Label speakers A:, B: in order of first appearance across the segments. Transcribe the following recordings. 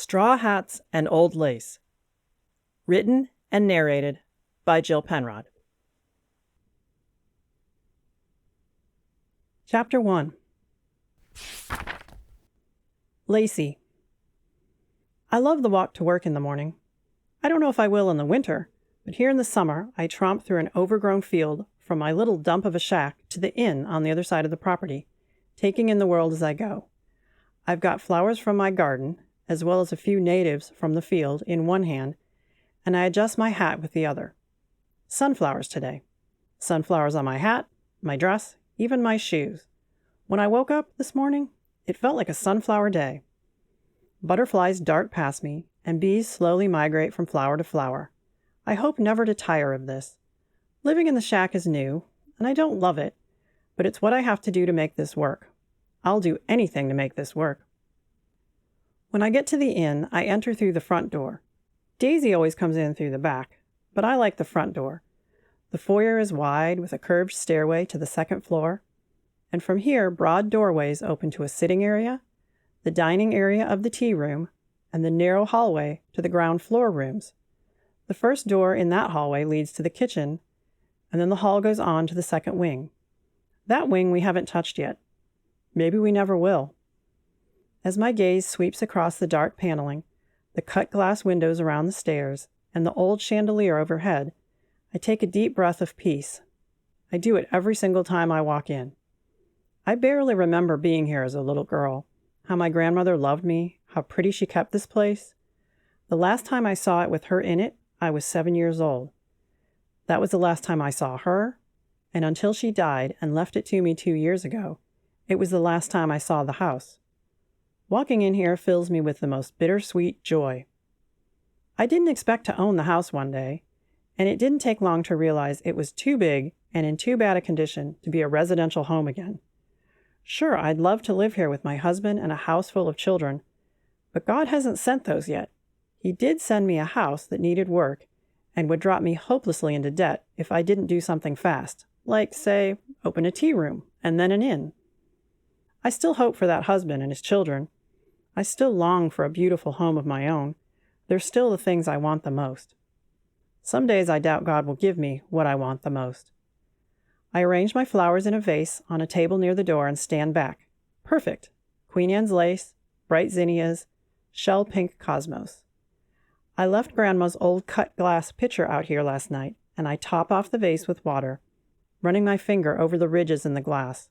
A: Straw Hats and Old Lace. Written and narrated by Jill Penrod. Chapter 1. Lacey. I love the walk to work in the morning. I don't know if I will in the winter, but here in the summer I tromp through an overgrown field from my little dump of a shack to the inn on the other side of the property, taking in the world as I go. I've got flowers from my garden, as well as a few natives from the field, in one hand, and I adjust my hat with the other. Sunflowers today. Sunflowers on my hat, my dress, even my shoes. When I woke up this morning, it felt like a sunflower day. Butterflies dart past me, and bees slowly migrate from flower to flower. I hope never to tire of this. Living in the shack is new, and I don't love it, but it's what I have to do to make this work. I'll do anything to make this work. When I get to the inn, I enter through the front door. Daisy always comes in through the back, but I like the front door. The foyer is wide with a curved stairway to the second floor, and from here broad doorways open to a sitting area, the dining area of the tea room, and the narrow hallway to the ground floor rooms. The first door in that hallway leads to the kitchen, and then the hall goes on to the second wing. That wing we haven't touched yet. Maybe we never will. As my gaze sweeps across the dark paneling, the cut glass windows around the stairs, and the old chandelier overhead, I take a deep breath of peace. I do it every single time I walk in. I barely remember being here as a little girl, how my grandmother loved me, how pretty she kept this place. The last time I saw it with her in it, I was 7 years old. That was the last time I saw her, and until she died and left it to me 2 years ago, it was the last time I saw the house. Walking in here fills me with the most bittersweet joy. I didn't expect to own the house one day, and it didn't take long to realize it was too big and in too bad a condition to be a residential home again. Sure, I'd love to live here with my husband and a house full of children, but God hasn't sent those yet. He did send me a house that needed work and would drop me hopelessly into debt if I didn't do something fast, like, say, open a tea room and then an inn. I still hope for that husband and his children. I still long for a beautiful home of my own. They're still the things I want the most. Some days I doubt God will give me what I want the most. I arrange my flowers in a vase on a table near the door and stand back. Perfect. Queen Anne's lace, bright zinnias, shell pink cosmos. I left Grandma's old cut glass pitcher out here last night, and I top off the vase with water, running my finger over the ridges in the glass.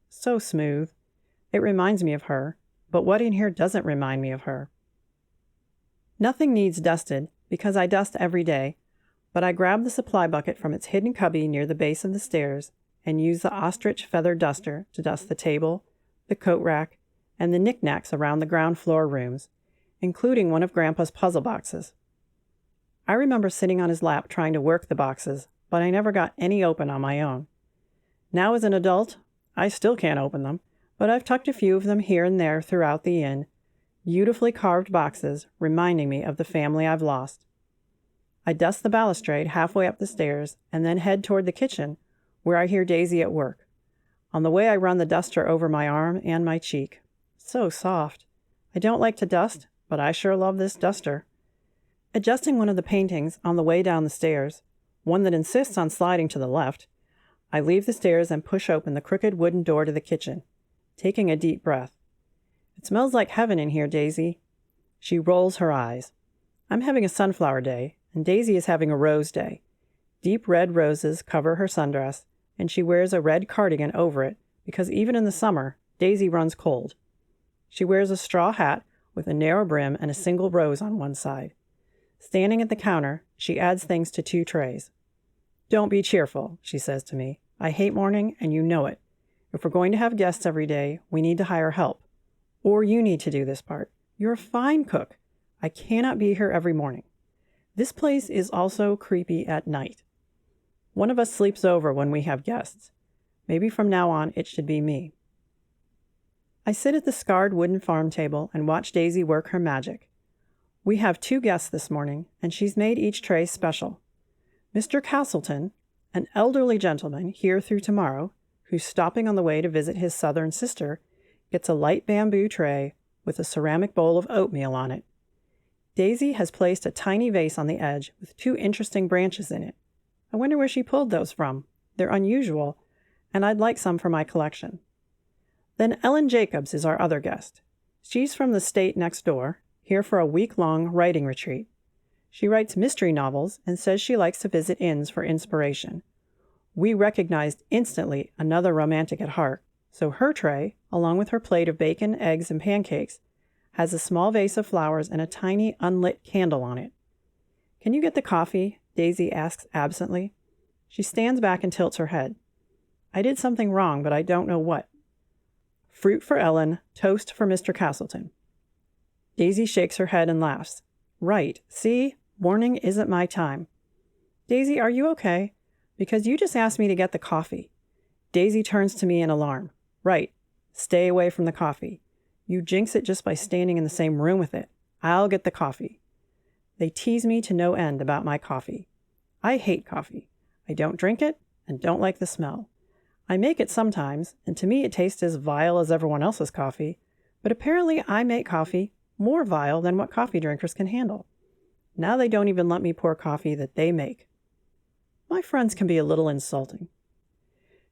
A: So smooth. It reminds me of her. But what in here doesn't remind me of her? Nothing needs dusted, because I dust every day, but I grab the supply bucket from its hidden cubby near the base of the stairs and use the ostrich feather duster to dust the table, the coat rack, and the knickknacks around the ground floor rooms, including one of Grandpa's puzzle boxes. I remember sitting on his lap trying to work the boxes, but I never got any open on my own. Now as an adult, I still can't open them, but I've tucked a few of them here and there throughout the inn, beautifully carved boxes reminding me of the family I've lost. I dust the balustrade halfway up the stairs and then head toward the kitchen, where I hear Daisy at work. On the way I run the duster over my arm and my cheek. So soft. I don't like to dust, but I sure love this duster. Adjusting one of the paintings on the way down the stairs, one that insists on sliding to the left, I leave the stairs and push open the crooked wooden door to the kitchen, taking a deep breath. It smells like heaven in here, Daisy. She rolls her eyes. I'm having a sunflower day, and Daisy is having a rose day. Deep red roses cover her sundress, and she wears a red cardigan over it because even in the summer, Daisy runs cold. She wears a straw hat with a narrow brim and a single rose on one side. Standing at the counter, she adds things to 2 trays. "Don't be cheerful," she says to me. "I hate mourning, and you know it. If we're going to have guests every day, we need to hire help. Or you need to do this part. You're a fine cook. I cannot be here every morning. This place is also creepy at night. One of us sleeps over when we have guests. Maybe from now on it should be me." I sit at the scarred wooden farm table and watch Daisy work her magic. We have 2 guests this morning, and she's made each tray special. Mr. Castleton, an elderly gentleman here through tomorrow, who's stopping on the way to visit his southern sister, gets a light bamboo tray with a ceramic bowl of oatmeal on it. Daisy has placed a tiny vase on the edge with 2 interesting branches in it. I wonder where she pulled those from. They're unusual, and I'd like some for my collection. Then Ellen Jacobs is our other guest. She's from the state next door, here for a week-long writing retreat. She writes mystery novels and says she likes to visit inns for inspiration. We recognized instantly another romantic at heart, so her tray, along with her plate of bacon, eggs, and pancakes, has a small vase of flowers and a tiny unlit candle on it. "Can you get the coffee?" Daisy asks absently. She stands back and tilts her head. I did something wrong, but I don't know what. Fruit for Ellen, toast for Mr. Castleton. Daisy shakes her head and laughs. Right, see? Morning isn't my time. Daisy, are you okay? Because you just asked me to get the coffee. Daisy turns to me in alarm. Right, stay away from the coffee. You jinx it just by standing in the same room with it. I'll get the coffee. They tease me to no end about my coffee. I hate coffee. I don't drink it and don't like the smell. I make it sometimes, and to me it tastes as vile as everyone else's coffee, but apparently I make coffee more vile than what coffee drinkers can handle. Now they don't even let me pour coffee that they make. My friends can be a little insulting.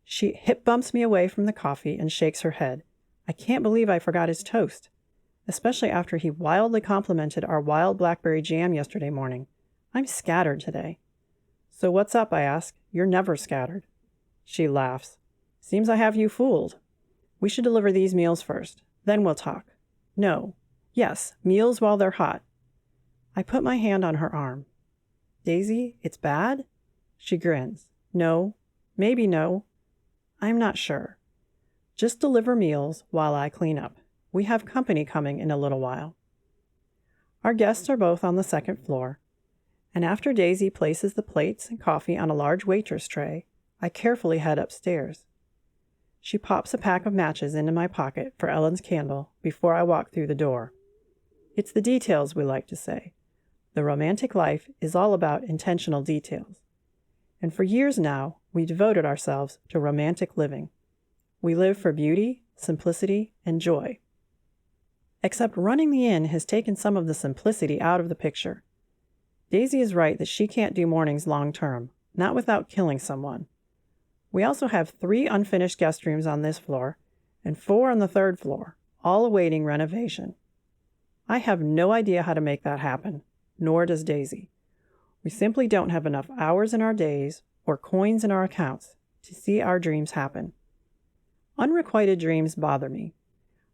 A: She hip bumps me away from the coffee and shakes her head. I can't believe I forgot his toast, especially after he wildly complimented our wild blackberry jam yesterday morning. I'm scattered today. So what's up, I ask. You're never scattered. She laughs. Seems I have you fooled. We should deliver these meals first. Then we'll talk. No. Yes, meals while they're hot. I put my hand on her arm. Daisy, it's bad? She grins. No. Maybe no. I'm not sure. Just deliver meals while I clean up. We have company coming in a little while. Our guests are both on the second floor, and after Daisy places the plates and coffee on a large waitress tray, I carefully head upstairs. She pops a pack of matches into my pocket for Ellen's candle before I walk through the door. It's the details, we like to say. The romantic life is all about intentional details. And for years now, we devoted ourselves to romantic living. We live for beauty, simplicity, and joy. Except running the inn has taken some of the simplicity out of the picture. Daisy is right that she can't do mornings long term, not without killing someone. We also have 3 unfinished guest rooms on this floor and 4 on the 3rd floor, all awaiting renovation. I have no idea how to make that happen, nor does Daisy. We simply don't have enough hours in our days or coins in our accounts to see our dreams happen. Unrequited dreams bother me.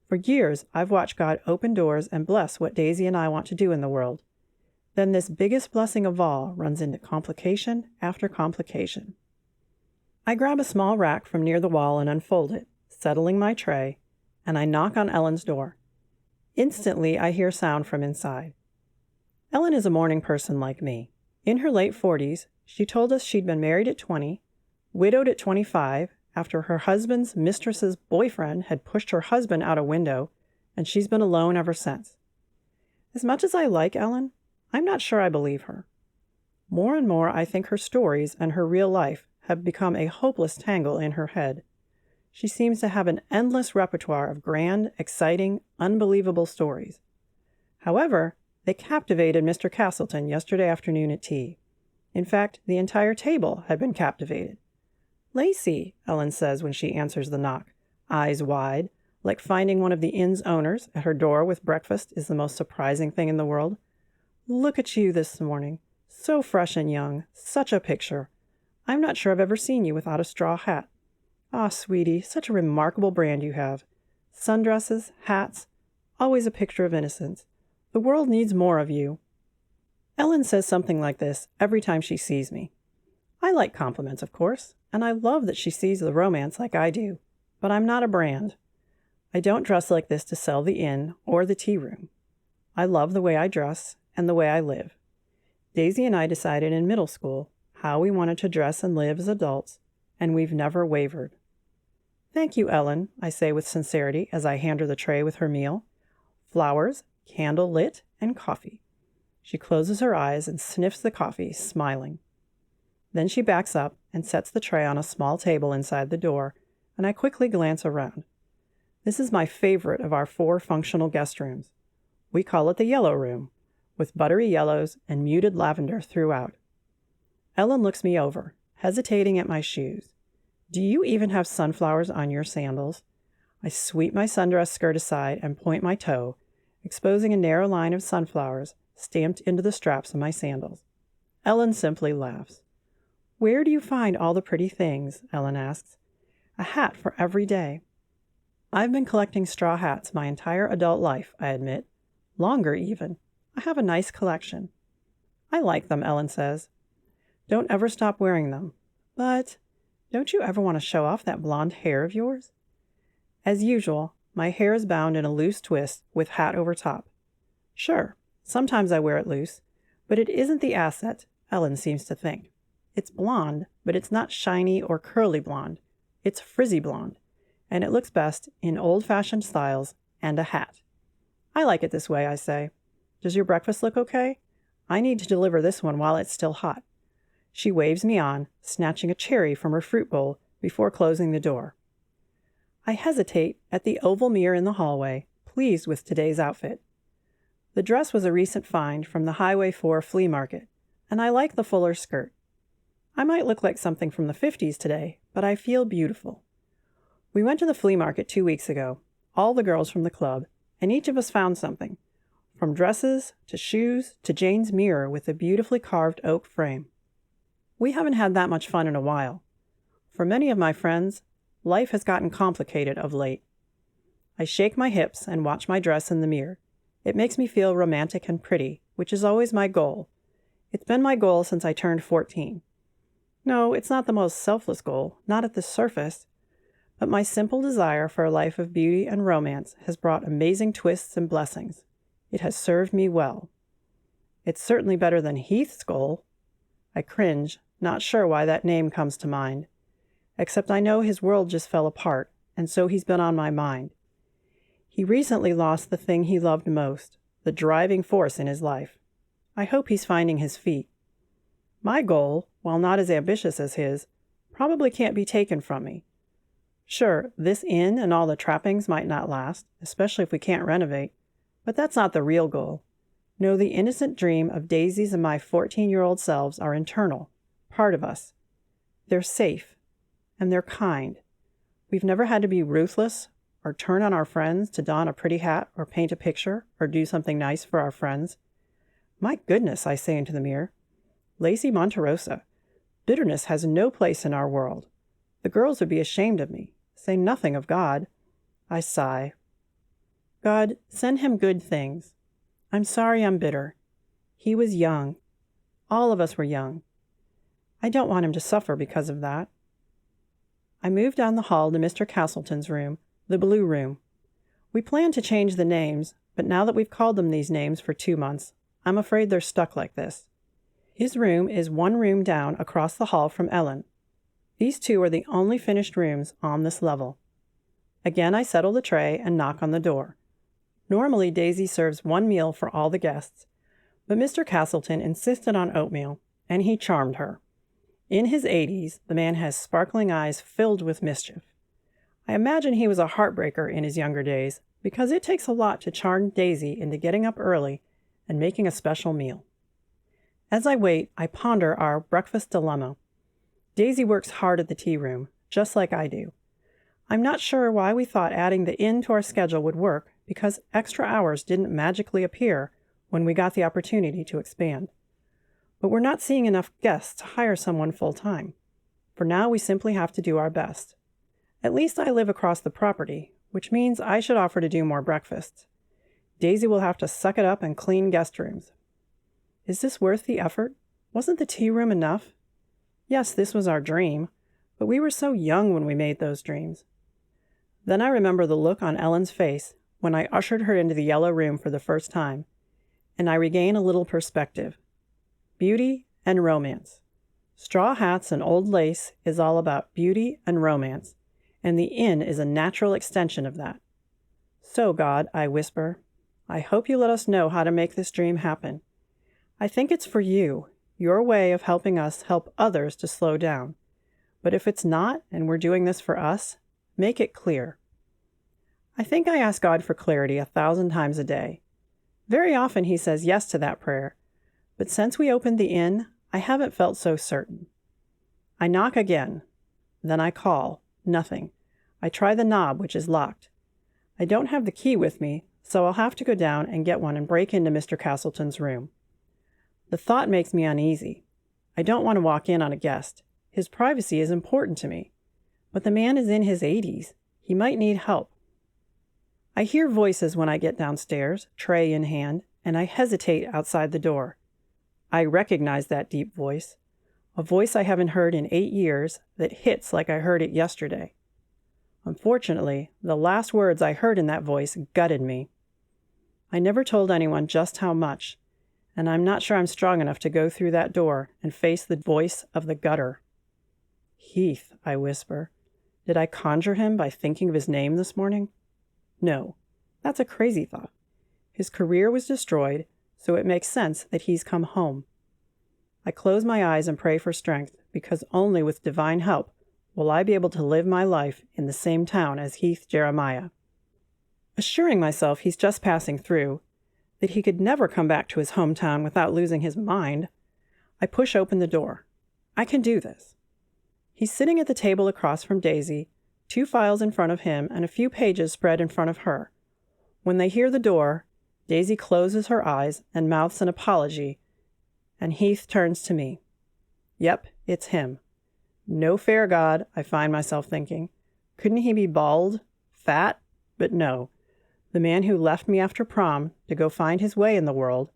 A: For years, I've watched God open doors and bless what Daisy and I want to do in the world. Then this biggest blessing of all runs into complication after complication. I grab a small rack from near the wall and unfold it, settling my tray, and I knock on Ellen's door. Instantly, I hear sound from inside. Ellen is a morning person like me. In her late 40s, she told us she'd been married at 20, widowed at 25, after her husband's mistress's boyfriend had pushed her husband out a window, and she's been alone ever since. As much as I like Ellen, I'm not sure I believe her. More and more, I think her stories and her real life have become a hopeless tangle in her head. She seems to have an endless repertoire of grand, exciting, unbelievable stories. However, they captivated Mr. Castleton yesterday afternoon at tea. In fact, the entire table had been captivated. Lacey, Ellen says when she answers the knock, eyes wide, like finding one of the inn's owners at her door with breakfast is the most surprising thing in the world. Look at you this morning. So fresh and young. Such a picture. I'm not sure I've ever seen you without a straw hat. Ah, sweetie, such a remarkable brand you have. Sundresses, hats, always a picture of innocence. The world needs more of you. Ellen says something like this every time she sees me. I like compliments, of course, and I love that she sees the romance like I do, but I'm not a brand. I don't dress like this to sell the inn or the tea room. I love the way I dress and the way I live. Daisy and I decided in middle school how we wanted to dress and live as adults, and we've never wavered. Thank you, Ellen, I say with sincerity as I hand her the tray with her meal. Flowers, candle lit, and coffee. She closes her eyes and sniffs the coffee, smiling. Then she backs up and sets the tray on a small table inside the door, and I quickly glance around. This is my favorite of our 4 functional guest rooms. We call it the Yellow Room, with buttery yellows and muted lavender throughout. Ellen looks me over, hesitating at my shoes. Do you even have sunflowers on your sandals? I sweep my sundress skirt aside and point my toe, exposing a narrow line of sunflowers stamped into the straps of my sandals. Ellen simply laughs. Where do you find all the pretty things? Ellen asks. A hat for every day. I've been collecting straw hats my entire adult life, I admit. Longer, even. I have a nice collection. I like them, Ellen says. Don't ever stop wearing them. But don't you ever want to show off that blonde hair of yours? As usual, my hair is bound in a loose twist with hat over top. Sure, sometimes I wear it loose, but it isn't the asset, Ellen seems to think. It's blonde, but it's not shiny or curly blonde. It's frizzy blonde, and it looks best in old-fashioned styles and a hat. I like it this way, I say. Does your breakfast look okay? I need to deliver this one while it's still hot. She waves me on, snatching a cherry from her fruit bowl before closing the door. I hesitate at the oval mirror in the hallway, pleased with today's outfit. The dress was a recent find from the Highway 4 flea market, and I like the fuller skirt. I might look like something from the 50s today, but I feel beautiful. We went to the flea market 2 weeks ago, all the girls from the club, and each of us found something, from dresses to shoes to Jane's mirror with a beautifully carved oak frame. We haven't had that much fun in a while. For many of my friends, life has gotten complicated of late. I shake my hips and watch my dress in the mirror. It makes me feel romantic and pretty, which is always my goal. It's been my goal since I turned 14. No, it's not the most selfless goal, not at the surface, but my simple desire for a life of beauty and romance has brought amazing twists and blessings. It has served me well. It's certainly better than Heath's goal. I cringe, not sure why that name comes to mind. Except I know his world just fell apart, and so he's been on my mind. He recently lost the thing he loved most, the driving force in his life. I hope he's finding his feet. My goal, while not as ambitious as his, probably can't be taken from me. Sure, this inn and all the trappings might not last, especially if we can't renovate, but that's not the real goal. No, the innocent dream of Daisy's and my 14-year-old selves are internal, part of us. They're safe. And they're kind. We've never had to be ruthless or turn on our friends to don a pretty hat or paint a picture or do something nice for our friends. My goodness, I say into the mirror. Lacey Monterossa, bitterness has no place in our world. The girls would be ashamed of me, say nothing of God. I sigh. God, send him good things. I'm sorry I'm bitter. He was young. All of us were young. I don't want him to suffer because of that. I moved down the hall to Mr. Castleton's room, the blue room. We planned to change the names, but now that we've called them these names for 2 months, I'm afraid they're stuck like this. His room is one room down across the hall from Ellen. These two are the only finished rooms on this level. Again, I settle the tray and knock on the door. Normally, Daisy serves one meal for all the guests, but Mr. Castleton insisted on oatmeal, and he charmed her. In his 80s, the man has sparkling eyes filled with mischief. I imagine he was a heartbreaker in his younger days, because it takes a lot to charm Daisy into getting up early and making a special meal. As I wait, I ponder our breakfast dilemma. Daisy works hard at the tea room, just like I do. I'm not sure why we thought adding the inn to our schedule would work, because extra hours didn't magically appear when we got the opportunity to expand. But we're not seeing enough guests to hire someone full-time. For now, we simply have to do our best. At least I live across the property, which means I should offer to do more breakfasts. Daisy will have to suck it up and clean guest rooms. Is this worth the effort? Wasn't the tea room enough? Yes, this was our dream, but we were so young when we made those dreams. Then I remember the look on Ellen's face when I ushered her into the yellow room for the first time, and I regain a little perspective. Beauty and romance. Straw hats and old lace is all about beauty and romance, and the inn is a natural extension of that. So, God, I whisper, I hope you let us know how to make this dream happen. I think it's for you, your way of helping us help others to slow down. But if it's not, and we're doing this for us, make it clear. I think I ask God for clarity 1,000 times a day. Very often he says yes to that prayer, but since we opened the inn, I haven't felt so certain. I knock again. Then I call. Nothing. I try the knob, which is locked. I don't have the key with me, so I'll have to go down and get one and break into Mr. Castleton's room. The thought makes me uneasy. I don't want to walk in on a guest. His privacy is important to me. But the man is in his 80s. He might need help. I hear voices when I get downstairs, tray in hand, and I hesitate outside the door. I recognize that deep voice, a voice I haven't heard in 8 years that hits like I heard it yesterday. Unfortunately, the last words I heard in that voice gutted me. I never told anyone just how much, and I'm not sure I'm strong enough to go through that door and face the voice of the gutter. Heath, I whisper. Did I conjure him by thinking of his name this morning? No, that's a crazy thought. His career was destroyed, so it makes sense that he's come home. I close my eyes and pray for strength, because only with divine help will I be able to live my life in the same town as Heath Jeremiah. Assuring myself he's just passing through, that he could never come back to his hometown without losing his mind, I push open the door. I can do this. He's sitting at the table across from Daisy, 2 files in front of him and a few pages spread in front of her. When they hear the door, Daisy closes her eyes and mouths an apology, and Heath turns to me. Yep, it's him. No fair God, I find myself thinking. Couldn't he be bald? Fat? But no. The man who left me after prom to go find his way in the world,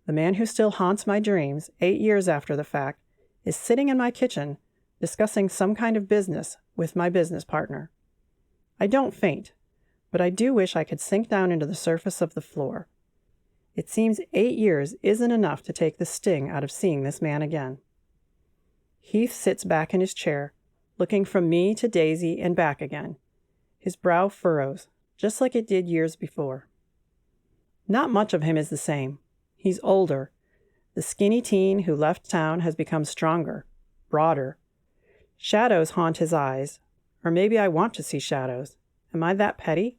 A: the man who still haunts my dreams 8 years after the fact, is sitting in my kitchen discussing some kind of business with my business partner. I don't faint, but I do wish I could sink down into the surface of the floor. It seems 8 years isn't enough to take the sting out of seeing this man again. Heath sits back in his chair, looking from me to Daisy and back again. His brow furrows, just like it did years before. Not much of him is the same. He's older. The skinny teen who left town has become stronger, broader. Shadows haunt his eyes, or maybe I want to see shadows. Am I that petty?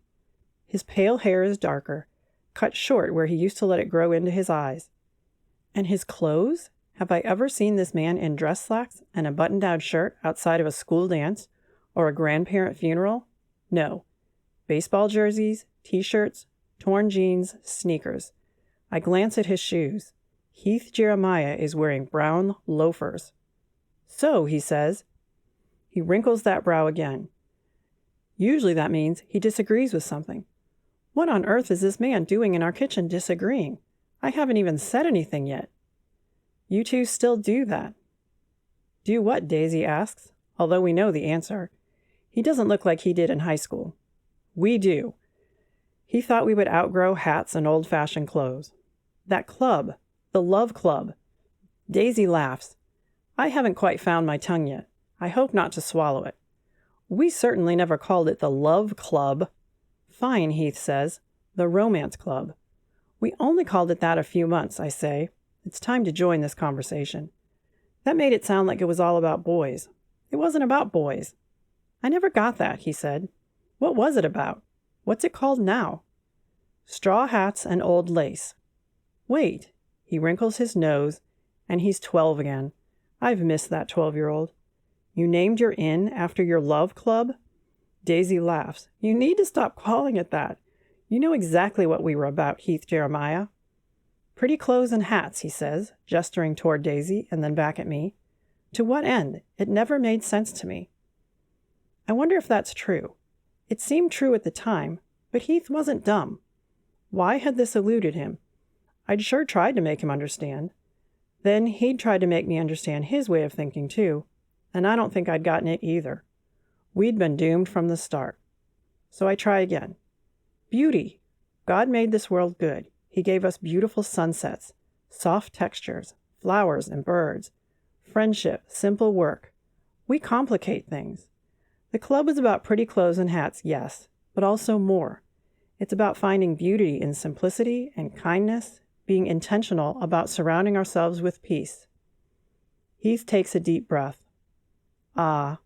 A: His pale hair is darker, cut short where he used to let it grow into his eyes. And his clothes? Have I ever seen this man in dress slacks and a button-down shirt outside of a school dance or a grandparent funeral? No. Baseball jerseys, t-shirts, torn jeans, sneakers. I glance at his shoes. Heath Jeremiah is wearing brown loafers. So, he says. He wrinkles that brow again. Usually that means he disagrees with something. What on earth is this man doing in our kitchen disagreeing? I haven't even said anything yet. You two still do that. Do what? Daisy asks, although we know the answer. He doesn't look like he did in high school. We do. He thought we would outgrow hats and old-fashioned clothes. That club, the Love Club. Daisy laughs. I haven't quite found my tongue yet. I hope not to swallow it. We certainly never called it the Love Club. Fine, Heath says. The Romance Club. We only called it that a few months, I say. It's time to join this conversation. That made it sound like it was all about boys. It wasn't about boys. I never got that, he said. What was it about? What's it called now? Straw hats and old lace. Wait. He wrinkles his nose, and he's 12 again. I've missed that 12-year-old. You named your inn after your love club? Daisy laughs. You need to stop calling it that. You know exactly what we were about, Heath Jeremiah. Pretty clothes and hats, he says, gesturing toward Daisy and then back at me. To what end? It never made sense to me. I wonder if that's true. It seemed true at the time, but Heath wasn't dumb. Why had this eluded him? I'd sure tried to make him understand. Then he'd tried to make me understand his way of thinking, too, and I don't think I'd gotten it either. We'd been doomed from the start. So I try again. Beauty. God made this world good. He gave us beautiful sunsets, soft textures, flowers and birds, friendship, simple work. We complicate things. The club is about pretty clothes and hats, yes, but also more. It's about finding beauty in simplicity and kindness, being intentional about surrounding ourselves with peace. Heath takes a deep breath. Ah,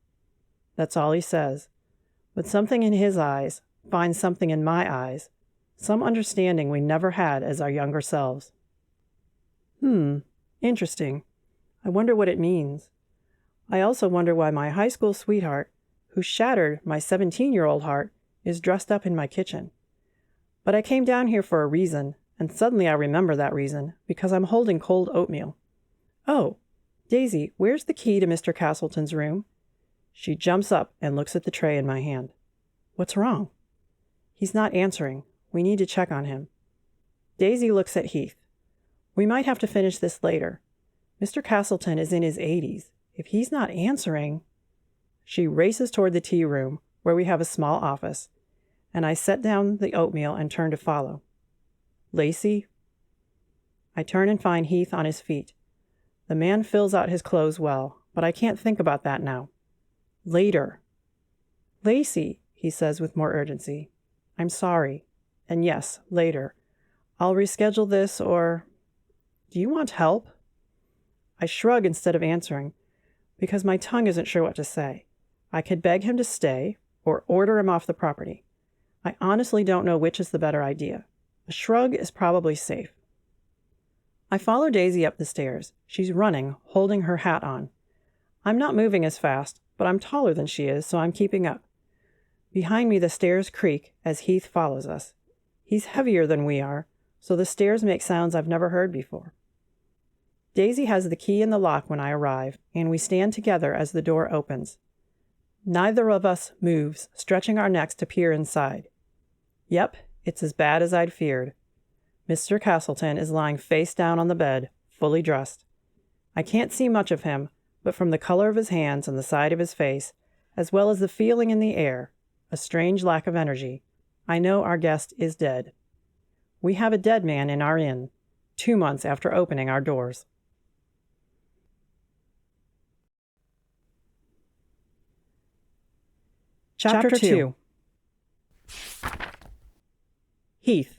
A: that's all he says. But something in his eyes finds something in my eyes. some understanding we never had as our younger selves. Interesting. I wonder what it means. I also wonder why my high school sweetheart, who shattered my 17-year-old heart, is dressed up in my kitchen. But I came down here for a reason, and suddenly I remember that reason, because I'm holding cold oatmeal. Oh, Daisy, where's the key to Mr. Castleton's room? She jumps up and looks at the tray in my hand. What's wrong? He's not answering. We need to check on him. Daisy looks at Heath. We might have to finish this later. Mr. Castleton is in his 80s. If he's not answering... She races toward the tea room, where we have a small office, and I set down the oatmeal and turn to follow. Lacey? I turn and find Heath on his feet. The man fills out his clothes well, but I can't think about that now. Later. Lacey, he says with more urgency. I'm sorry. And yes, later. I'll reschedule this or... Do you want help? I shrug instead of answering, because my tongue isn't sure what to say. I could beg him to stay or order him off the property. I honestly don't know which is the better idea. A shrug is probably safe. I follow Daisy up the stairs. She's running, holding her hat on. I'm not moving as fast, but I'm taller than she is, so I'm keeping up. Behind me, the stairs creak as Heath follows us. He's heavier than we are, so the stairs make sounds I've never heard before. Daisy has the key in the lock when I arrive, and we stand together as the door opens. Neither of us moves, stretching our necks to peer inside. Yep, it's as bad as I'd feared. Mr. Castleton is lying face down on the bed, fully dressed. I can't see much of him, but from the color of his hands and the side of his face, as well as the feeling in the air, a strange lack of energy, I know our guest is dead. We have a dead man in our inn, 2 months after opening our doors. Chapter 2. Heath.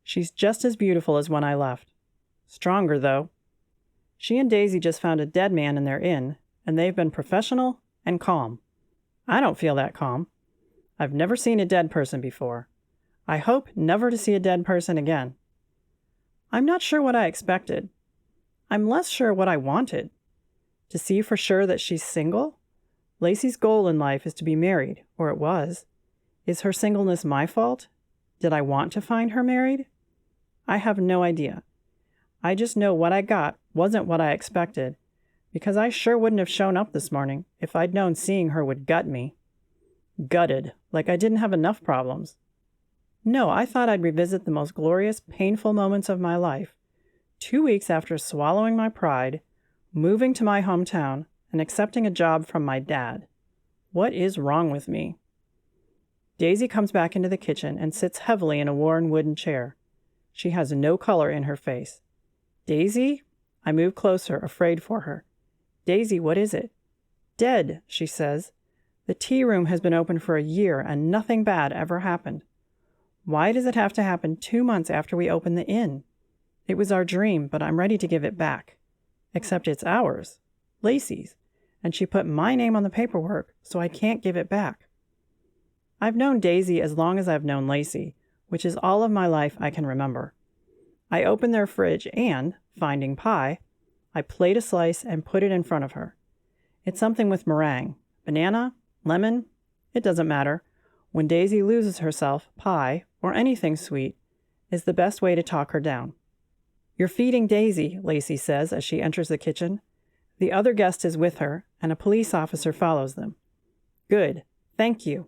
A: She's just as beautiful as when I left. Stronger, though. She and Daisy just found a dead man in their inn, and they've been professional and calm. I don't feel that calm. I've never seen a dead person before. I hope never to see a dead person again. I'm not sure what I expected. I'm less sure what I wanted. To see for sure that she's single? Lacey's goal in life is to be married, or it was. Is her singleness my fault? Did I want to find her married? I have no idea. I just know what I got wasn't what I expected, because I sure wouldn't have shown up this morning if I'd known seeing her would gut me. Gutted, like I didn't have enough problems. No, I thought I'd revisit the most glorious, painful moments of my life, 2 weeks after swallowing my pride, moving to my hometown, and accepting a job from my dad. What is wrong with me? Daisy comes back into the kitchen and sits heavily in a worn wooden chair. She has no color in her face. Daisy? I move closer, afraid for her. Daisy, what is it? Dead, she says. The tea room has been open for a year and nothing bad ever happened. Why does it have to happen 2 months after we opened the inn? It was our dream, but I'm ready to give it back. Except it's ours. Lacey's. And she put my name on the paperwork, so I can't give it back. I've known Daisy as long as I've known Lacey, which is all of my life I can remember. I opened their fridge and, finding pie, I plate a slice and put it in front of her. It's something with meringue. Banana? Lemon? It doesn't matter. When Daisy loses herself, pie, or anything sweet, is the best way to talk her down. You're feeding Daisy, Lacey says as she enters the kitchen. The other guest is with her, and a police officer follows them. Good. Thank you.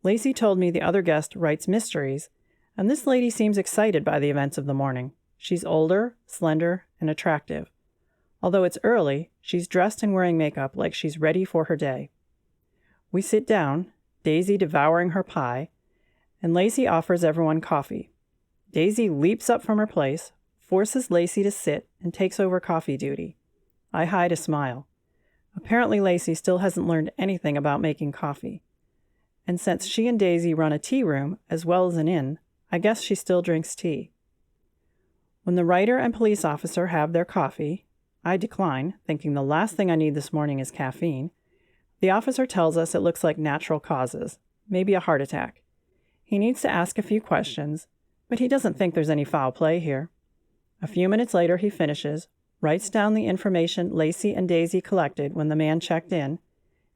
A: Lacey told me the other guest writes mysteries, and this lady seems excited by the events of the morning. She's older, slender, and attractive. Although it's early, she's dressed and wearing makeup like she's ready for her day. We sit down, Daisy devouring her pie, and Lacey offers everyone coffee. Daisy leaps up from her place, forces Lacey to sit, and takes over coffee duty. I hide a smile. Apparently Lacey still hasn't learned anything about making coffee. And since she and Daisy run a tea room as well as an inn, I guess she still drinks tea. When the writer and police officer have their coffee, I decline, thinking the last thing I need this morning is caffeine. The officer tells us it looks like natural causes, maybe a heart attack. He needs to ask a few questions, but he doesn't think there's any foul play here. A few minutes later he finishes, writes down the information Lacey and Daisy collected when the man checked in,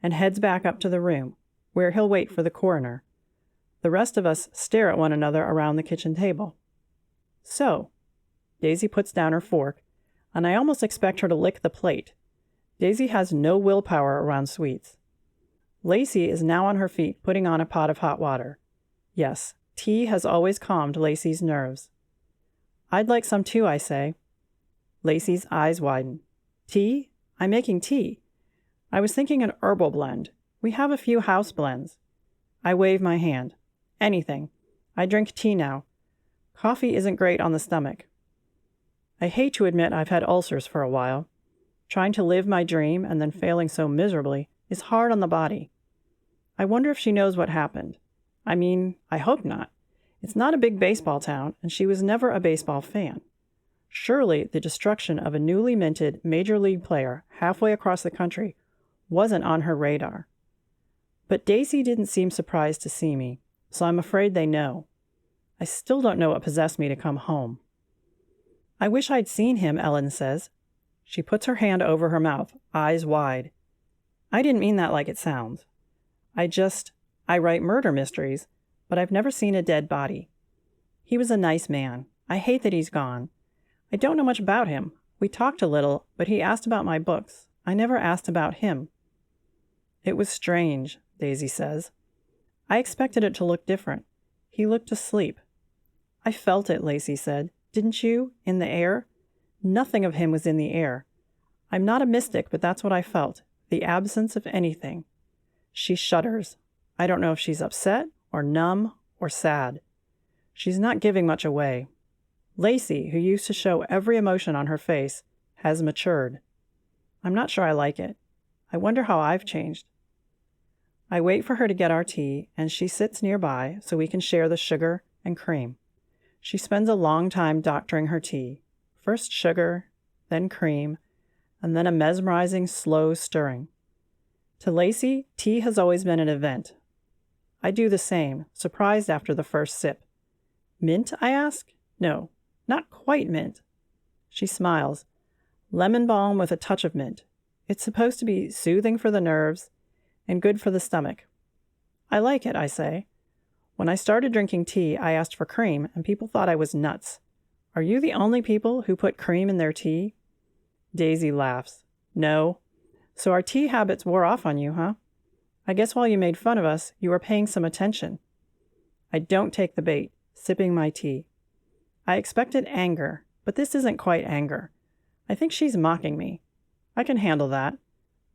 A: and heads back up to the room, where he'll wait for the coroner. The rest of us stare at one another around the kitchen table. So, Daisy puts down her fork, and I almost expect her to lick the plate. Daisy has no willpower around sweets. Lacey is now on her feet, putting on a pot of hot water. Yes, tea has always calmed Lacey's nerves. I'd like some too, I say. Lacey's eyes widen. Tea? I'm making tea. I was thinking an herbal blend. We have a few house blends. I wave my hand. Anything. I drink tea now. Coffee isn't great on the stomach. I hate to admit I've had ulcers for a while. Trying to live my dream and then failing so miserably is hard on the body. I wonder if she knows what happened. I mean, I hope not. It's not a big baseball town, and she was never a baseball fan. Surely the destruction of a newly minted major league player halfway across the country wasn't on her radar. But Daisy didn't seem surprised to see me, so I'm afraid they know. I still don't know what possessed me to come home. I wish I'd seen him, Ellen says. She puts her hand over her mouth, eyes wide. I didn't mean that like it sounds. I write murder mysteries, but I've never seen a dead body. He was a nice man. I hate that he's gone. I don't know much about him. We talked a little, but he asked about my books. I never asked about him. It was strange, Daisy says. I expected it to look different. He looked asleep. I felt it, Lacey said. Didn't you? In the air? Nothing of him was in the air. I'm not a mystic, but that's what I felt. The absence of anything. She shudders. I don't know if she's upset or numb or sad. She's not giving much away. Lacey, who used to show every emotion on her face, has matured. I'm not sure I like it. I wonder how I've changed. I wait for her to get our tea, and she sits nearby so we can share the sugar and cream. She spends a long time doctoring her tea. First sugar, then cream, and then a mesmerizing, slow stirring. To Lacey, tea has always been an event. I do the same, surprised after the first sip. Mint, I ask? No, not quite mint. She smiles. Lemon balm with a touch of mint. It's supposed to be soothing for the nerves and good for the stomach. I like it, I say. When I started drinking tea, I asked for cream, and people thought I was nuts. Are you the only people who put cream in their tea? Daisy laughs. No. So our tea habits wore off on you, huh? I guess while you made fun of us, you were paying some attention. I don't take the bait, sipping my tea. I expected anger, but this isn't quite anger. I think she's mocking me. I can handle that.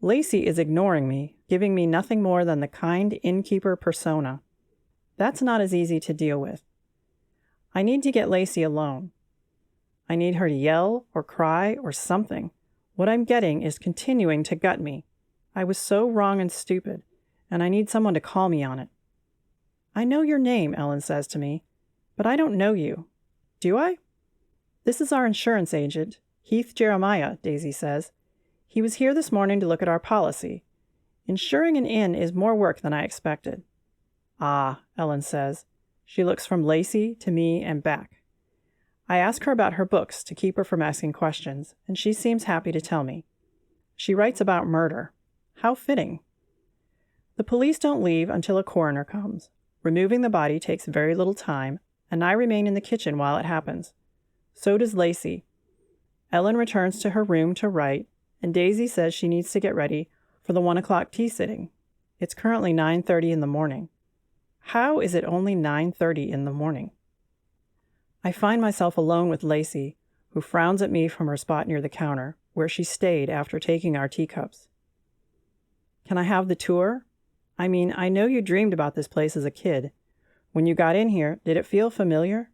A: Lacey is ignoring me, giving me nothing more than the kind innkeeper persona. That's not as easy to deal with. I need to get Lacey alone. I need her to yell or cry or something. What I'm getting is continuing to gut me. I was so wrong and stupid, and I need someone to call me on it. I know your name, Ellen says to me, but I don't know you. Do I? This is our insurance agent, Heath Jeremiah, Daisy says. He was here this morning to look at our policy. Insuring an inn is more work than I expected. Ah, Ellen says. She looks from Lacey to me and back. I ask her about her books to keep her from asking questions, and she seems happy to tell me. She writes about murder. How fitting. The police don't leave until a coroner comes. Removing the body takes very little time, and I remain in the kitchen while it happens. So does Lacey. Ellen returns to her room to write, and Daisy says she needs to get ready for the 1:00 tea sitting. It's currently 9:30 in the morning. How is it only 9:30 in the morning? I find myself alone with Lacey, who frowns at me from her spot near the counter, where she stayed after taking our teacups. Can I have the tour? I mean, I know you dreamed about this place as a kid. When you got in here, did it feel familiar?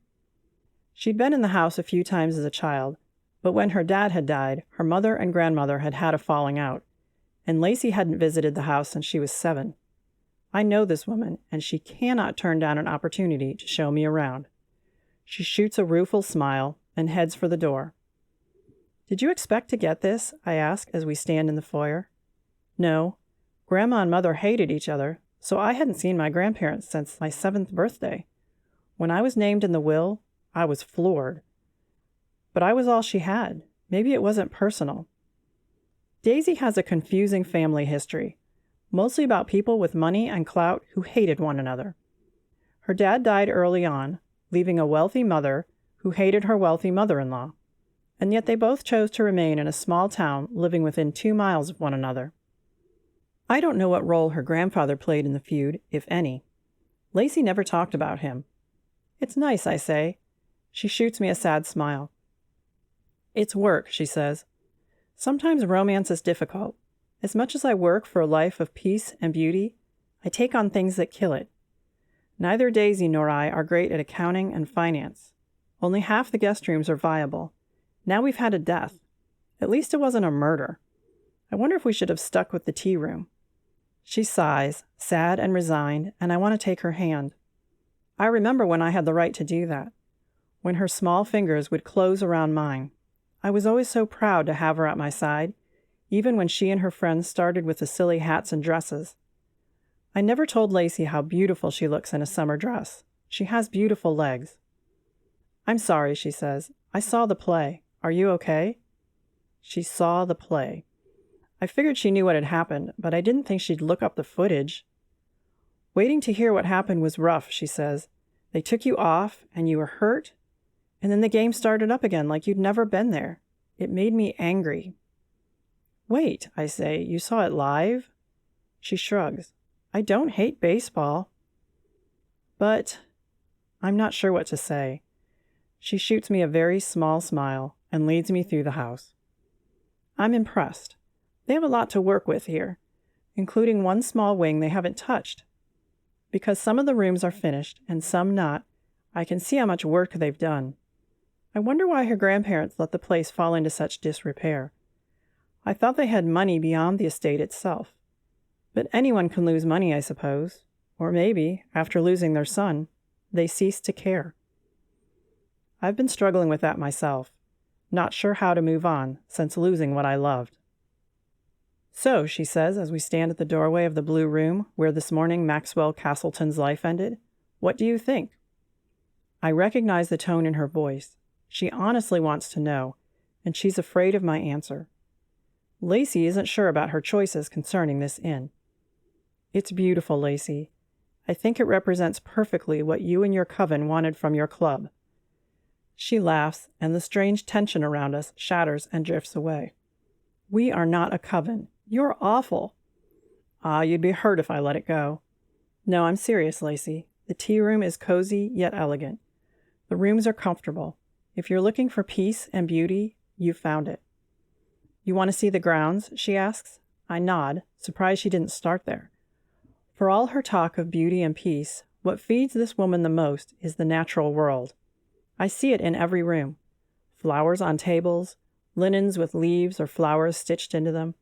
A: She'd been in the house a few times as a child, but when her dad had died, her mother and grandmother had had a falling out, and Lacey hadn't visited the house since she was 7. I know this woman, and she cannot turn down an opportunity to show me around. She shoots a rueful smile and heads for the door. Did you expect to get this? I ask as we stand in the foyer. No. Grandma and Mother hated each other, so I hadn't seen my grandparents since my 7th birthday. When I was named in the will, I was floored. But I was all she had. Maybe it wasn't personal. Daisy has a confusing family history, mostly about people with money and clout who hated one another. Her dad died early on, leaving a wealthy mother who hated her wealthy mother-in-law, and yet they both chose to remain in a small town living within 2 miles of one another. I don't know what role her grandfather played in the feud, if any. Lacey never talked about him. It's nice, I say. She shoots me a sad smile. It's work, she says. Sometimes romance is difficult. As much as I work for a life of peace and beauty, I take on things that kill it. Neither Daisy nor I are great at accounting and finance. Only half the guest rooms are viable. Now we've had a death. At least it wasn't a murder. I wonder if we should have stuck with the tea room. She sighs, sad and resigned, and I want to take her hand. I remember when I had the right to do that, when her small fingers would close around mine. I was always so proud to have her at my side, even when she and her friends started with the silly hats and dresses. I never told Lacey how beautiful she looks in a summer dress. She has beautiful legs. I'm sorry, she says. I saw the play. Are you okay? She saw the play. I figured she knew what had happened, but I didn't think she'd look up the footage. Waiting to hear what happened was rough, she says. They took you off, and you were hurt, and then the game started up again like you'd never been there. It made me angry. Wait, I say, you saw it live? She shrugs. I don't hate baseball. But I'm not sure what to say. She shoots me a very small smile and leads me through the house. I'm impressed. They have a lot to work with here, including one small wing they haven't touched. Because some of the rooms are finished and some not, I can see how much work they've done. I wonder why her grandparents let the place fall into such disrepair. I thought they had money beyond the estate itself. But anyone can lose money, I suppose. Or maybe, after losing their son, they cease to care. I've been struggling with that myself, not sure how to move on since losing what I loved. So, she says as we stand at the doorway of the blue room where this morning Maxwell Castleton's life ended, what do you think? I recognize the tone in her voice. She honestly wants to know, and she's afraid of my answer. Lacey isn't sure about her choices concerning this inn. It's beautiful, Lacey. I think it represents perfectly what you and your coven wanted from your club. She laughs, and the strange tension around us shatters and drifts away. We are not a coven. You're awful. Ah, you'd be hurt if I let it go. No, I'm serious, Lacey. The tea room is cozy yet elegant. The rooms are comfortable. If you're looking for peace and beauty, you've found it. You want to see the grounds? She asks. I nod, surprised she didn't start there. For all her talk of beauty and peace, what feeds this woman the most is the natural world. I see it in every room. Flowers on tables, linens with leaves or flowers stitched into them,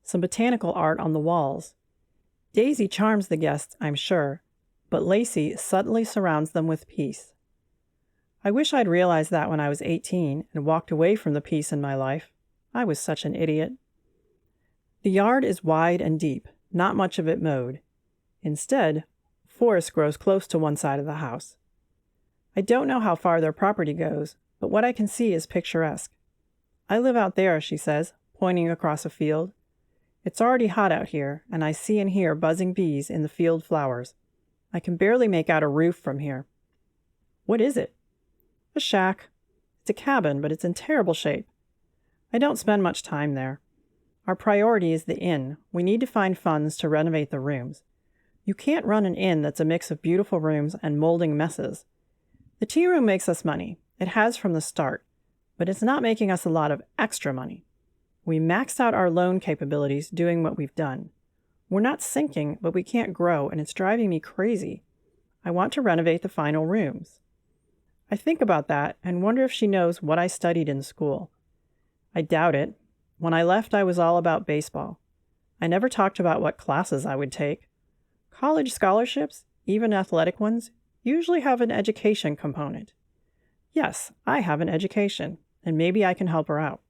A: some botanical art on the walls. Daisy charms the guests, I'm sure, but Lacey subtly surrounds them with peace. I wish I'd realized that when I was 18 and walked away from the peace in my life. I was such an idiot. The yard is wide and deep, not much of it mowed. Instead, forest grows close to one side of the house. I don't know how far their property goes, but what I can see is picturesque. I live out there, she says, pointing across a field. It's already hot out here, and I see and hear buzzing bees in the field flowers. I can barely make out a roof from here. What is it? A shack. It's a cabin, but it's in terrible shape. I don't spend much time there. Our priority is the inn. We need to find funds to renovate the rooms. You can't run an inn that's a mix of beautiful rooms and molding messes. The tea room makes us money. It has from the start, but it's not making us a lot of extra money. We maxed out our loan capabilities doing what we've done. We're not sinking, but we can't grow, and it's driving me crazy. I want to renovate the final rooms. I think about that and wonder if she knows what I studied in school. I doubt it. When I left, I was all about baseball. I never talked about what classes I would take. College scholarships, even athletic ones, usually have an education component. Yes, I have an education, and maybe I can help her out.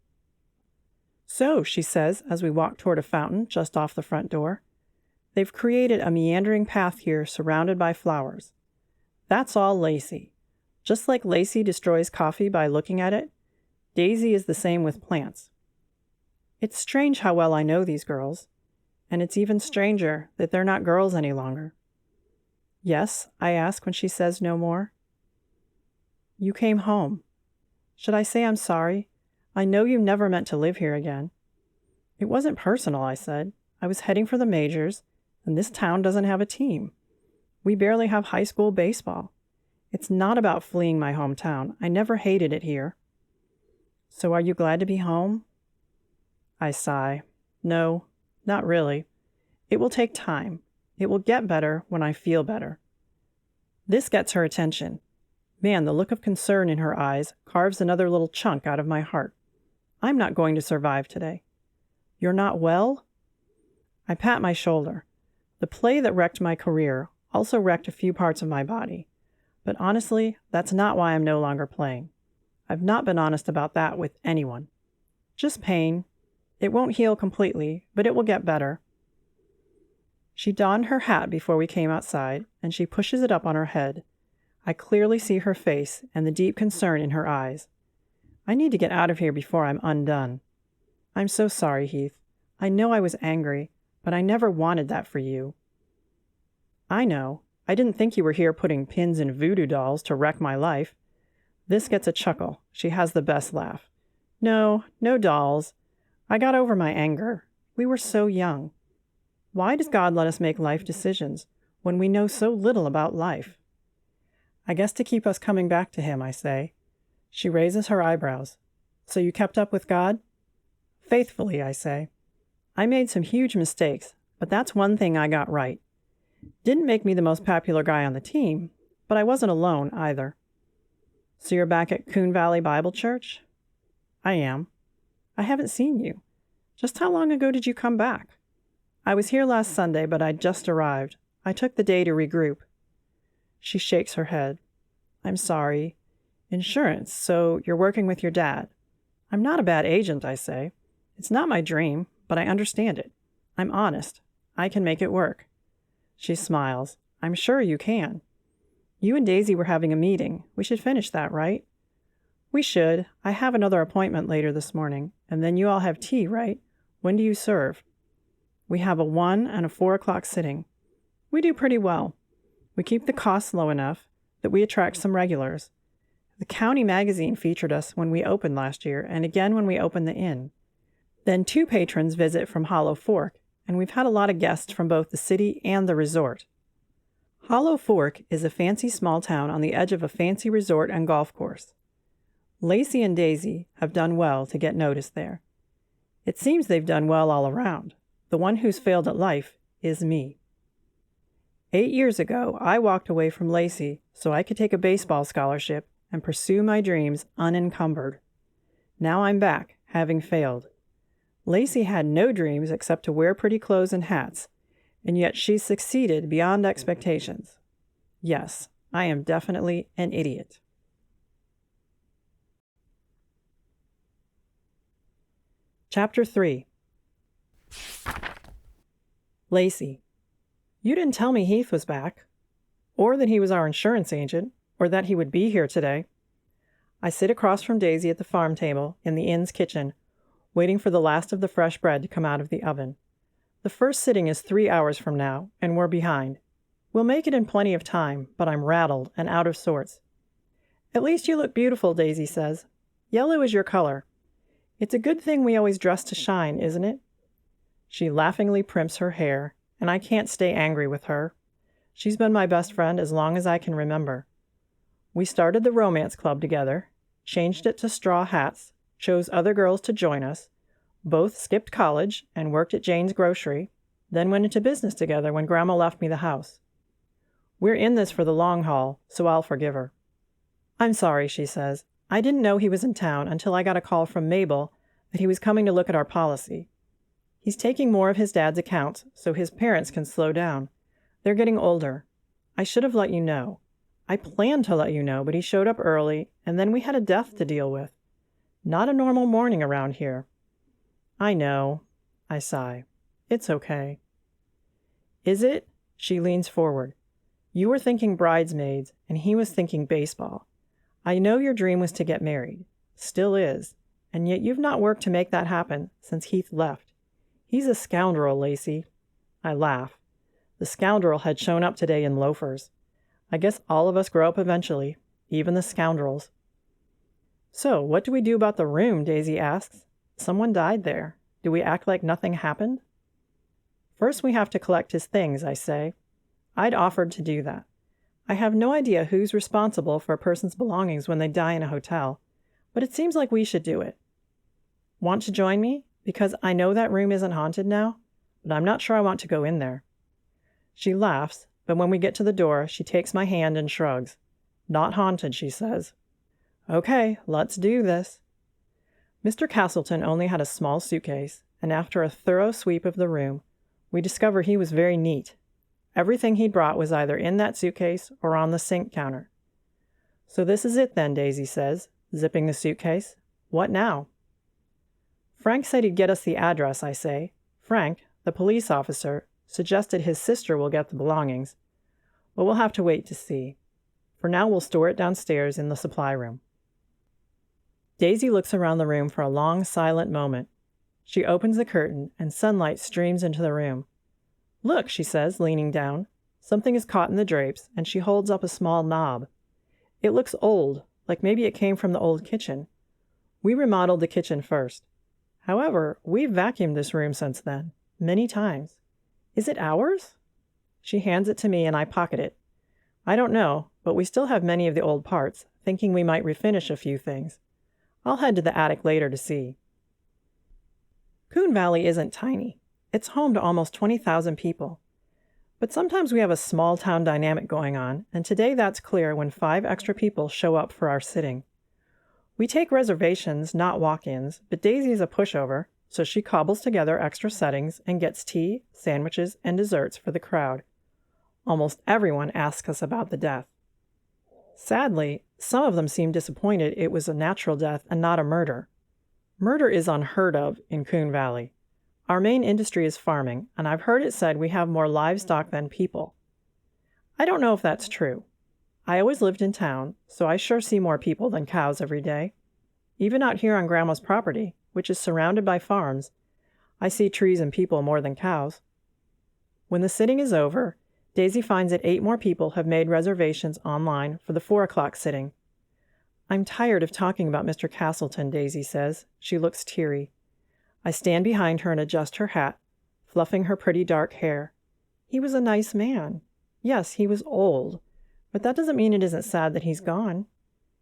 A: So, she says as we walk toward a fountain just off the front door, they've created a meandering path here surrounded by flowers. That's all Lacey. Just like Lacey destroys coffee by looking at it, Daisy is the same with plants. It's strange how well I know these girls, and it's even stranger that they're not girls any longer. Yes, I ask when she says no more. You came home. Should I say I'm sorry? I know you never meant to live here again. It wasn't personal, I said. I was heading for the majors, and this town doesn't have a team. We barely have high school baseball. It's not about fleeing my hometown. I never hated it here. So are you glad to be home? I sigh. No, not really. It will take time. It will get better when I feel better. This gets her attention. Man, the look of concern in her eyes carves another little chunk out of my heart. I'm not going to survive today. You're not well? I pat my shoulder. The play that wrecked my career also wrecked a few parts of my body. But honestly, that's not why I'm no longer playing. I've not been honest about that with anyone. Just pain. It won't heal completely, but it will get better. She donned her hat before we came outside, and she pushes it up on her head. I clearly see her face and the deep concern in her eyes. I need to get out of here before I'm undone. I'm so sorry, Heath. I know I was angry, but I never wanted that for you. I know. I didn't think you were here putting pins in voodoo dolls to wreck my life. This gets a chuckle. She has the best laugh. No dolls. I got over my anger. We were so young. Why does God let us make life decisions when we know so little about life? I guess to keep us coming back to him, I say. She raises her eyebrows. So you kept up with God? Faithfully, I say. I made some huge mistakes, but that's one thing I got right. Didn't make me the most popular guy on the team, but I wasn't alone either. So you're back at Coon Valley Bible Church? I am. I haven't seen you. Just how long ago did you come back? I was here last Sunday, but I'd just arrived. I took the day to regroup. She shakes her head. I'm sorry. Insurance, so you're working with your dad. I'm not a bad agent, I say. It's not my dream, but I understand it. I'm honest. I can make it work. She smiles. I'm sure you can. You and Daisy were having a meeting. We should finish that, right? We should. I have another appointment later this morning, and then you all have tea, right? When do you serve? We have a 1 and a 4 o'clock sitting. We do pretty well. We keep the costs low enough that we attract some regulars. The county magazine featured us when we opened last year, and again when we opened the inn. Then 2 patrons visit from Hollow Fork, and we've had a lot of guests from both the city and the resort. Hollow Fork is a fancy small town on the edge of a fancy resort and golf course. Lacey and Daisy have done well to get noticed there. It seems they've done well all around. The one who's failed at life is me. 8 years ago, I walked away from Lacey so I could take a baseball scholarship and pursue my dreams unencumbered. Now I'm back, having failed. Lacey had no dreams except to wear pretty clothes and hats, and yet she succeeded beyond expectations. Yes, I am definitely an idiot. Chapter 3. Lacey. You didn't tell me Heath was back, or that he was our insurance agent, or that he would be here today. I sit across from Daisy at the farm table in the inn's kitchen, waiting for the last of the fresh bread to come out of the oven. The first sitting is 3 hours from now, and we're behind. We'll make it in plenty of time, but I'm rattled and out of sorts. At least you look beautiful, Daisy says. Yellow is your color. It's a good thing we always dress to shine, isn't it? She laughingly primps her hair, and I can't stay angry with her. She's been my best friend as long as I can remember. We started the romance club together, changed it to straw hats, chose other girls to join us, both skipped college and worked at Jane's grocery, then went into business together when Grandma left me the house. We're in this for the long haul, so I'll forgive her. I'm sorry, she says. I didn't know he was in town until I got a call from Mabel that he was coming to look at our policy. He's taking more of his dad's accounts so his parents can slow down. They're getting older. I should have let you know. I planned to let you know, but he showed up early, and then we had a death to deal with. Not a normal morning around here. I know. I sigh. It's okay. Is it? She leans forward. You were thinking bridesmaids, and he was thinking baseball. I know your dream was to get married. Still is. And yet you've not worked to make that happen since Heath left. He's a scoundrel, Lacey. I laugh. The scoundrel had shown up today in loafers. I guess all of us grow up eventually, even the scoundrels. So, what do we do about the room? Daisy asks. Someone died there. Do we act like nothing happened? First we have to collect his things, I say. I'd offered to do that. I have no idea who's responsible for a person's belongings when they die in a hotel, but it seems like we should do it. Want to join me? Because I know that room isn't haunted now, but I'm not sure I want to go in there. She laughs, but when we get to the door, she takes my hand and shrugs. Not haunted, she says. Okay, let's do this. Mr. Castleton only had a small suitcase, and after a thorough sweep of the room, we discover he was very neat. Everything he'd brought was either in that suitcase or on the sink counter. So this is it then, Daisy says, zipping the suitcase. What now? Frank said he'd get us the address, I say. Frank, the police officer, suggested his sister will get the belongings, but we'll have to wait to see. For now, we'll store it downstairs in the supply room. Daisy looks around the room for a long, silent moment. She opens the curtain, and sunlight streams into the room. Look, she says, leaning down. Something is caught in the drapes, and she holds up a small knob. It looks old, like maybe it came from the old kitchen. We remodeled the kitchen first. However, we've vacuumed this room since then, many times. Is it ours? She hands it to me, and I pocket it. I don't know, but we still have many of the old parts, thinking we might refinish a few things. I'll head to the attic later to see. Coon Valley isn't tiny. It's home to almost 20,000 people. But sometimes we have a small town dynamic going on, and today that's clear when 5 extra people show up for our sitting. We take reservations, not walk-ins, but Daisy is a pushover, so she cobbles together extra settings and gets tea, sandwiches, and desserts for the crowd. Almost everyone asks us about the death. Sadly, some of them seem disappointed it was a natural death and not a murder. Murder is unheard of in Coon Valley. Our main industry is farming, and I've heard it said we have more livestock than people. I don't know if that's true. I always lived in town, so I sure see more people than cows every day. Even out here on Grandma's property, which is surrounded by farms, I see trees and people more than cows. When the sitting is over, Daisy finds that 8 more people have made reservations online for the 4 o'clock sitting. I'm tired of talking about Mr. Castleton, Daisy says. She looks teary. I stand behind her and adjust her hat, fluffing her pretty dark hair. He was a nice man. Yes, he was old, but that doesn't mean it isn't sad that he's gone.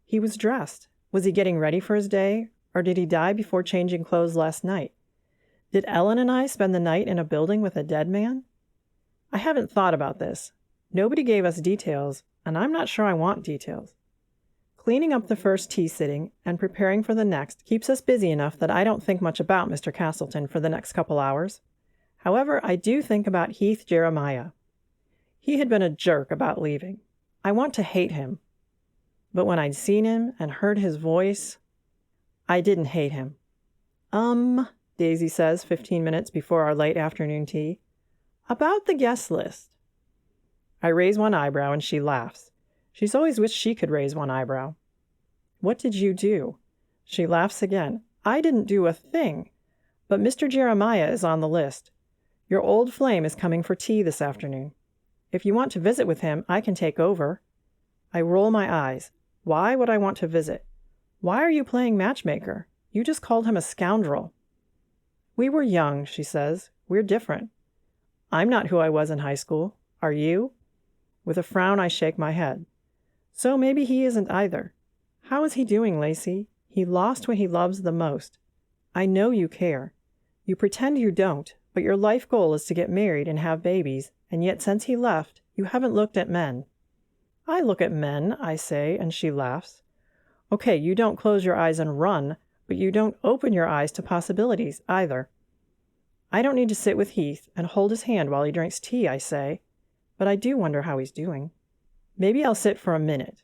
A: He was dressed. Was he getting ready for his day, or did he die before changing clothes last night? Did Ellen and I spend the night in a building with a dead man? I haven't thought about this. Nobody gave us details, and I'm not sure I want details. Cleaning up the first tea sitting and preparing for the next keeps us busy enough that I don't think much about Mr. Castleton for the next couple hours. However, I do think about Heath Jeremiah. He had been a jerk about leaving. I want to hate him. But when I'd seen him and heard his voice, I didn't hate him. Daisy says 15 minutes before our late afternoon tea. About the guest list. I raise one eyebrow and she laughs. She's always wished she could raise one eyebrow. What did you do? She laughs again. I didn't do a thing. But Mr. Jeremiah is on the list. Your old flame is coming for tea this afternoon. If you want to visit with him, I can take over. I roll my eyes. Why would I want to visit? Why are you playing matchmaker? You just called him a scoundrel. We were young, she says. We're different. I'm not who I was in high school. Are you? With a frown, I shake my head. So maybe he isn't either. How is he doing, Lacey? He lost what he loves the most. I know you care. You pretend you don't, but your life goal is to get married and have babies, and yet since he left, you haven't looked at men. I look at men, I say, and she laughs. Okay, you don't close your eyes and run, but you don't open your eyes to possibilities either. I don't need to sit with Heath and hold his hand while he drinks tea, I say, but I do wonder how he's doing. Maybe I'll sit for a minute.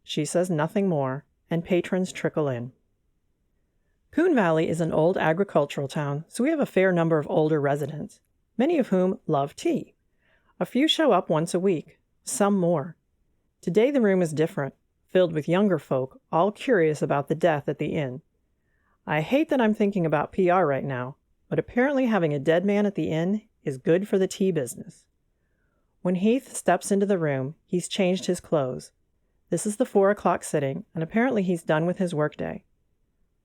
A: She says nothing more, and patrons trickle in. Coon Valley is an old agricultural town, so we have a fair number of older residents, many of whom love tea. A few show up once a week. some more. Today the room is different, filled with younger folk, all curious about the death at the inn. I hate that I'm thinking about PR right now, but apparently having a dead man at the inn is good for the tea business. When Heath steps into the room, he's changed his clothes. This is the 4 o'clock sitting, and apparently he's done with his workday.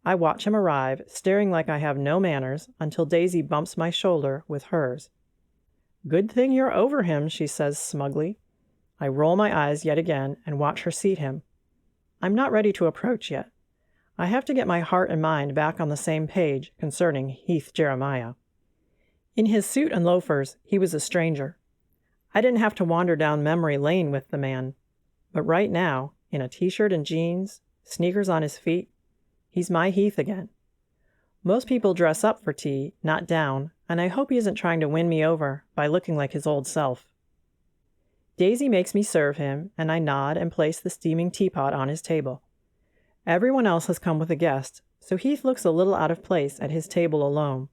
A: I watch him arrive, staring like I have no manners, until Daisy bumps my shoulder with hers. "Good thing you're over him," she says smugly. I roll my eyes yet again and watch her seat him. I'm not ready to approach yet. I have to get my heart and mind back on the same page concerning Heath Jeremiah. In his suit and loafers, he was a stranger. I didn't have to wander down memory lane with the man. But right now, in a t-shirt and jeans, sneakers on his feet, he's my Heath again. Most people dress up for tea, not down, and I hope he isn't trying to win me over by looking like his old self. Daisy makes me serve him, and I nod and place the steaming teapot on his table. Everyone else has come with a guest, so Heath looks a little out of place at his table alone.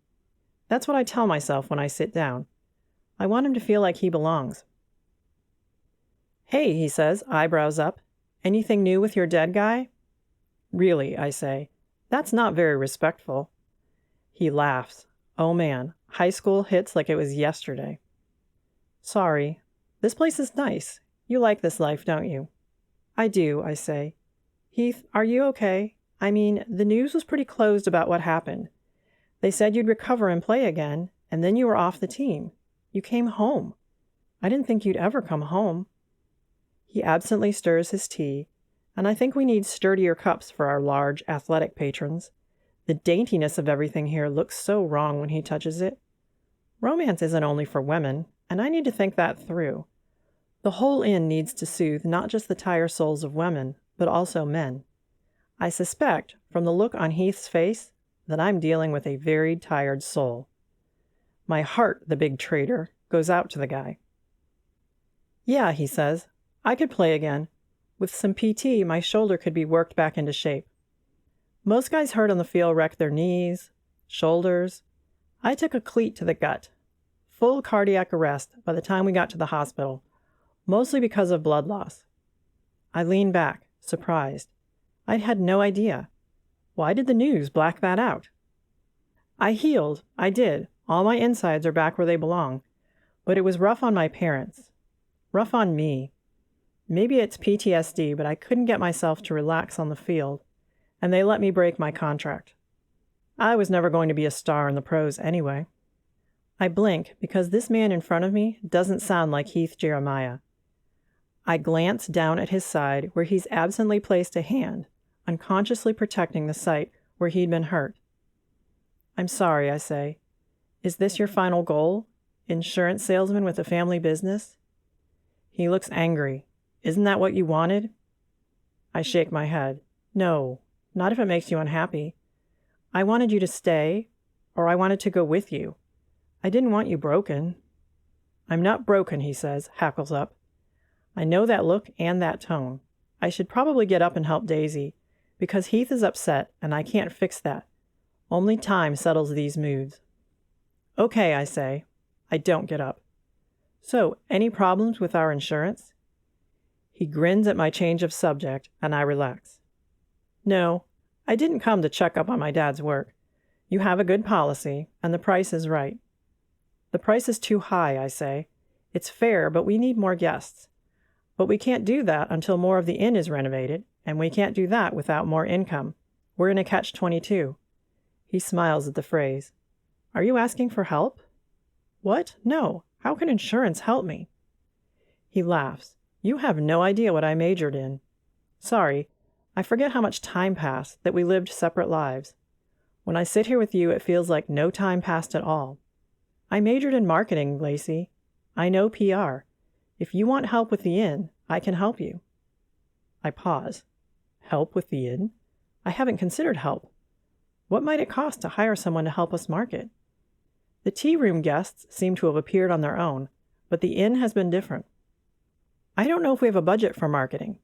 A: That's what I tell myself when I sit down. I want him to feel like he belongs. "Hey," he says, eyebrows up. "Anything new with your dead guy?" "Really," I say. "That's not very respectful." He laughs. Oh man, high school hits like it was yesterday. "Sorry. This place is nice. You like this life, don't you?" "I do," I say. "Heath, are you okay? I mean, the news was pretty closed about what happened. They said you'd recover and play again, and then you were off the team. You came home. I didn't think you'd ever come home." He absently stirs his tea, and I think we need sturdier cups for our large, athletic patrons. The daintiness of everything here looks so wrong when he touches it. Romance isn't only for women, and I need to think that through. The whole inn needs to soothe not just the tired souls of women, but also men. I suspect, from the look on Heath's face, that I'm dealing with a very tired soul. My heart, the big traitor, goes out to the guy. "Yeah," he says, "I could play again. With some PT, my shoulder could be worked back into shape. Most guys hurt on the field wreck their knees, shoulders. I took a cleat to the gut. Full cardiac arrest by the time we got to the hospital, mostly because of blood loss." I lean back, surprised. I'd had no idea. Why did the news black that out? "I healed. I did. All my insides are back where they belong. But it was rough on my parents. Rough on me. Maybe it's PTSD, but I couldn't get myself to relax on the field, and they let me break my contract. I was never going to be a star in the pros anyway." I blink because this man in front of me doesn't sound like Heath Jeremiah. I glance down at his side where he's absently placed a hand, unconsciously protecting the site where he'd been hurt. "I'm sorry," I say. "Is this your final goal? Insurance salesman with a family business?" He looks angry. "Isn't that what you wanted?" I shake my head. "No, not if it makes you unhappy. I wanted you to stay, or I wanted to go with you. I didn't want you broken." "I'm not broken," he says, hackles up. I know that look and that tone. I should probably get up and help Daisy, because Heath is upset and I can't fix that. Only time settles these moods. "Okay," I say. I don't get up. "So, any problems with our insurance?" He grins at my change of subject, and I relax. "No, I didn't come to check up on my dad's work. You have a good policy, and the price is right." "The price is too high," I say. "It's fair, but we need more guests. But we can't do that until more of the inn is renovated, and we can't do that without more income. We're in a catch-22. He smiles at the phrase. "Are you asking for help?" "What? No. How can insurance help me?" He laughs. "You have no idea what I majored in." "Sorry. I forget how much time passed, that we lived separate lives. When I sit here with you, it feels like no time passed at all. I majored in marketing, Lacey. I know PR. If you want help with the inn, I can help you." I pause. Help with the inn? I haven't considered help. What might it cost to hire someone to help us market? The tea room guests seem to have appeared on their own, but the inn has been different. I don't know if we have a budget for marketing.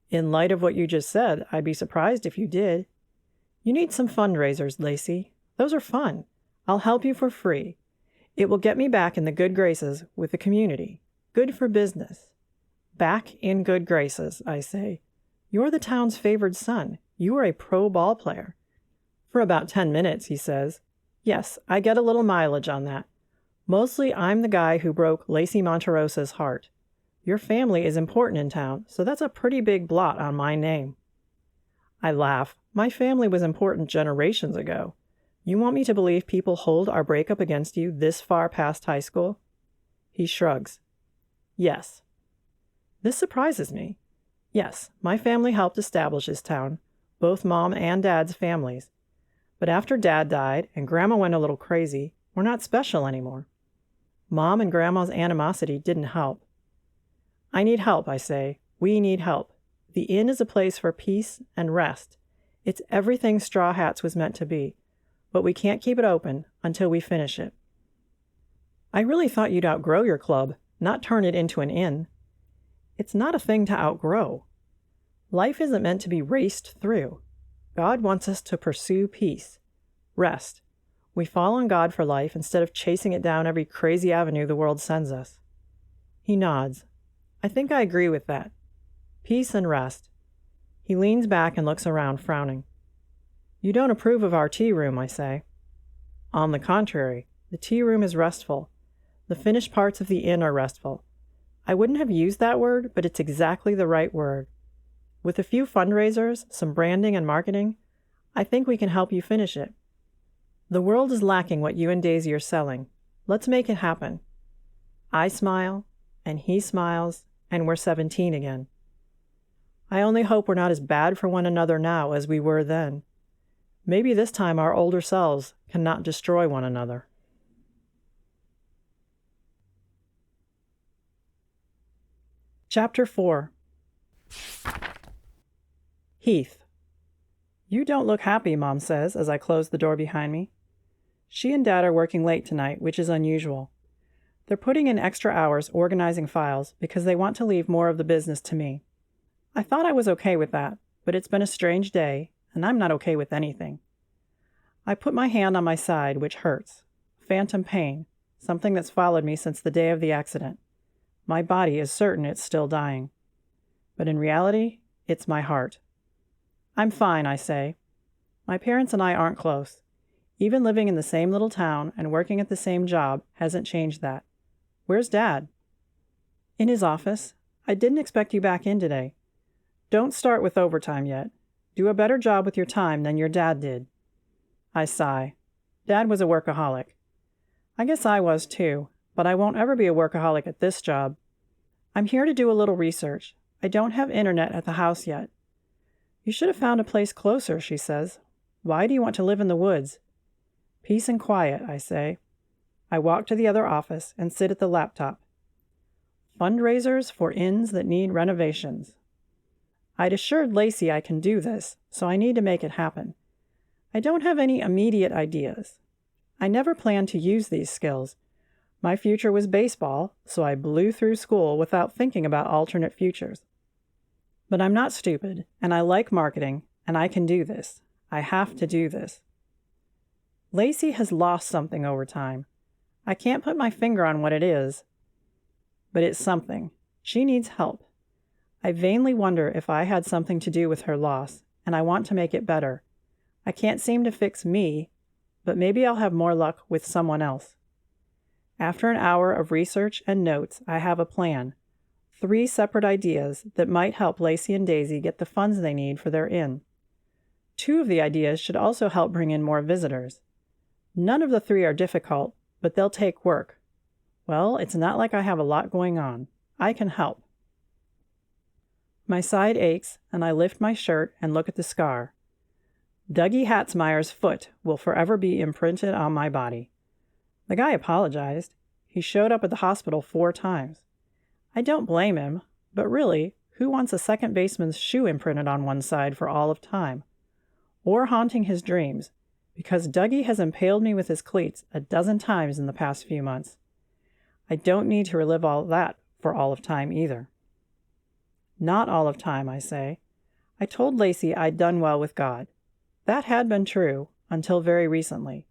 A: In light of what you just said, I'd be surprised if you did. You need some fundraisers, Lacey. Those are fun. I'll help you for free. It will get me back in the good graces with the community. Good for business. Back in good graces, I say. You're the town's favored son. You are a pro ball player. For about 10 minutes, he says. Yes, I get a little mileage on that. Mostly I'm the guy who broke Lacey Monterossa's heart. Your family is important in town, so that's a pretty big blot on my name. I laugh. My family was important generations ago. You want me to believe people hold our breakup against you this far past high school? He shrugs. Yes. This surprises me. Yes, my family helped establish this town, both Mom and Dad's families. But after Dad died and Grandma went a little crazy, we're not special anymore. Mom and Grandma's animosity didn't help. I need help, I say. We need help. The inn is a place for peace and rest. It's everything Straw Hats was meant to be, but we can't keep it open until we finish it. I really thought you'd outgrow your club, not turn it into an inn. It's not a thing to outgrow. Life isn't meant to be raced through. God wants us to pursue peace, rest. We fall on God for life instead of chasing it down every crazy avenue the world sends us. He nods. I think I agree with that. Peace and rest. He leans back and looks around, frowning. You don't approve of our tea room, I say. On the contrary, the tea room is restful. The finished parts of the inn are restful. I wouldn't have used that word, but it's exactly the right word. With a few fundraisers, some branding and marketing, I think we can help you finish it. The world is lacking what you and Daisy are selling. Let's make it happen. I smile, and he smiles, and we're 17 again. I only hope we're not as bad for one another now as we were then. Maybe this time our older selves cannot destroy one another. Chapter 4. Heath. You don't look happy, Mom says as I close the door behind me. She and Dad are working late tonight, which is unusual. They're putting in extra hours organizing files because they want to leave more of the business to me. I thought I was okay with that, but it's been a strange day, and I'm not okay with anything. I put my hand on my side, which hurts. Phantom pain, something that's followed me since the day of the accident. My body is certain it's still dying. But in reality, it's my heart. I'm fine, I say. My parents and I aren't close. Even living in the same little town and working at the same job hasn't changed that. Where's Dad? In his office. I didn't expect you back in today. Don't start with overtime yet. Do a better job with your time than your dad did. I sigh. Dad was a workaholic. I guess I was too, but I won't ever be a workaholic at this job. I'm here to do a little research. I don't have internet at the house yet. You should have found a place closer, she says. Why do you want to live in the woods? Peace and quiet, I say. I walk to the other office and sit at the laptop. Fundraisers for inns that need renovations. I'd assured Lacey I can do this, so I need to make it happen. I don't have any immediate ideas. I never planned to use these skills. My future was baseball, so I blew through school without thinking about alternate futures. But I'm not stupid, and I like marketing, and I can do this. I have to do this. Lacey has lost something over time. I can't put my finger on what it is, but it's something. She needs help. I vainly wonder if I had something to do with her loss, and I want to make it better. I can't seem to fix me, but maybe I'll have more luck with someone else. After an hour of research and notes, I have a plan. 3 separate ideas that might help Lacey and Daisy get the funds they need for their inn. 2 of the ideas should also help bring in more visitors. None of the 3 are difficult, but they'll take work. Well, it's not like I have a lot going on. I can help. My side aches, and I lift my shirt and look at the scar. Dougie Hatzmeyer's foot will forever be imprinted on my body. The guy apologized. He showed up at the hospital 4 times. I don't blame him, but really, who wants a second baseman's shoe imprinted on one side for all of time? Or haunting his dreams, because Dougie has impaled me with his cleats a dozen times in the past few months. I don't need to relive all that for all of time either. Not all of time, I say. I told Lacey I'd done well with God. That had been true until very recently.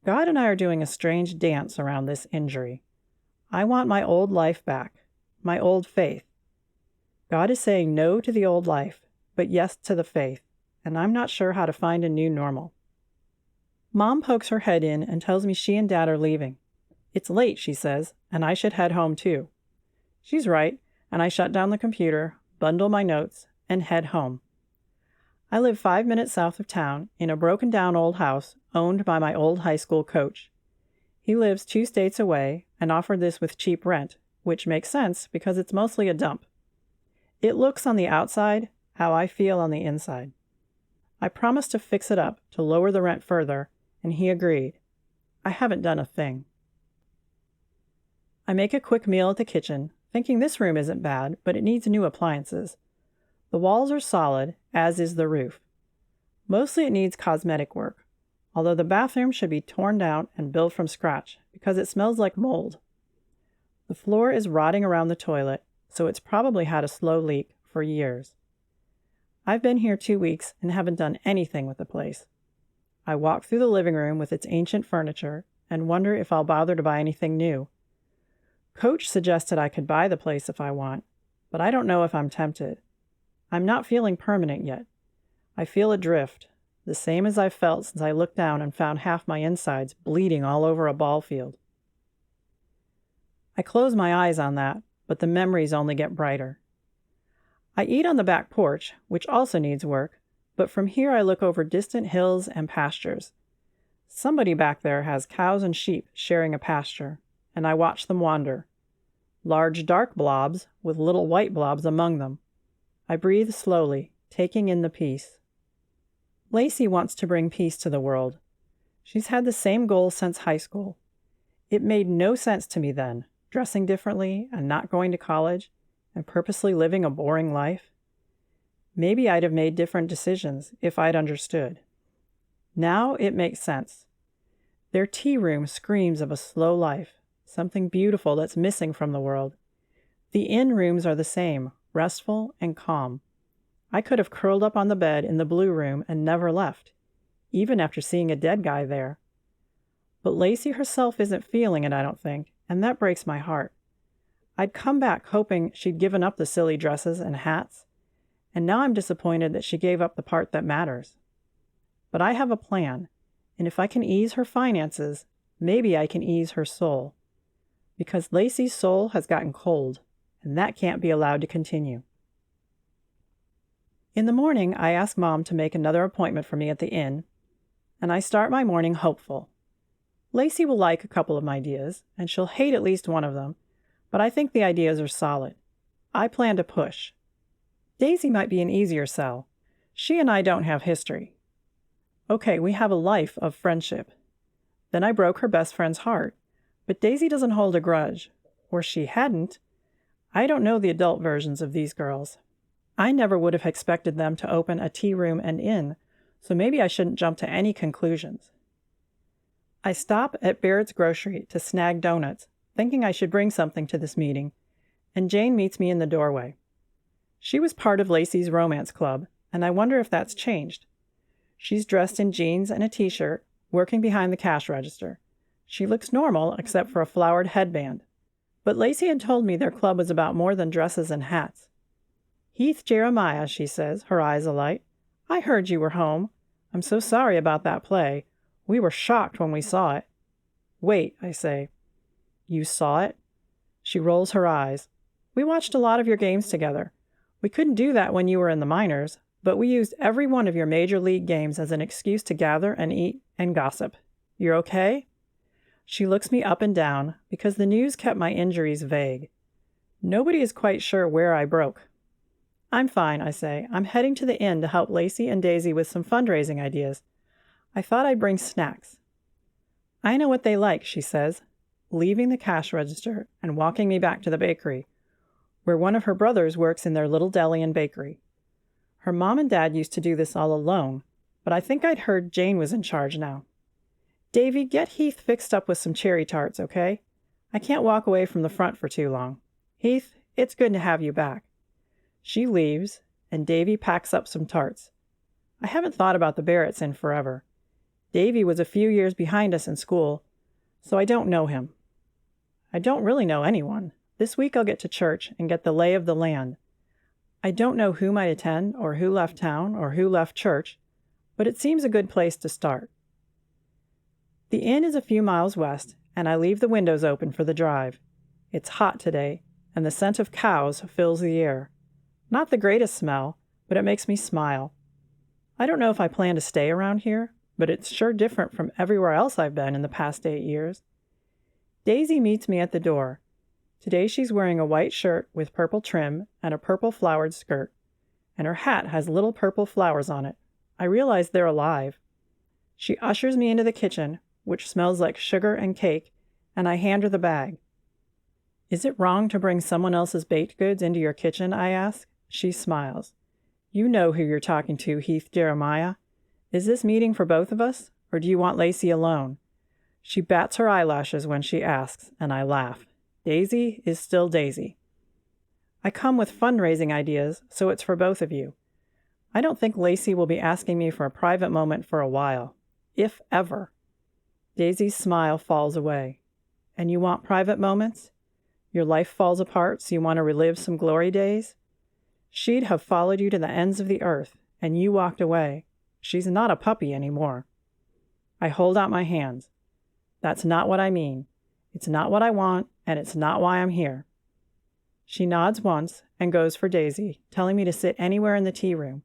A: God and I are doing a strange dance around this injury. I want my old life back, my old faith. God is saying no to the old life, but yes to the faith, and I'm not sure how to find a new normal. Mom pokes her head in and tells me she and Dad are leaving. It's late, she says, and I should head home too. She's right, and I shut down the computer, bundle my notes, and head home. I live 5 minutes south of town in a broken-down old house owned by my old high school coach. He lives 2 states away and offered this with cheap rent, which makes sense because it's mostly a dump. It looks on the outside how I feel on the inside. I promised to fix it up to lower the rent further, and he agreed. I haven't done a thing. I make a quick meal at the kitchen, thinking this room isn't bad, but it needs new appliances. The walls are solid, as is the roof. Mostly it needs cosmetic work, although the bathroom should be torn down and built from scratch because it smells like mold. The floor is rotting around the toilet, so it's probably had a slow leak for years. I've been here 2 weeks and haven't done anything with the place. I walk through the living room with its ancient furniture and wonder if I'll bother to buy anything new. Coach suggested I could buy the place if I want, but I don't know if I'm tempted. I'm not feeling permanent yet. I feel adrift, the same as I've felt since I looked down and found half my insides bleeding all over a ball field. I close my eyes on that, but the memories only get brighter. I eat on the back porch, which also needs work, but from here I look over distant hills and pastures. Somebody back there has cows and sheep sharing a pasture, and I watch them wander. Large dark blobs with little white blobs among them. I breathe slowly, taking in the peace. Lacey wants to bring peace to the world. She's had the same goal since high school. It made no sense to me then, dressing differently and not going to college and purposely living a boring life. Maybe I'd have made different decisions if I'd understood. Now it makes sense. Their tea room screams of a slow life, something beautiful that's missing from the world. The inn rooms are the same, restful and calm. I could have curled up on the bed in the blue room and never left, even after seeing a dead guy there. But Lacey herself isn't feeling it, I don't think, and that breaks my heart. I'd come back hoping she'd given up the silly dresses and hats, and now I'm disappointed that she gave up the part that matters. But I have a plan, and if I can ease her finances, maybe I can ease her soul. Because Lacey's soul has gotten cold, and that can't be allowed to continue. In the morning, I ask Mom to make another appointment for me at the inn, and I start my morning hopeful. Lacey will like a couple of my ideas, and she'll hate at least one of them, but I think the ideas are solid. I plan to push. Daisy might be an easier sell. She and I don't have history. Okay, we have a life of friendship. Then I broke her best friend's heart, but Daisy doesn't hold a grudge, or she hadn't. I don't know the adult versions of these girls. I never would have expected them to open a tea room and inn, so maybe I shouldn't jump to any conclusions. I stop at Barrett's Grocery to snag donuts, thinking I should bring something to this meeting, and Jane meets me in the doorway. She was part of Lacey's romance club, and I wonder if that's changed. She's dressed in jeans and a t-shirt, working behind the cash register. She looks normal except for a flowered headband. But Lacey had told me their club was about more than dresses and hats. "Heath Jeremiah," she says, her eyes alight. "I heard you were home. I'm so sorry about that play. We were shocked when we saw it." "Wait," I say. "You saw it?" She rolls her eyes. "We watched a lot of your games together. We couldn't do that when you were in the minors, but we used every one of your major league games as an excuse to gather and eat and gossip. You're okay?" She looks me up and down because the news kept my injuries vague. Nobody is quite sure where I broke. "I'm fine," I say. "I'm heading to the inn to help Lacey and Daisy with some fundraising ideas. I thought I'd bring snacks." "I know what they like," she says, leaving the cash register and walking me back to the bakery, where one of her brothers works in their little deli and bakery. Her mom and dad used to do this all alone, but I think I'd heard Jane was in charge now. "Davy, get Heath fixed up with some cherry tarts, okay? I can't walk away from the front for too long. Heath, it's good to have you back." She leaves, and Davy packs up some tarts. I haven't thought about the Barretts in forever. Davy was a few years behind us in school, so I don't know him. I don't really know anyone. This week I'll get to church and get the lay of the land. I don't know who might attend or who left town or who left church, but it seems a good place to start. The inn is a few miles west, and I leave the windows open for the drive. It's hot today, and the scent of cows fills the air. Not the greatest smell, but it makes me smile. I don't know if I plan to stay around here, but it's sure different from everywhere else I've been in the past 8 years. Daisy meets me at the door. Today she's wearing a white shirt with purple trim and a purple flowered skirt, and her hat has little purple flowers on it. I realize they're alive. She ushers me into the kitchen, which smells like sugar and cake, and I hand her the bag. "Is it wrong to bring someone else's baked goods into your kitchen?" I ask. She smiles. "You know who you're talking to, Heath Jeremiah. Is this meeting for both of us, or do you want Lacey alone?" She bats her eyelashes when she asks, and I laugh. Daisy is still Daisy. "I come with fundraising ideas, so it's for both of you. I don't think Lacey will be asking me for a private moment for a while, if ever." Daisy's smile falls away. "And you want private moments? Your life falls apart, so you want to relive some glory days? She'd have followed you to the ends of the earth, and you walked away. She's not a puppy anymore." I hold out my hands. "That's not what I mean. It's not what I want, and it's not why I'm here." She nods once and goes for Daisy, telling me to sit anywhere in the tea room.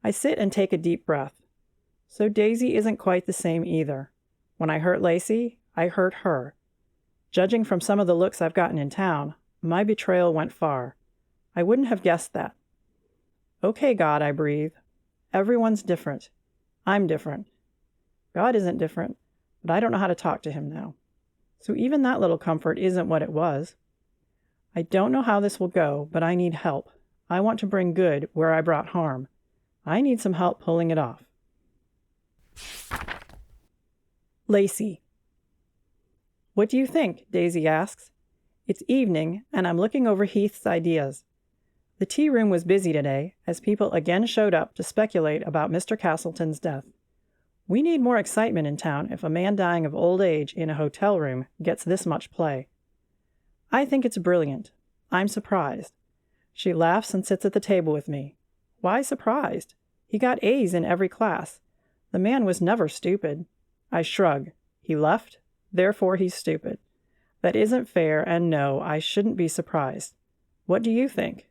A: I sit and take a deep breath. So Daisy isn't quite the same either. When I hurt Lacey, I hurt her. Judging from some of the looks I've gotten in town, my betrayal went far. I wouldn't have guessed that. "Okay, God," I breathe. "Everyone's different. I'm different. God isn't different, but I don't know how to talk to him now. So even that little comfort isn't what it was. I don't know how this will go, but I need help. I want to bring good where I brought harm. I need some help pulling it off." Lacey. "What do you think?" Daisy asks. It's evening, and I'm looking over Heath's ideas. The tea room was busy today, as people again showed up to speculate about Mr. Castleton's death. We need more excitement in town if a man dying of old age in a hotel room gets this much play. I think it's brilliant. I'm surprised. She laughs and sits at the table with me. Why surprised? He got A's in every class. The man was never stupid. I shrug. He left, therefore he's stupid. That isn't fair, and no, I shouldn't be surprised. What do you think?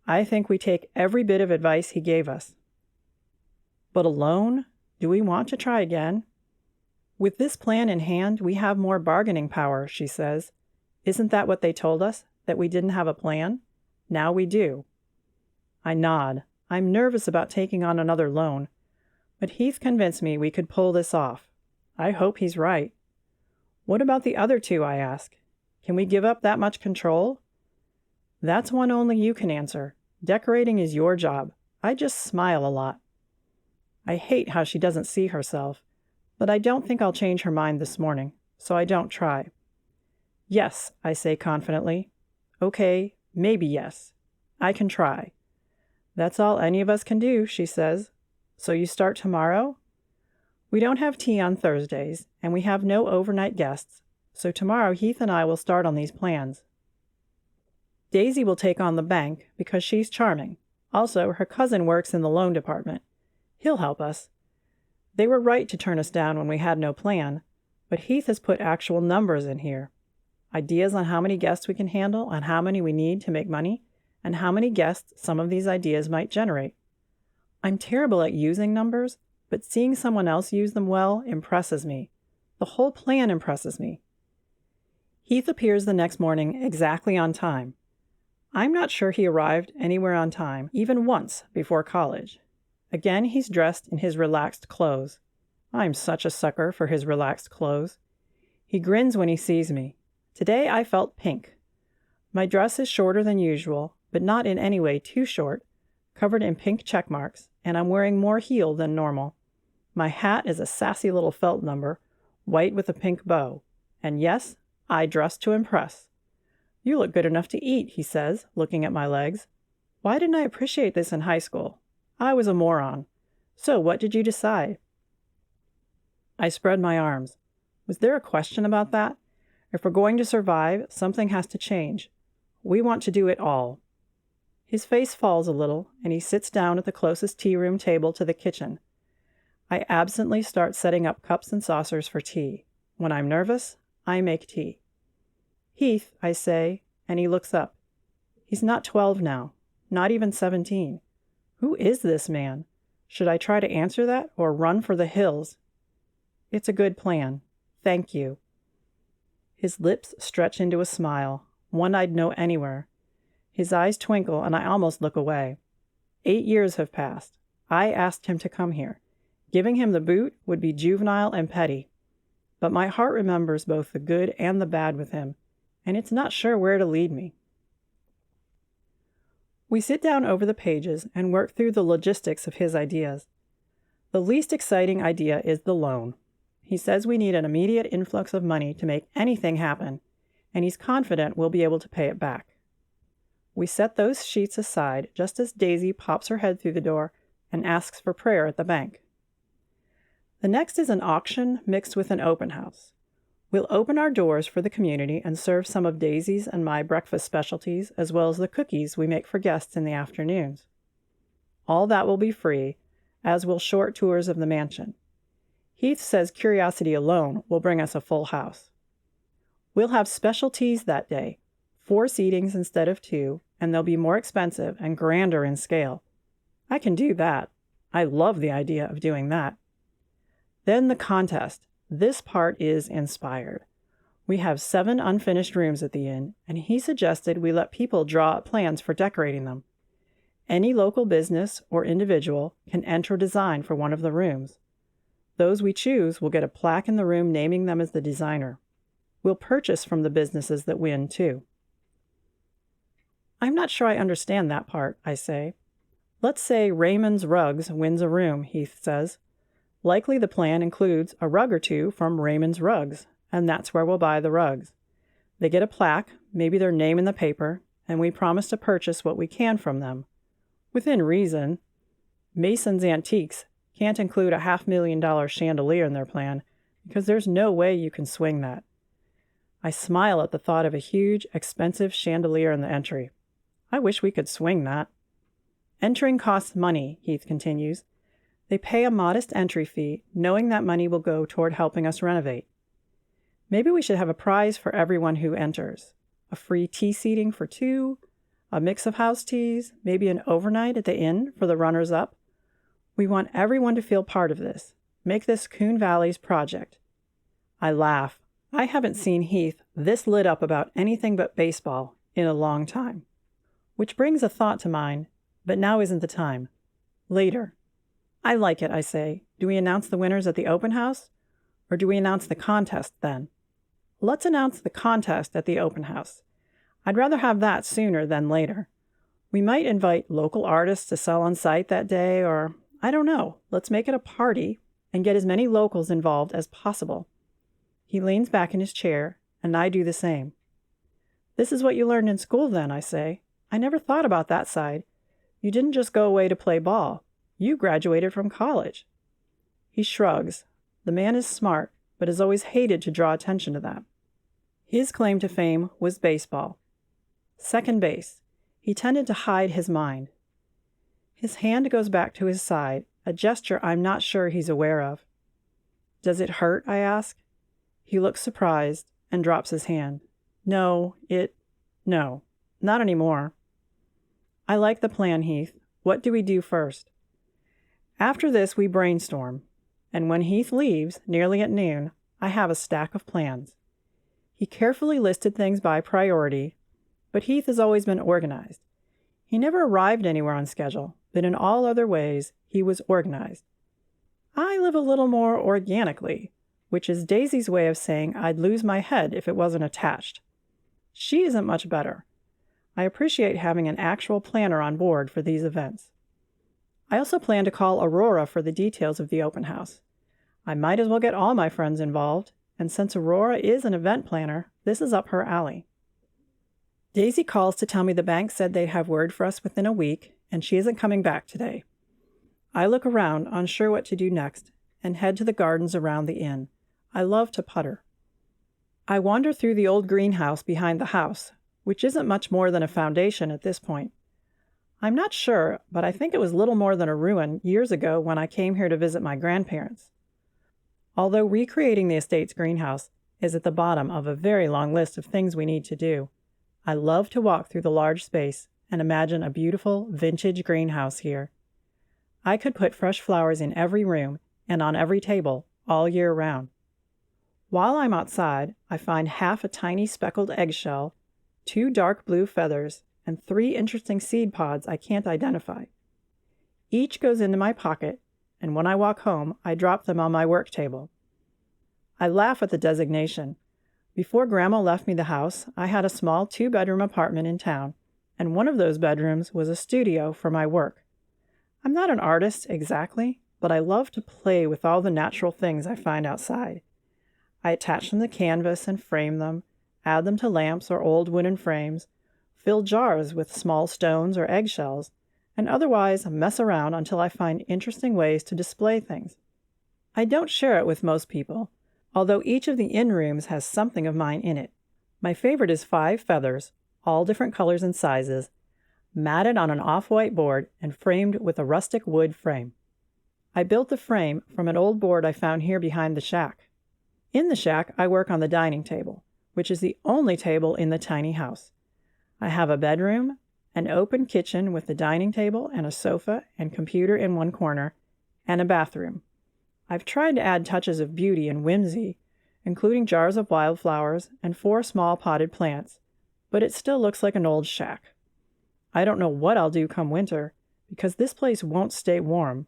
A: I think we take every bit of advice he gave us. But alone? Do we want to try again? With this plan in hand, we have more bargaining power, she says. Isn't that what they told us, that we didn't have a plan? Now we do. I nod. I'm nervous about taking on another loan, but Heath convinced me we could pull this off. I hope he's right. What about the other two, I ask. Can we give up that much control? That's one only you can answer. Decorating is your job. I just smile a lot. I hate how she doesn't see herself, but I don't think I'll change her mind this morning, so I don't try. Yes, I say confidently. Okay, maybe yes. I can try. That's all any of us can do, she says. So you start tomorrow? We don't have tea on Thursdays, and we have no overnight guests, so tomorrow Heath and I will start on these plans. Daisy will take on the bank because she's charming. Also, her cousin works in the loan department. He'll help us. They were right to turn us down when we had no plan, but Heath has put actual numbers in here. Ideas on how many guests we can handle and how many we need to make money, and how many guests some of these ideas might generate. I'm terrible at using numbers, but seeing someone else use them well impresses me. The whole plan impresses me. Heath appears the next morning exactly on time. I'm not sure he arrived anywhere on time, even once before college. Again, he's dressed in his relaxed clothes. I'm such a sucker for his relaxed clothes. He grins when he sees me. Today I felt pink. My dress is shorter than usual, but not in any way too short, covered in pink check marks, and I'm wearing more heel than normal. My hat is a sassy little felt number, white with a pink bow. And yes, I dress to impress. You look good enough to eat, he says, looking at my legs. Why didn't I appreciate this in high school? I was a moron. So what did you decide? I spread my arms. Was there a question about that? If we're going to survive, something has to change. We want to do it all. His face falls a little, and he sits down at the closest tea room table to the kitchen. I absently start setting up cups and saucers for tea. When I'm nervous, I make tea. "Heath," I say, and he looks up. He's not 12 now, not even 17. Who is this man? Should I try to answer that or run for the hills? It's a good plan. Thank you. His lips stretch into a smile, one I'd know anywhere. His eyes twinkle, and I almost look away. 8 years have passed. I asked him to come here. Giving him the boot would be juvenile and petty. But my heart remembers both the good and the bad with him, and it's not sure where to lead me. We sit down over the pages and work through the logistics of his ideas. The least exciting idea is the loan. He says we need an immediate influx of money to make anything happen, and he's confident we'll be able to pay it back. We set those sheets aside just as Daisy pops her head through the door and asks for prayer at the bank. The next is an auction mixed with an open house. We'll open our doors for the community and serve some of Daisy's and my breakfast specialties, as well as the cookies we make for guests in the afternoons. All that will be free, as will short tours of the mansion. Heath says curiosity alone will bring us a full house. We'll have special teas that day, 4 seatings instead of 2, and they'll be more expensive and grander in scale. I can do that. I love the idea of doing that. Then the contest. This part is inspired. We have 7 unfinished rooms at the inn, and he suggested we let people draw up plans for decorating them. Any local business or individual can enter a design for one of the rooms. Those we choose will get a plaque in the room naming them as the designer. We'll purchase from the businesses that win, too. I'm not sure I understand that part, I say. Let's say Raymond's Rugs wins a room, Heath says. Likely the plan includes a rug or 2 from Raymond's Rugs, and that's where we'll buy the rugs. They get a plaque, maybe their name in the paper, and we promise to purchase what we can from them. Within reason. Mason's Antiques can't include a $500,000 chandelier in their plan, because there's no way you can swing that. I smile at the thought of a huge, expensive chandelier in the entry. I wish we could swing that. Entering costs money, Heath continues. They pay a modest entry fee, knowing that money will go toward helping us renovate. Maybe we should have a prize for everyone who enters. A free tea seating for 2, a mix of house teas, maybe an overnight at the inn for the runners-up. We want everyone to feel part of this. Make this Coon Valley's project. I laugh. I haven't seen Heath this lit up about anything but baseball in a long time. Which brings a thought to mind, but now isn't the time. Later. I like it, I say. Do we announce the winners at the open house? Or do we announce the contest then? Let's announce the contest at the open house. I'd rather have that sooner than later. We might invite local artists to sell on site that day, or I don't know. Let's make it a party and get as many locals involved as possible. He leans back in his chair, and I do the same. This is what you learned in school then, I say. I never thought about that side. You didn't just go away to play ball. You graduated from college. He shrugs. The man is smart, but has always hated to draw attention to that. His claim to fame was baseball. Second base. He tended to hide his mind. His hand goes back to his side, a gesture I'm not sure he's aware of. Does it hurt? I ask. He looks surprised and drops his hand. No, not anymore. I like the plan, Heath. What do we do first? After this, we brainstorm, and when Heath leaves, nearly at noon, I have a stack of plans. He carefully listed things by priority, but Heath has always been organized. He never arrived anywhere on schedule, but in all other ways, he was organized. I live a little more organically, which is Daisy's way of saying I'd lose my head if it wasn't attached. She isn't much better. I appreciate having an actual planner on board for these events. I also plan to call Aurora for the details of the open house. I might as well get all my friends involved, and since Aurora is an event planner, this is up her alley. Daisy calls to tell me the bank said they'd have word for us within a week, and she isn't coming back today. I look around, unsure what to do next, and head to the gardens around the inn. I love to putter. I wander through the old greenhouse behind the house, which isn't much more than a foundation at this point. I'm not sure, but I think it was little more than a ruin years ago when I came here to visit my grandparents. Although recreating the estate's greenhouse is at the bottom of a very long list of things we need to do, I love to walk through the large space and imagine a beautiful vintage greenhouse here. I could put fresh flowers in every room and on every table all year round. While I'm outside, I find half a tiny speckled eggshell, 2 dark blue feathers, and 3 interesting seed pods I can't identify. Each goes into my pocket, and when I walk home, I drop them on my work table. I laugh at the designation. Before Grandma left me the house, I had a small 2-bedroom apartment in town, and one of those bedrooms was a studio for my work. I'm not an artist exactly, but I love to play with all the natural things I find outside. I attach them to canvas and frame them, add them to lamps or old wooden frames, fill jars with small stones or eggshells, and otherwise mess around until I find interesting ways to display things. I don't share it with most people, although each of the inn rooms has something of mine in it. My favorite is 5 feathers, all different colors and sizes, matted on an off-white board and framed with a rustic wood frame. I built the frame from an old board I found here behind the shack. In the shack, I work on the dining table, which is the only table in the tiny house. I have a bedroom, an open kitchen with the dining table and a sofa and computer in one corner, and a bathroom. I've tried to add touches of beauty and whimsy, including jars of wildflowers and 4 small potted plants, but it still looks like an old shack. I don't know what I'll do come winter, because this place won't stay warm,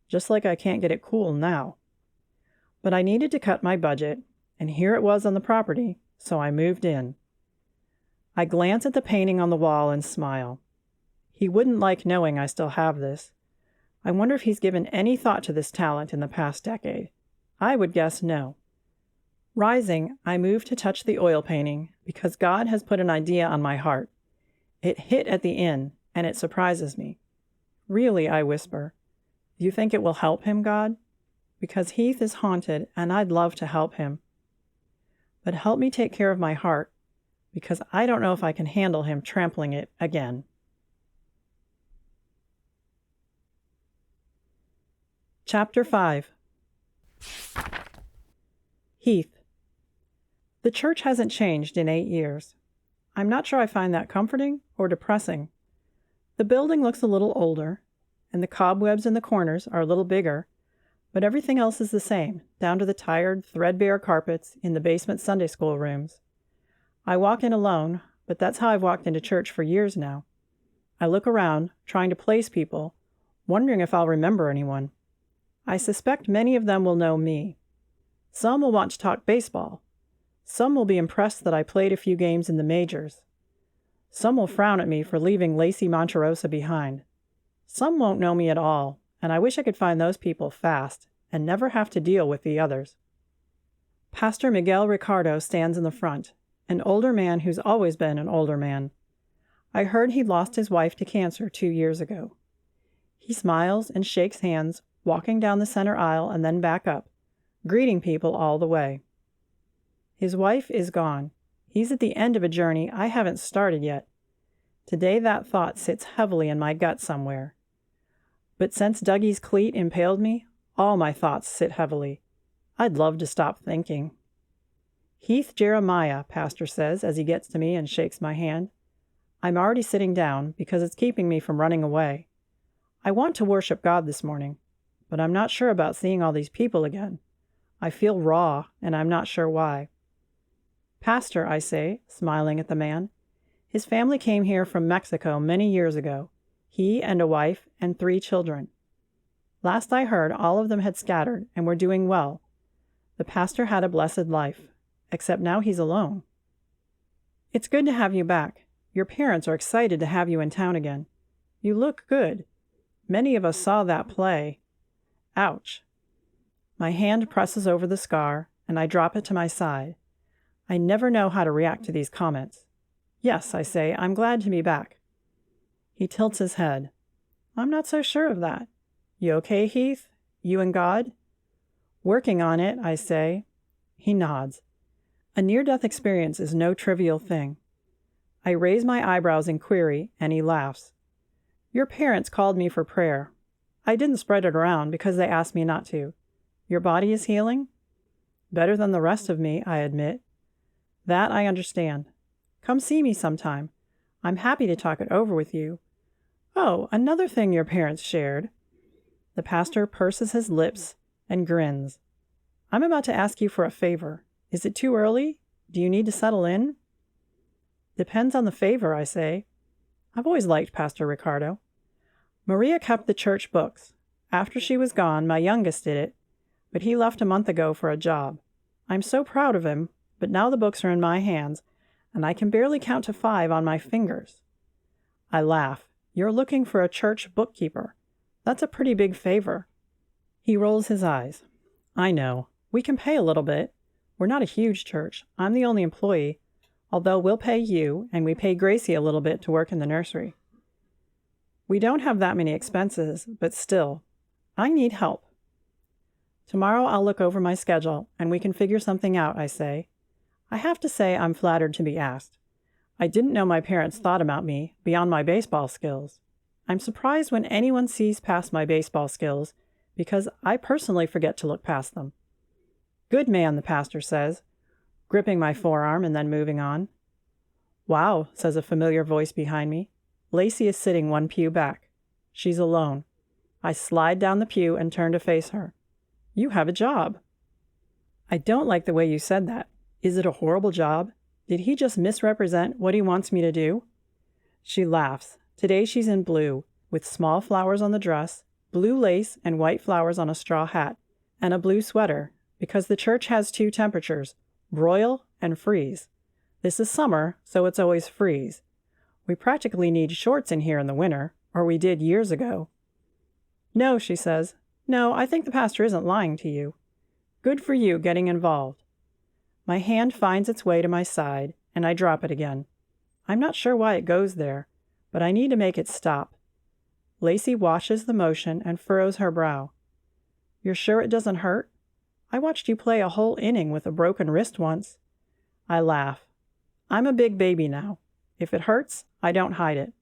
A: just like I can't get it cool now. But I needed to cut my budget, and here it was on the property, so I moved in. I glance at the painting on the wall and smile. He wouldn't like knowing I still have this. I wonder if he's given any thought to this talent in the past decade. I would guess no. Rising, I move to touch the oil painting because God has put an idea on my heart. It hit at the inn, and it surprises me. Really, I whisper, do you think it will help him, God? Because Heath is haunted, and I'd love to help him. But help me take care of my heart, because I don't know if I can handle him trampling it again. Chapter 5. Heath. The church hasn't changed in 8 years. I'm not sure I find that comforting or depressing. The building looks a little older, and the cobwebs in the corners are a little bigger, but everything else is the same, down to the tired, threadbare carpets in the basement Sunday school rooms. I walk in alone, but that's how I've walked into church for years now. I look around, trying to place people, wondering if I'll remember anyone. I suspect many of them will know me. Some will want to talk baseball. Some will be impressed that I played a few games in the majors. Some will frown at me for leaving Lacey Monterossa behind. Some won't know me at all, and I wish I could find those people fast and never have to deal with the others. Pastor Miguel Ricardo stands in the front, an older man who's always been an older man. I heard he lost his wife to cancer 2 years ago. He smiles and shakes hands, walking down the center aisle and then back up, greeting people all the way. His wife is gone. He's at the end of a journey I haven't started yet. Today that thought sits heavily in my gut somewhere. But since Dougie's cleat impaled me, all my thoughts sit heavily. I'd love to stop thinking. Heath Jeremiah, Pastor says as he gets to me and shakes my hand. I'm already sitting down because it's keeping me from running away. I want to worship God this morning, but I'm not sure about seeing all these people again. I feel raw, and I'm not sure why. Pastor, I say, smiling at the man. His family came here from Mexico many years ago. He and a wife and 3 children. Last I heard, all of them had scattered and were doing well. The pastor had a blessed life, except now he's alone. It's good to have you back. Your parents are excited to have you in town again. You look good. Many of us saw that play. Ouch. My hand presses over the scar, and I drop it to my side. I never know how to react to these comments. Yes, I say, I'm glad to be back. He tilts his head. I'm not so sure of that. You okay, Heath? You and God? Working on it, I say. He nods. A near-death experience is no trivial thing. I raise my eyebrows in query, and he laughs. Your parents called me for prayer. I didn't spread it around because they asked me not to. Your body is healing? Better than the rest of me, I admit. That I understand. Come see me sometime. I'm happy to talk it over with you. Oh, another thing your parents shared. The pastor purses his lips and grins. I'm about to ask you for a favor. Is it too early? Do you need to settle in? Depends on the favor, I say. I've always liked Pastor Ricardo. Maria kept the church books. After she was gone, my youngest did it, but he left a month ago for a job. I'm so proud of him, but now the books are in my hands, and I can barely count to 5 on my fingers. I laugh. You're looking for a church bookkeeper. That's a pretty big favor. He rolls his eyes. I know. We can pay a little bit. We're not a huge church. I'm the only employee, although we'll pay you, and we pay Gracie a little bit to work in the nursery. We don't have that many expenses, but still, I need help. Tomorrow I'll look over my schedule, and we can figure something out, I say. I have to say I'm flattered to be asked. I didn't know my parents thought about me beyond my baseball skills. I'm surprised when anyone sees past my baseball skills, because I personally forget to look past them. Good man, the pastor says, gripping my forearm and then moving on. Wow, says a familiar voice behind me. Lacey is sitting 1 pew back. She's alone. I slide down the pew and turn to face her. You have a job. I don't like the way you said that. Is it a horrible job? Did he just misrepresent what he wants me to do? She laughs. Today she's in blue, with small flowers on the dress, blue lace and white flowers on a straw hat, and a blue sweater, because the church has 2 temperatures, broil and freeze. This is summer, so it's always freeze. We practically need shorts in here in the winter, or we did years ago. No, she says. No, I think the pastor isn't lying to you. Good for you getting involved. My hand finds its way to my side, and I drop it again. I'm not sure why it goes there, but I need to make it stop. Lacey watches the motion and furrows her brow. You're sure it doesn't hurt? I watched you play a whole inning with a broken wrist once. I laugh. I'm a big baby now. If it hurts, I don't hide it.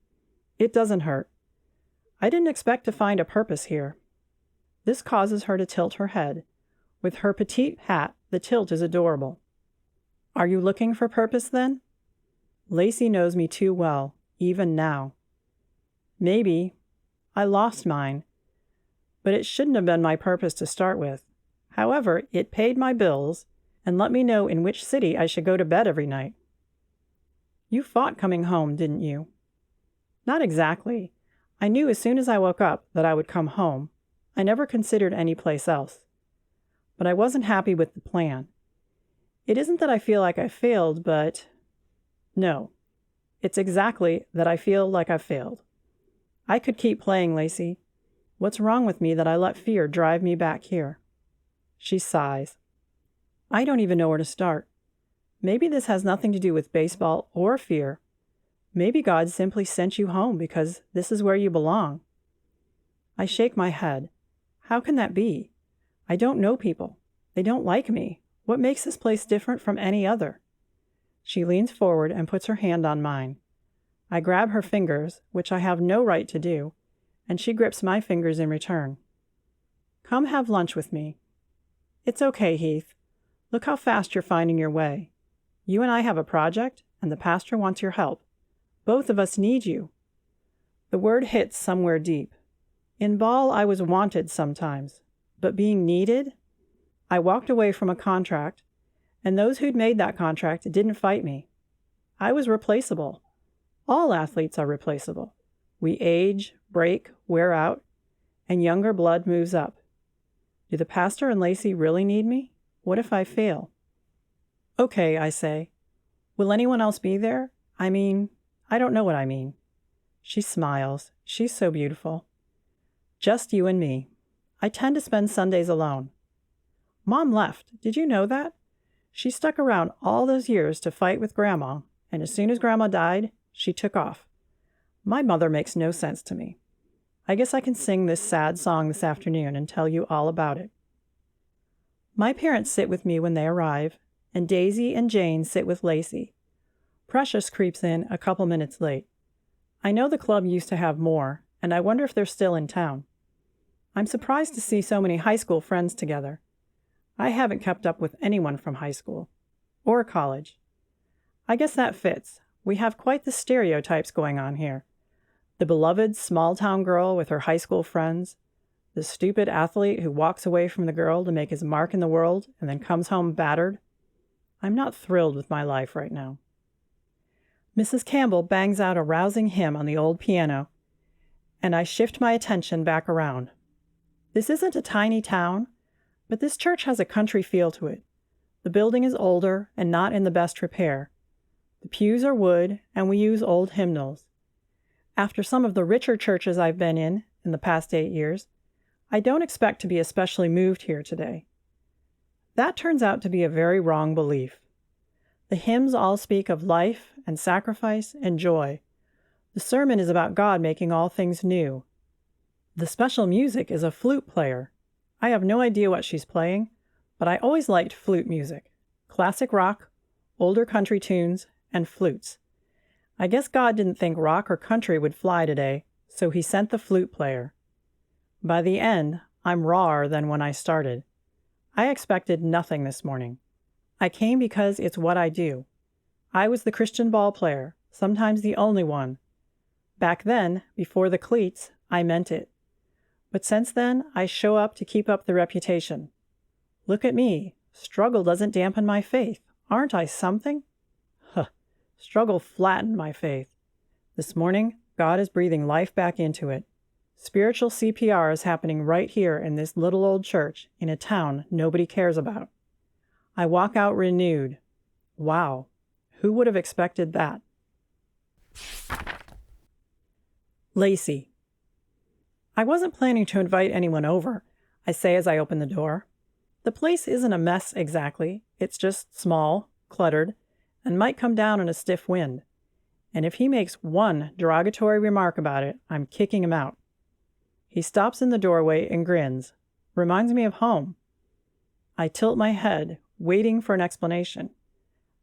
A: It doesn't hurt. I didn't expect to find a purpose here. This causes her to tilt her head. With her petite hat, the tilt is adorable. Are you looking for purpose, then? Lacey knows me too well, even now. Maybe. I lost mine. But it shouldn't have been my purpose to start with. However, it paid my bills and let me know in which city I should go to bed every night. You fought coming home, didn't you? Not exactly. I knew as soon as I woke up that I would come home. I never considered any place else. But I wasn't happy with the plan. It isn't that I feel like I failed, but... No. It's exactly that I feel like I failed. I could keep playing, Lacey. What's wrong with me that I let fear drive me back here? She sighs. I don't even know where to start. Maybe this has nothing to do with baseball or fear. Maybe God simply sent you home because this is where you belong. I shake my head. How can that be? I don't know people. They don't like me. What makes this place different from any other? She leans forward and puts her hand on mine. I grab her fingers, which I have no right to do, and she grips my fingers in return. Come have lunch with me. It's okay, Heath. Look how fast you're finding your way. You and I have a project, and the pastor wants your help. Both of us need you. The word hits somewhere deep. In ball, I was wanted sometimes, but being needed? I walked away from a contract, and those who'd made that contract didn't fight me. I was replaceable. All athletes are replaceable. We age, break, wear out, and younger blood moves up. Do the pastor and Lacey really need me? What if I fail? Okay, I say. Will anyone else be there? I don't know what I mean. She smiles. She's so beautiful. Just you and me. I tend to spend Sundays alone. Mom left. Did you know that? She stuck around all those years to fight with Grandma, and as soon as Grandma died, she took off. My mother makes no sense to me. I guess I can sing this sad song this afternoon and tell you all about it. My parents sit with me when they arrive, and Daisy and Jane sit with Lacey. Precious creeps in a couple minutes late. I know the club used to have more, and I wonder if they're still in town. I'm surprised to see so many high school friends together. I haven't kept up with anyone from high school. Or college. I guess that fits. We have quite the stereotypes going on here. The beloved small-town girl with her high school friends, the stupid athlete who walks away from the girl to make his mark in the world and then comes home battered. I'm not thrilled with my life right now. Mrs. Campbell bangs out a rousing hymn on the old piano, and I shift my attention back around. This isn't a tiny town, but this church has a country feel to it. The building is older and not in the best repair. The pews are wood, and we use old hymnals. After some of the richer churches I've been in the past 8 years, I don't expect to be especially moved here today. That turns out to be a very wrong belief. The hymns all speak of life and sacrifice and joy. The sermon is about God making all things new. The special music is a flute player. I have no idea what she's playing, but I always liked flute music. Classic rock, older country tunes, and flutes. I guess God didn't think rock or country would fly today, so he sent the flute player. By the end, I'm rawer than when I started. I expected nothing this morning. I came because it's what I do. I was the Christian ball player, sometimes the only one. Back then, before the cleats, I meant it. But since then, I show up to keep up the reputation. Look at me. Struggle doesn't dampen my faith. Aren't I something? Huh. Struggle flattened my faith. This morning, God is breathing life back into it. Spiritual CPR is happening right here in this little old church in a town nobody cares about. I walk out renewed. Wow. Who would have expected that? Lacey. I wasn't planning to invite anyone over, I say as I open the door. The place isn't a mess exactly. It's just small, cluttered, and might come down in a stiff wind. And if he makes one derogatory remark about it, I'm kicking him out. He stops in the doorway and grins. Reminds me of home. I tilt my head, waiting for an explanation.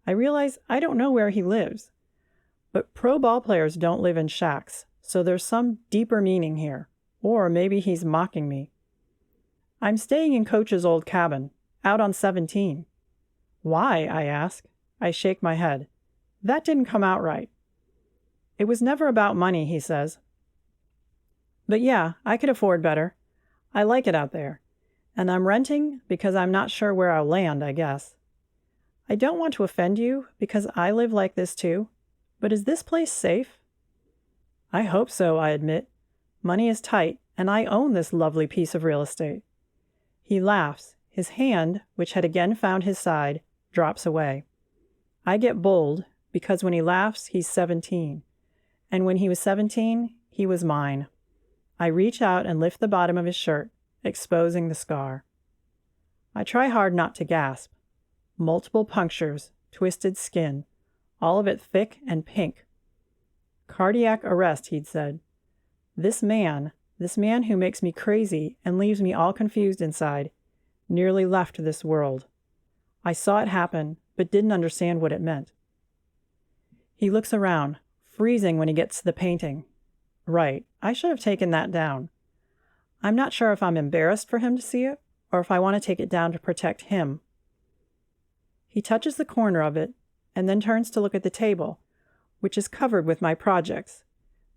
A: I realize I don't know where he lives. But pro ball players don't live in shacks, so there's some deeper meaning here. Or maybe he's mocking me. I'm staying in Coach's old cabin, out on 17. Why, I ask. I shake my head. That didn't come out right. It was never about money, he says. But yeah, I could afford better. I like it out there. And I'm renting because I'm not sure where I'll land, I guess. I don't want to offend you because I live like this too. But is this place safe? I hope so, I admit. Money is tight, and I own this lovely piece of real estate. He laughs. His hand, which had again found his side, drops away. I get bold, because when he laughs, he's 17. And when he was 17, he was mine. I reach out and lift the bottom of his shirt, exposing the scar. I try hard not to gasp. Multiple punctures, twisted skin, all of it thick and pink. Cardiac arrest, he'd said. This man who makes me crazy and leaves me all confused inside, nearly left this world. I saw it happen, but didn't understand what it meant. He looks around, freezing when he gets to the painting. Right, I should have taken that down. I'm not sure if I'm embarrassed for him to see it, or if I want to take it down to protect him. He touches the corner of it, and then turns to look at the table, which is covered with my projects.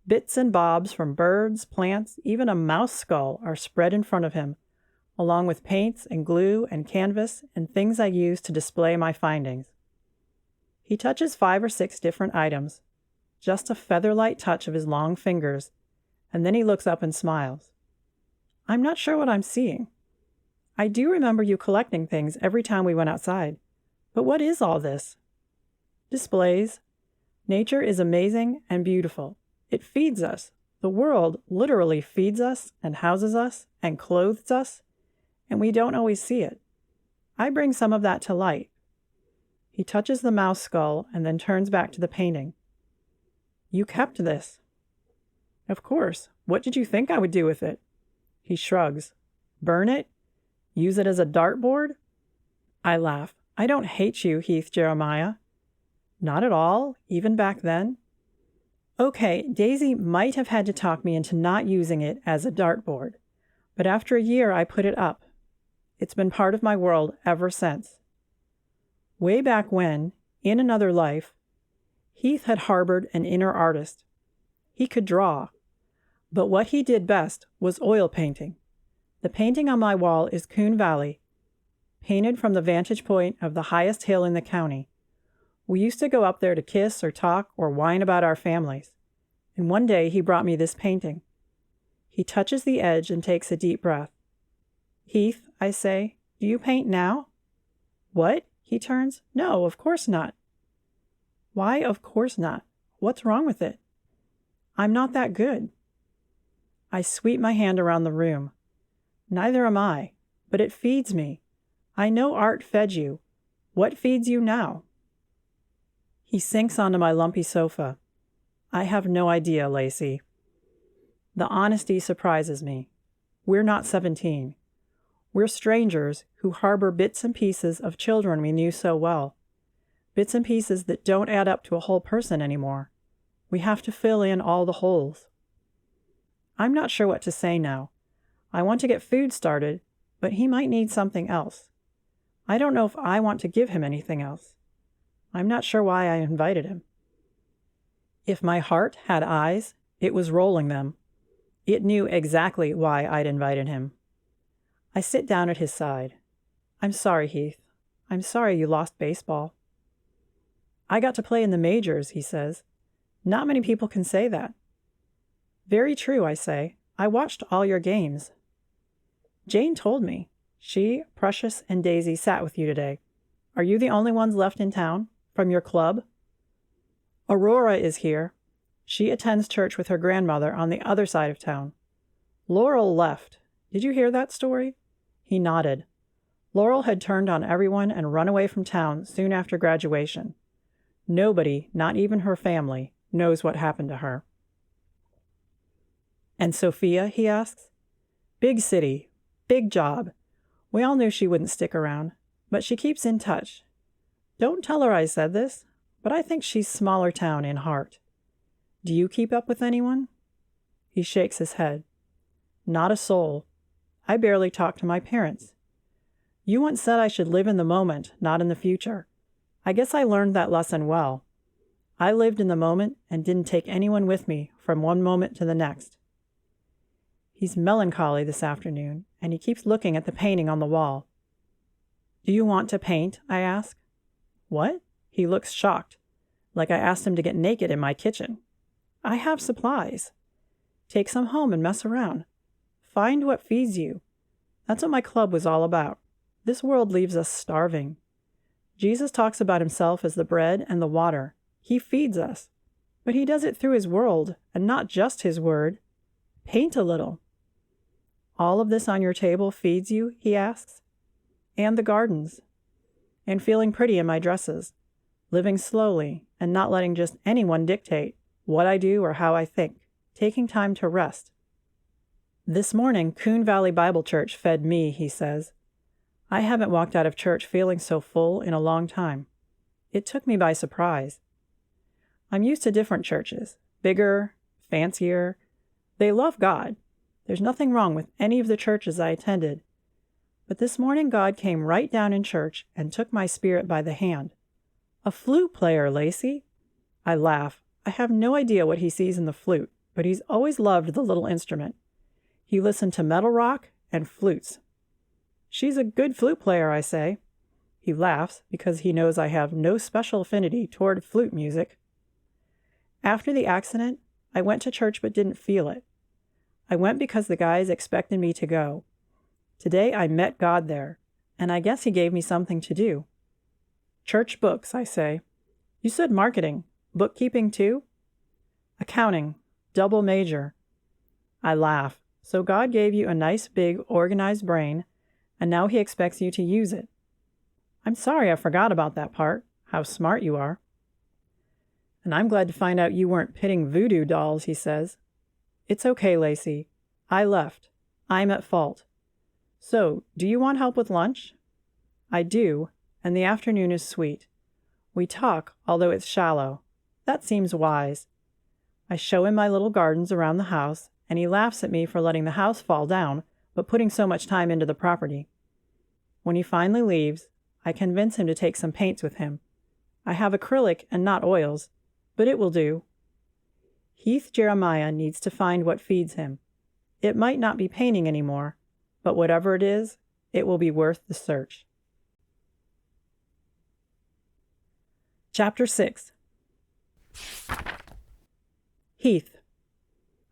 A: Bits and bobs from birds, plants, even a mouse skull are spread in front of him, along with paints and glue and canvas and things I use to display my findings. He touches 5 or 6 different items, just a feather-light touch of his long fingers, and then he looks up and smiles. I'm not sure what I'm seeing. I do remember you collecting things every time we went outside, but what is all this? Displays. Nature is amazing and beautiful. It feeds us. The world literally feeds us and houses us and clothes us, and we don't always see it. I bring some of that to light. He touches the mouse skull and then turns back to the painting. You kept this. Of course. What did you think I would do with it? He shrugs. Burn it? Use it as a dartboard? I laugh. I don't hate you, Heath Jeremiah. Not at all, even back then. Okay, Daisy might have had to talk me into not using it as a dartboard, but after a year I put it up. It's been part of my world ever since. Way back when, in another life, Heath had harbored an inner artist. He could draw, but what he did best was oil painting. The painting on my wall is Coon Valley, painted from the vantage point of the highest hill in the county. We used to go up there to kiss or talk or whine about our families. And one day he brought me this painting. He touches the edge and takes a deep breath. Heath, I say, do you paint now? What? He turns. No, of course not. Why, of course not? What's wrong with it? I'm not that good. I sweep my hand around the room. Neither am I, but it feeds me. I know art fed you. What feeds you now? He sinks onto my lumpy sofa. I have no idea, Lacey. The honesty surprises me. We're not 17. We're strangers who harbor bits and pieces of children we knew so well. Bits and pieces that don't add up to a whole person anymore. We have to fill in all the holes. I'm not sure what to say now. I want to get food started, but he might need something else. I don't know if I want to give him anything else. I'm not sure why I invited him. If my heart had eyes, it was rolling them. It knew exactly why I'd invited him. I sit down at his side. I'm sorry, Heath. I'm sorry you lost baseball. I got to play in the majors, he says. Not many people can say that. Very true, I say. I watched all your games. Jane told me. She, Precious, and Daisy sat with you today. Are you the only ones left in town? From your club? Aurora is here. She attends church with her grandmother on the other side of town. Laurel left. Did you hear that story? He nodded. Laurel had turned on everyone and run away from town soon after graduation. Nobody, not even her family, knows what happened to her. And Sophia, he asks. Big city, big job. We all knew she wouldn't stick around, but she keeps in touch. Don't tell her I said this, but I think she's smaller town in heart. Do you keep up with anyone? He shakes his head. Not a soul. I barely talk to my parents. You once said I should live in the moment, not in the future. I guess I learned that lesson well. I lived in the moment and didn't take anyone with me from one moment to the next. He's melancholy this afternoon, and he keeps looking at the painting on the wall. Do you want to paint? I ask. What? He looks shocked, like I asked him to get naked in my kitchen. I have supplies. Take some home and mess around. Find what feeds you. That's what my club was all about. This world leaves us starving. Jesus talks about himself as the bread and the water. He feeds us. But he does it through his world, and not just his word. Paint a little. All of this on your table feeds you, he asks. And the gardens. And feeling pretty in my dresses. Living slowly, and not letting just anyone dictate what I do or how I think. Taking time to rest. This morning, Coon Valley Bible Church fed me, he says. I haven't walked out of church feeling so full in a long time. It took me by surprise. I'm used to different churches, bigger, fancier. They love God. There's nothing wrong with any of the churches I attended. But this morning God came right down in church and took my spirit by the hand. A flute player, Lacey. I laugh. I have no idea what he sees in the flute, but he's always loved the little instrument. He listened to metal rock and flutes. She's a good flute player, I say. He laughs because he knows I have no special affinity toward flute music. After the accident, I went to church but didn't feel it. I went because the guys expected me to go. Today I met God there, and I guess he gave me something to do. Church books, I say. You said marketing. Bookkeeping too? Accounting. Double major. I laugh. So God gave you a nice big organized brain, and now he expects you to use it. I'm sorry I forgot about that part, how smart you are. And I'm glad to find out you weren't pitting voodoo dolls, he says. It's okay, Lacey. I left. I'm at fault. So, do you want help with lunch? I do, and the afternoon is sweet. We talk, although it's shallow. That seems wise. I show him my little gardens around the house, and he laughs at me for letting the house fall down, but putting so much time into the property. When he finally leaves, I convince him to take some paints with him. I have acrylic and not oils, but it will do. Heath Jeremiah needs to find what feeds him. It might not be painting anymore, but whatever it is, it will be worth the search. Chapter 6. Heath.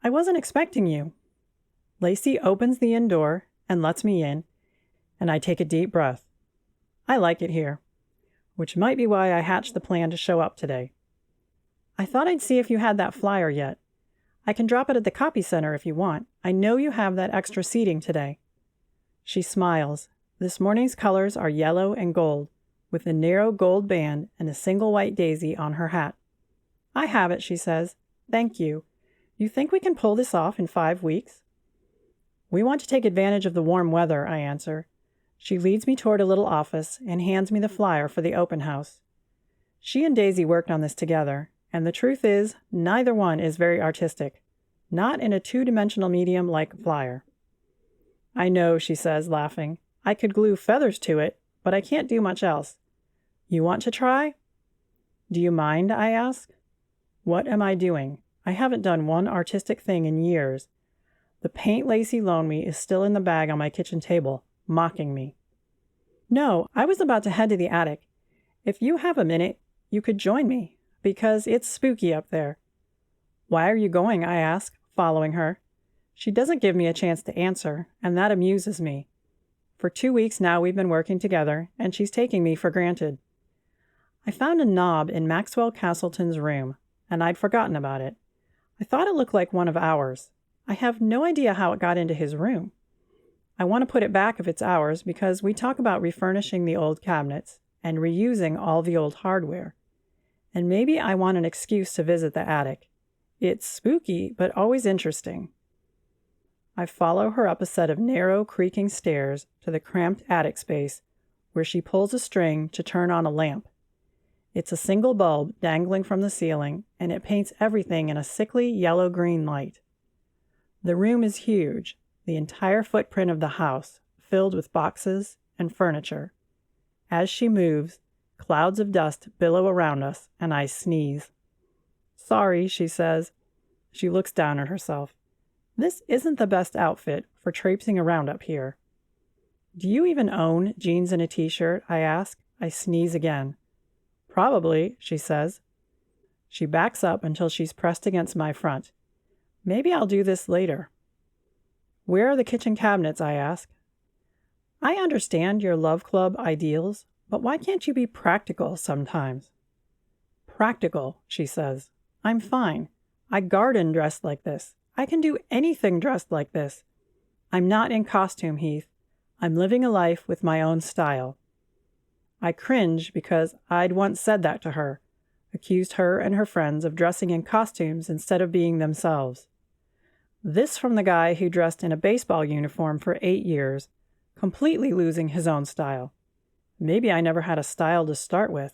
A: I wasn't expecting you. Lacey opens the inn door and lets me in, and I take a deep breath. I like it here, which might be why I hatched the plan to show up today. I thought I'd see if you had that flyer yet. I can drop it at the copy center if you want. I know you have that extra seating today. She smiles. This morning's colors are yellow and gold, with a narrow gold band and a single white daisy on her hat. I have it, she says. Thank you. You think we can pull this off in 5 weeks? We want to take advantage of the warm weather, I answer. She leads me toward a little office and hands me the flyer for the open house. She and Daisy worked on this together, and the truth is, neither one is very artistic. Not in a 2-dimensional medium like a flyer. I know, she says, laughing. I could glue feathers to it, but I can't do much else. You want to try? Do you mind, I ask? What am I doing? I haven't done one artistic thing in years. The paint Lacey loaned me is still in the bag on my kitchen table, mocking me. No, I was about to head to the attic. If you have a minute, you could join me, because it's spooky up there. Why are you going, I ask, following her. She doesn't give me a chance to answer, and that amuses me. For 2 weeks now we've been working together, and she's taking me for granted. I found a knob in Max Castleton's room, and I'd forgotten about it. I thought it looked like one of ours. I have no idea how it got into his room. I want to put it back if it's ours because we talk about refurnishing the old cabinets and reusing all the old hardware. And maybe I want an excuse to visit the attic. It's spooky, but always interesting. I follow her up a set of narrow, creaking stairs to the cramped attic space where she pulls a string to turn on a lamp. It's a single bulb dangling from the ceiling, and it paints everything in a sickly yellow-green light. The room is huge, the entire footprint of the house, filled with boxes and furniture. As she moves, clouds of dust billow around us, and I sneeze. Sorry, she says. She looks down at herself. This isn't the best outfit for traipsing around up here. Do you even own jeans and a t-shirt? I ask. I sneeze again. Probably, she says. She backs up until she's pressed against my front. Maybe I'll do this later. Where are the kitchen cabinets? I ask. I understand your love club ideals, but why can't you be practical sometimes? Practical, she says. I'm fine. I garden dressed like this. I can do anything dressed like this. I'm not in costume, Heath. I'm living a life with my own style. I cringe because I'd once said that to her, accused her and her friends of dressing in costumes instead of being themselves. This from the guy who dressed in a baseball uniform for 8 years, completely losing his own style. Maybe I never had a style to start with.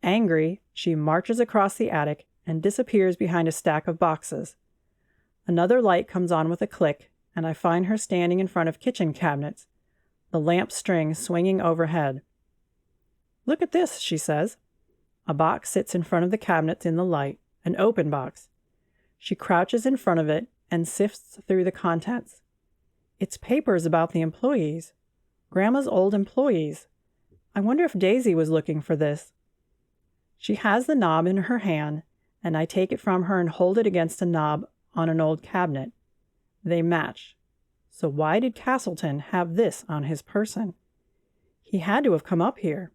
A: Angry, she marches across the attic and disappears behind a stack of boxes. Another light comes on with a click, and I find her standing in front of kitchen cabinets, the lamp string swinging overhead. Look at this, she says. A box sits in front of the cabinets in the light, an open box. She crouches in front of it and sifts through the contents. It's papers about the employees. Grandma's old employees. I wonder if Daisy was looking for this. She has the knob in her hand, and I take it from her and hold it against a knob on an old cabinet. They match. So why did Castleton have this on his person? He had to have come up here.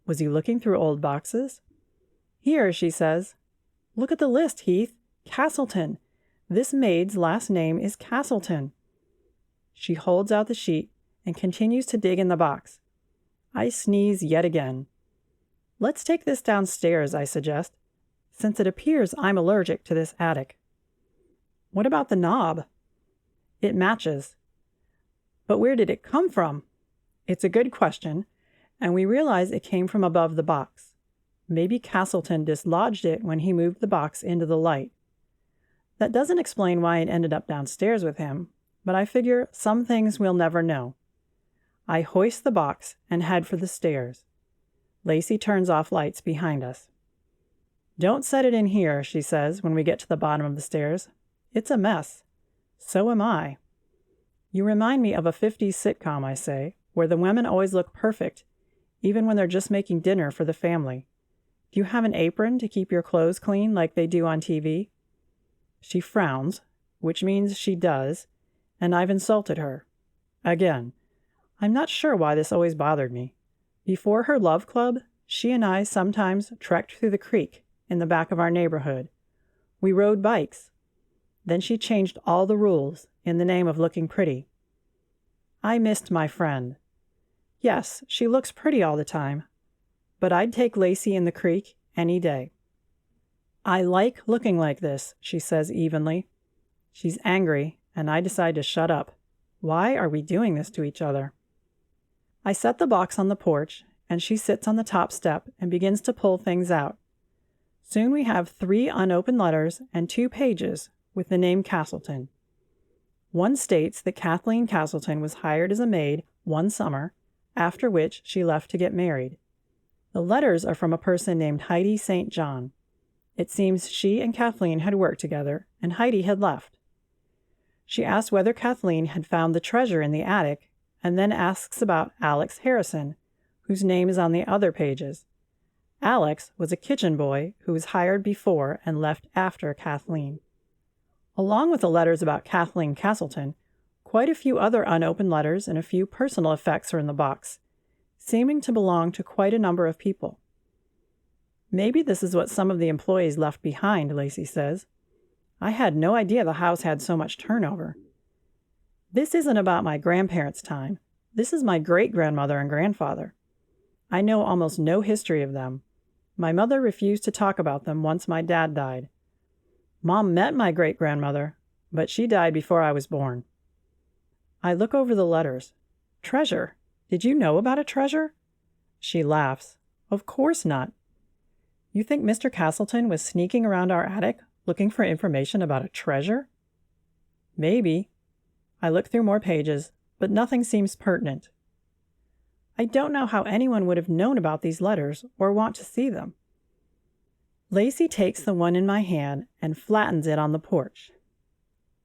A: Was he looking through old boxes? Here, she says. Look at the list, Heath. Castleton. This maid's last name is Castleton. She holds out the sheet and continues to dig in the box. I sneeze yet again. Let's take this downstairs, I suggest, since it appears I'm allergic to this attic. What about the knob? It matches. But where did it come from? It's a good question, and we realize it came from above the box. Maybe Castleton dislodged it when he moved the box into the light. That doesn't explain why it ended up downstairs with him, but I figure some things we'll never know. I hoist the box and head for the stairs. Lacey turns off lights behind us. "Don't set it in here," she says when we get to the bottom of the stairs. "It's a mess. So am I." "You remind me of a 50s sitcom," I say, "where the women always look perfect, even when they're just making dinner for the family. Do you have an apron to keep your clothes clean like they do on TV?" She frowns, which means she does, and I've insulted her. Again, I'm not sure why this always bothered me. Before her love club, she and I sometimes trekked through the creek in the back of our neighborhood. We rode bikes. Then she changed all the rules in the name of looking pretty. I missed my friend. Yes, she looks pretty all the time, but I'd take Lacey in the creek any day. "I like looking like this," she says evenly. She's angry, and I decide to shut up. Why are we doing this to each other? I set the box on the porch, and she sits on the top step and begins to pull things out. Soon we have 3 unopened letters and 2 pages with the name Castleton. One states that Kathleen Castleton was hired as a maid one summer, after which she left to get married. The letters are from a person named Heidi St. John. It seems she and Kathleen had worked together, and Heidi had left. She asks whether Kathleen had found the treasure in the attic, and then asks about Alex Harrison, whose name is on the other pages. Alex was a kitchen boy who was hired before and left after Kathleen. Along with the letters about Kathleen Castleton, quite a few other unopened letters and a few personal effects are in the box, seeming to belong to quite a number of people. "Maybe this is what some of the employees left behind," Lacey says. "I had no idea the house had so much turnover." "This isn't about my grandparents' time. This is my great-grandmother and grandfather. I know almost no history of them. My mother refused to talk about them once my dad died. Mom met my great-grandmother, but she died before I was born." I look over the letters. "Treasure? Did you know about a treasure?" She laughs. "Of course not. You think Mr. Castleton was sneaking around our attic looking for information about a treasure?" "Maybe." I look through more pages, but nothing seems pertinent. I don't know how anyone would have known about these letters or want to see them. Lacey takes the one in my hand and flattens it on the porch.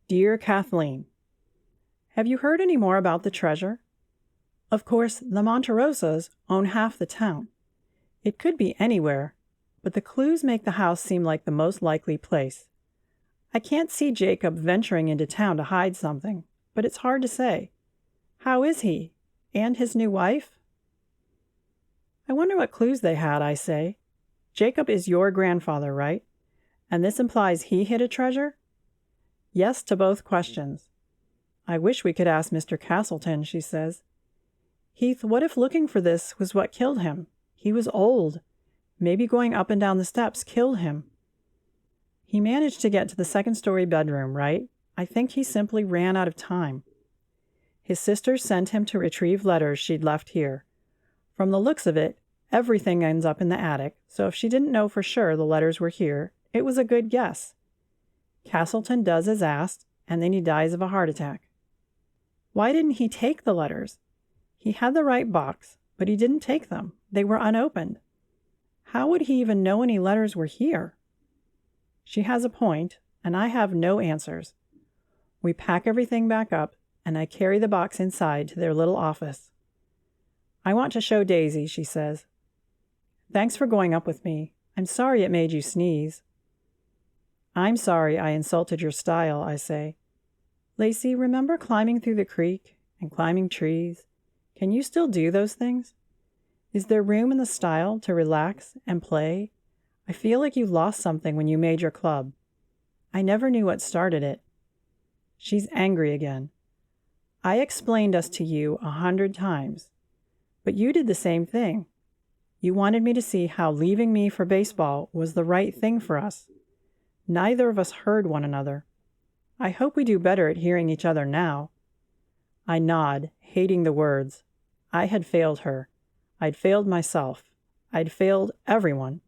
A: "Dear Kathleen, have you heard any more about the treasure? Of course, the Monterossas own half the town. It could be anywhere, but the clues make the house seem like the most likely place. I can't see Jacob venturing into town to hide something, but it's hard to say. How is he? And his new wife?" "I wonder what clues they had," I say. "Jacob is your grandfather, right? And this implies he hid a treasure?" "Yes to both questions." "I wish we could ask Mr. Castleton," she says. "Heath, what if looking for this was what killed him? He was old. Maybe going up and down the steps killed him." "He managed to get to the second-story bedroom, right? I think he simply ran out of time. His sister sent him to retrieve letters she'd left here. From the looks of it, everything ends up in the attic, so if she didn't know for sure the letters were here, it was a good guess. Castleton does as asked, and then he dies of a heart attack. Why didn't he take the letters? He had the right box, but he didn't take them. They were unopened. How would he even know any letters were here?" She has a point, and I have no answers. We pack everything back up, and I carry the box inside to their little office. "I want to show Daisy," she says. "Thanks for going up with me. I'm sorry it made you sneeze." "I'm sorry I insulted your style," I say. "Lacey, remember climbing through the creek and climbing trees? Can you still do those things? Is there room in the style to relax and play? I feel like you lost something when you made your club. I never knew what started it." She's angry again. "I explained us to you 100 times. But you did the same thing. You wanted me to see how leaving me for baseball was the right thing for us. Neither of us heard one another. I hope we do better at hearing each other now." I nod, hating the words. I had failed her. I'd failed myself. I'd failed everyone.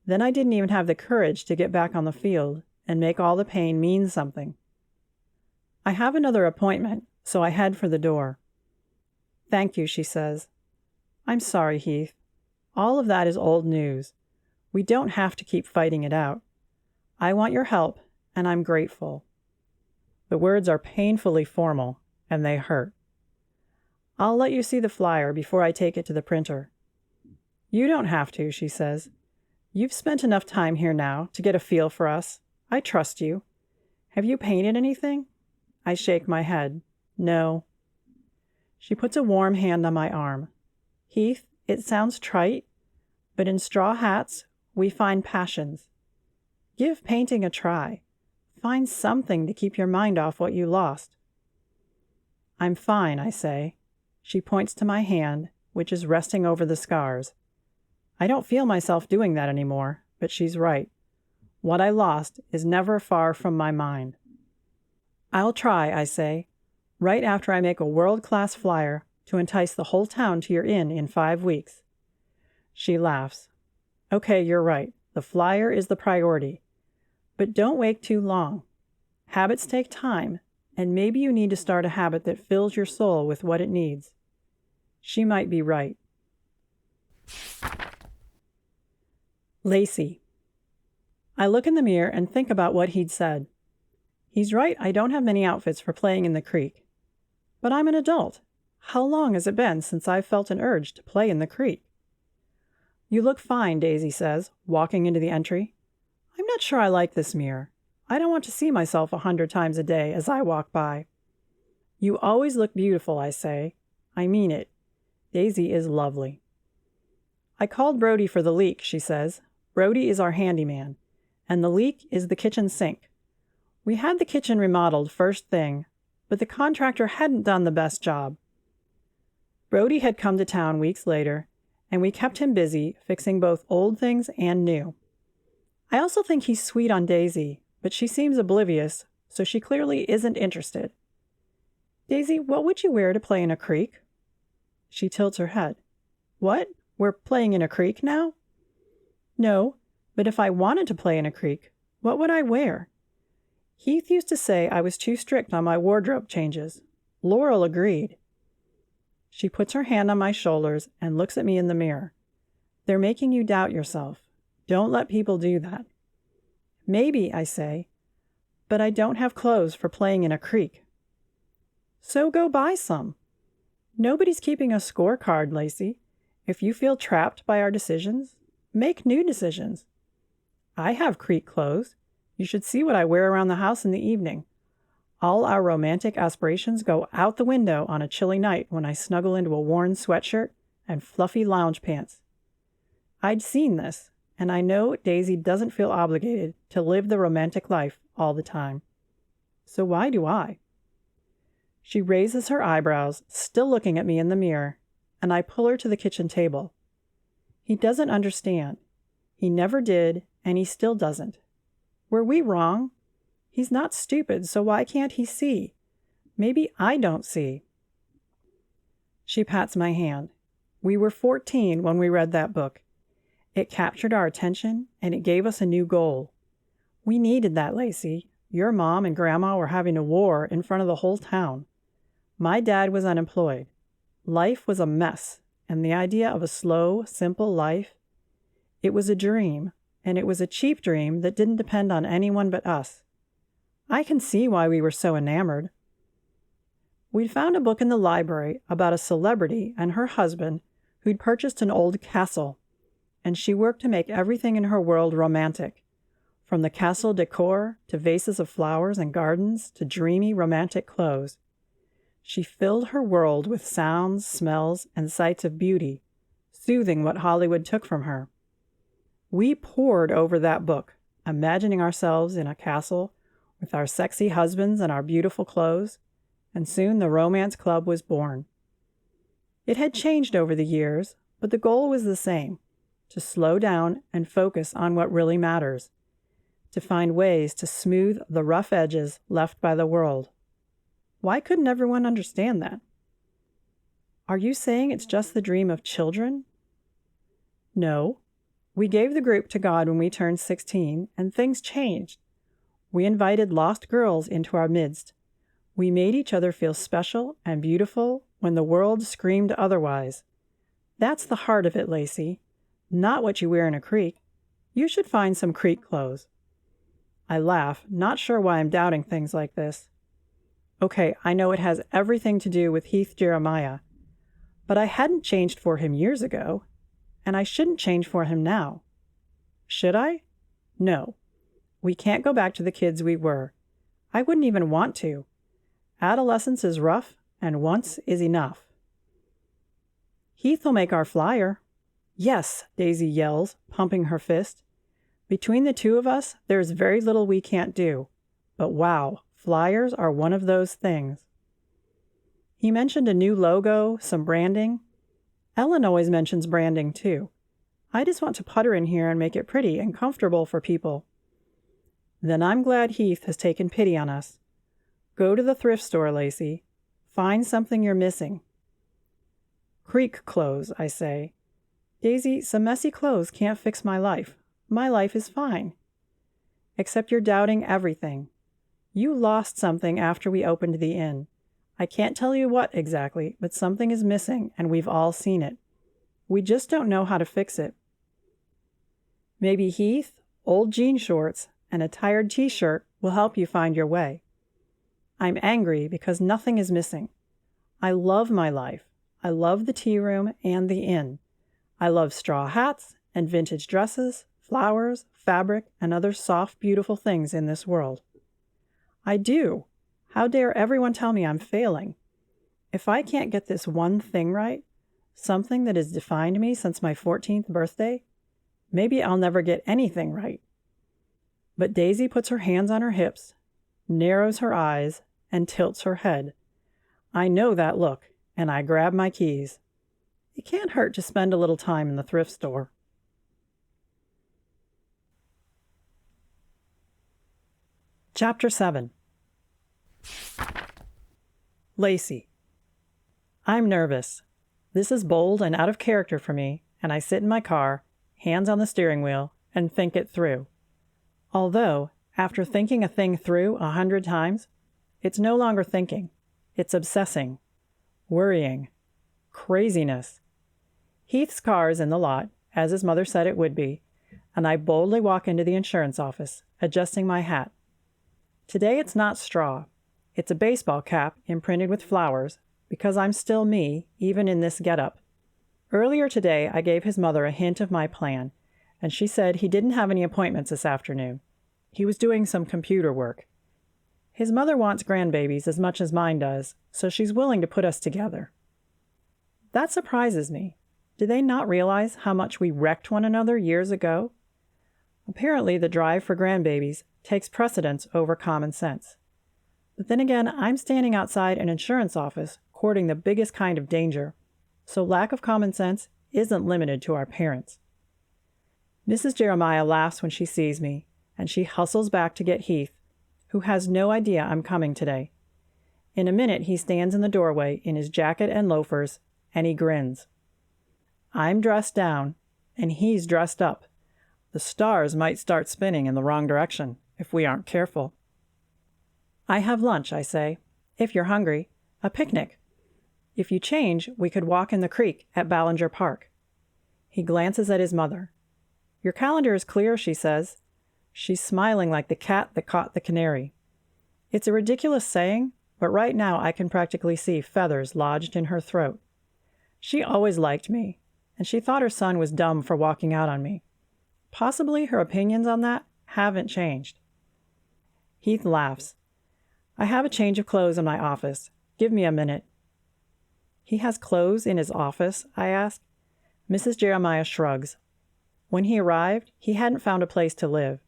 A: Then I didn't even have the courage to get back on the field and make all the pain mean something. I have another appointment, so I head for the door. Thank you, she says. I'm sorry, Heath. All of that is old news. We don't have to keep fighting it out. I want your help, and I'm grateful. The words are painfully formal, and they hurt. I'll let you see the flyer before I take it to the printer. You don't have to, she says. You've spent enough time here now to get a feel for us. I trust you. Have you painted anything? I shake my head. No. She puts a warm hand on my arm. Heath, it sounds trite, but in straw hats, we find passions. Give painting a try. Find something to keep your mind off what you lost. I'm fine, I say. She points to my hand, which is resting over the scars. I don't feel myself doing that anymore, but she's right. What I lost is never far from my mind. I'll try, I say, right after I make a world-class flyer to entice the whole town to your inn in 5 weeks. She laughs. Okay, you're right. The flyer is the priority. But don't wait too long. Habits take time, and maybe you need to start a habit that fills your soul with what it needs. She might be right. Lacey. I look in the mirror and think about what he'd said. He's right, I don't have many outfits for playing in the creek. But I'm an adult. How long has it been since I've felt an urge to play in the creek? You look fine, Daisy says, walking into the entry. I'm not sure I like this mirror. I don't want to see myself 100 times a day as I walk by. You always look beautiful, I say. I mean it. Daisy is lovely. I called Brody for the leak, she says. Brody is our handyman, and the leak is the kitchen sink. We had the kitchen remodeled first thing, but the contractor hadn't done the best job. Brody had come to town weeks later, and we kept him busy fixing both old things and new. I also think he's sweet on Daisy, but she seems oblivious, so she clearly isn't interested. Daisy, what would you wear to play in a creek? She tilts her head. What? We're playing in a creek now? No, but if I wanted to play in a creek, what would I wear? Heath used to say I was too strict on my wardrobe changes. Laurel agreed. She puts her hand on my shoulders and looks at me in the mirror. They're making you doubt yourself. Don't let people do that. Maybe, I say, but I don't have clothes for playing in a creek. So go buy some. Nobody's keeping a scorecard, Lacey. If you feel trapped by our decisions, make new decisions. I have creek clothes. You should see what I wear around the house in the evening. All our romantic aspirations go out the window on a chilly night when I snuggle into a worn sweatshirt and fluffy lounge pants. I'd seen this, and I know Daisy doesn't feel obligated to live the romantic life all the time. So why do I? She raises her eyebrows, still looking at me in the mirror, and I pull her to the kitchen table. He doesn't understand. He never did, and he still doesn't. Were we wrong? He's not stupid, so why can't he see? Maybe I don't see. She pats my hand. We were 14 when we read that book. It captured our attention, and it gave us a new goal. We needed that, Lacey. Your mom and grandma were having a war in front of the whole town. My dad was unemployed. Life was a mess, and the idea of a slow, simple life, it was a dream, and it was a cheap dream that didn't depend on anyone but us. I can see why we were so enamored. We'd found a book in the library about a celebrity and her husband who'd purchased an old castle, and she worked to make everything in her world romantic, from the castle decor to vases of flowers and gardens to dreamy romantic clothes. She filled her world with sounds, smells, and sights of beauty, soothing what Hollywood took from her. We pored over that book, imagining ourselves in a castle with our sexy husbands and our beautiful clothes, and soon the Romance Club was born. It had changed over the years, but the goal was the same, to slow down and focus on what really matters, to find ways to smooth the rough edges left by the world. Why couldn't everyone understand that? Are you saying it's just the dream of children? No. We gave the group to God when we turned 16, and things changed. We invited lost girls into our midst. We made each other feel special and beautiful when the world screamed otherwise. That's the heart of it, Lacey, not what you wear in a creek. You should find some creek clothes. I laugh, not sure why I'm doubting things like this. Okay, I know it has everything to do with Heath Jeremiah, but I hadn't changed for him years ago, and I shouldn't change for him now. Should I? No. We can't go back to the kids we were. I wouldn't even want to. Adolescence is rough, and once is enough. Heath will make our flyer. Yes, Daisy yells, pumping her fist. Between the two of us, there's very little we can't do. But wow, flyers are one of those things. He mentioned a new logo, some branding. Ellen always mentions branding too. I just want to put her in here and make it pretty and comfortable for people. Then I'm glad Heath has taken pity on us. Go to the thrift store, Lacey. Find something you're missing. Creek clothes, I say. Daisy, some messy clothes can't fix my life. My life is fine. Except you're doubting everything. You lost something after we opened the inn. I can't tell you what exactly, but something is missing, and we've all seen it. We just don't know how to fix it. Maybe Heath, old jean shorts, and a tired t-shirt will help you find your way. I'm angry because nothing is missing. I love my life. I love the tea room and the inn. I love straw hats and vintage dresses, flowers, fabric, and other soft, beautiful things in this world. I do. How dare everyone tell me I'm failing? If I can't get this one thing right, something that has defined me since my 14th birthday, maybe I'll never get anything right. But Daisy puts her hands on her hips, narrows her eyes, and tilts her head. I know that look, and I grab my keys. It can't hurt to spend a little time in the thrift store. Chapter 7. Lacey. I'm nervous. This is bold and out of character for me, and I sit in my car, hands on the steering wheel, and think it through. Although, after thinking a thing through 100 times, it's no longer thinking. It's obsessing, worrying, craziness. Heath's car is in the lot, as his mother said it would be, and I boldly walk into the insurance office, adjusting my hat. Today it's not straw. It's a baseball cap imprinted with flowers, because I'm still me, even in this getup. Earlier today, I gave his mother a hint of my plan, and she said he didn't have any appointments this afternoon. He was doing some computer work. His mother wants grandbabies as much as mine does, so she's willing to put us together. That surprises me. Do they not realize how much we wrecked one another years ago? Apparently, the drive for grandbabies takes precedence over common sense. But then again, I'm standing outside an insurance office courting the biggest kind of danger, so lack of common sense isn't limited to our parents. Mrs. Jeremiah laughs when she sees me, and she hustles back to get Heath, who has no idea I'm coming today. In a minute, he stands in the doorway in his jacket and loafers, and he grins. I'm dressed down, and he's dressed up. The stars might start spinning in the wrong direction if we aren't careful. I have lunch, I say. If you're hungry, a picnic. If you change, we could walk in the creek at Ballinger Park. He glances at his mother. Your calendar is clear, she says. She's smiling like the cat that caught the canary. It's a ridiculous saying, but right now I can practically see feathers lodged in her throat. She always liked me, and she thought her son was dumb for walking out on me. Possibly her opinions on that haven't changed. Heath laughs. I have a change of clothes in my office. Give me a minute. He has clothes in his office, I ask. Mrs. Jeremiah shrugs. When he arrived, he hadn't found a place to live.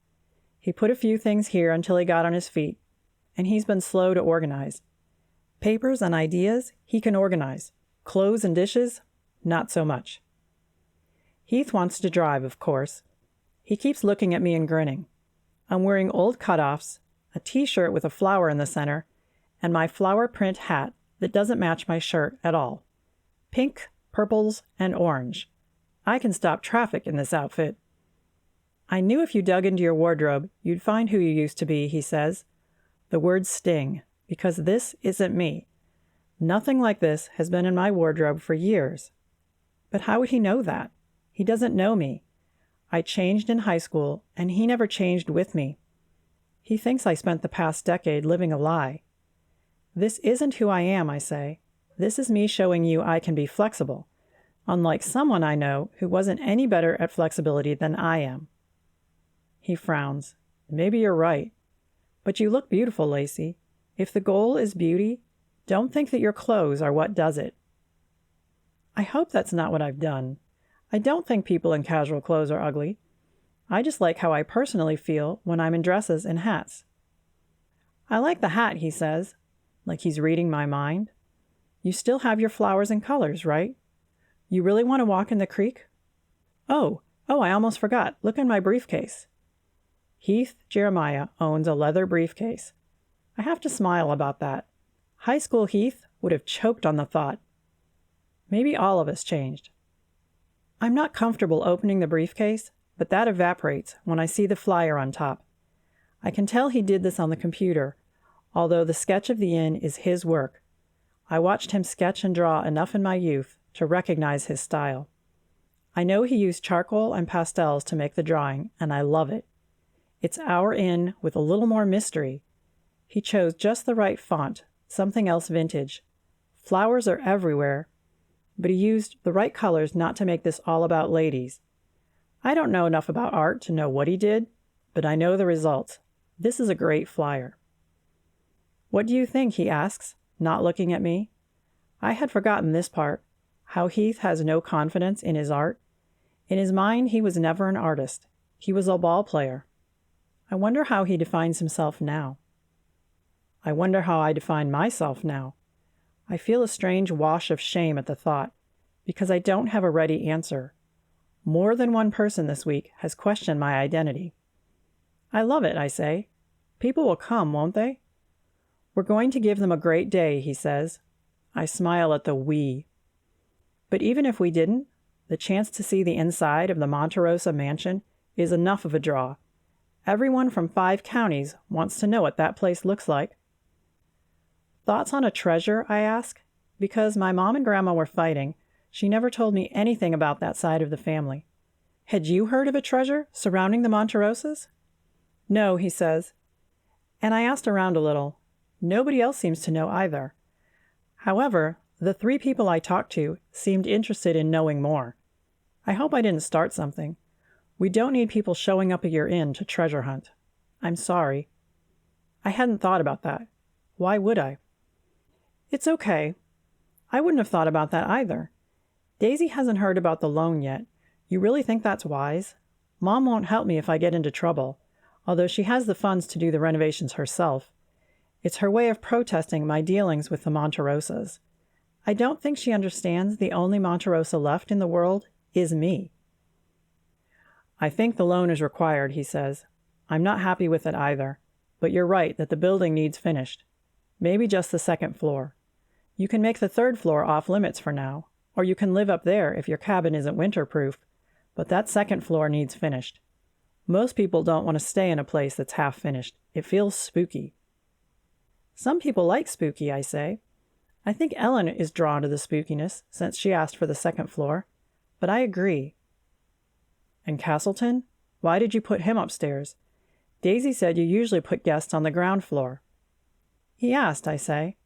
A: He put a few things here until he got on his feet, and he's been slow to organize. Papers and ideas, he can organize. Clothes and dishes, not so much. Heath wants to drive, of course. He keeps looking at me and grinning. I'm wearing old cutoffs, a t-shirt with a flower in the center, and my flower print hat that doesn't match my shirt at all. Pink, purples, and orange. I can stop traffic in this outfit. I knew if you dug into your wardrobe, you'd find who you used to be, he says. The words sting, because this isn't me. Nothing like this has been in my wardrobe for years. But how would he know that? He doesn't know me. I changed in high school, and he never changed with me. He thinks I spent the past decade living a lie. This isn't who I am, I say. This is me showing you I can be flexible, unlike someone I know who wasn't any better at flexibility than I am. He frowns. Maybe you're right. But you look beautiful, Lacey. If the goal is beauty, don't think that your clothes are what does it. I hope that's not what I've done. I don't think people in casual clothes are ugly. I just like how I personally feel when I'm in dresses and hats. I like the hat, he says, like he's reading my mind. You still have your flowers and colors, right? You really want to walk in the creek? Oh, I almost forgot. Look in my briefcase. Heath Jeremiah owns a leather briefcase. I have to smile about that. High school Heath would have choked on the thought. Maybe all of us changed. I'm not comfortable opening the briefcase, but that evaporates when I see the flyer on top. I can tell he did this on the computer, although the sketch of the inn is his work. I watched him sketch and draw enough in my youth to recognize his style. I know he used charcoal and pastels to make the drawing, and I love it. It's our inn with a little more mystery. He chose just the right font, something else vintage. Flowers are everywhere, but he used the right colors not to make this all about ladies. I don't know enough about art to know what he did, but I know the results. This is a great flyer. What do you think, he asks, not looking at me. I had forgotten this part, how Heath has no confidence in his art. In his mind, he was never an artist. He was a ball player. I wonder how he defines himself now. I wonder how I define myself now. I feel a strange wash of shame at the thought, because I don't have a ready answer. More than one person this week has questioned my identity. I love it, I say. People will come, won't they? We're going to give them a great day, he says. I smile at the we. But even if we didn't, the chance to see the inside of the Monterossa mansion is enough of a draw. Everyone from 5 counties wants to know what that place looks like. Thoughts on a treasure, I ask? Because my mom and grandma were fighting, she never told me anything about that side of the family. Had you heard of a treasure surrounding the Monterossas? No, he says. And I asked around a little. Nobody else seems to know either. However, the 3 people I talked to seemed interested in knowing more. I hope I didn't start something. We don't need people showing up at your inn to treasure hunt. I'm sorry. I hadn't thought about that. Why would I? It's okay. I wouldn't have thought about that either. Daisy hasn't heard about the loan yet. You really think that's wise? Mom won't help me if I get into trouble, although she has the funds to do the renovations herself. It's her way of protesting my dealings with the Monterossas. I don't think she understands the only Monterossa left in the world is me. I think the loan is required, he says. I'm not happy with it either, but you're right that the building needs finished. Maybe just the 2nd floor. You can make the 3rd floor off limits for now, or you can live up there if your cabin isn't winterproof, but that 2nd floor needs finished. Most people don't want to stay in a place that's half finished. It feels spooky. Some people like spooky, I say. I think Ellen is drawn to the spookiness since she asked for the 2nd floor, but I agree. And Castleton? Why did you put him upstairs? Daisy said you usually put guests on the ground floor. He asked, I say.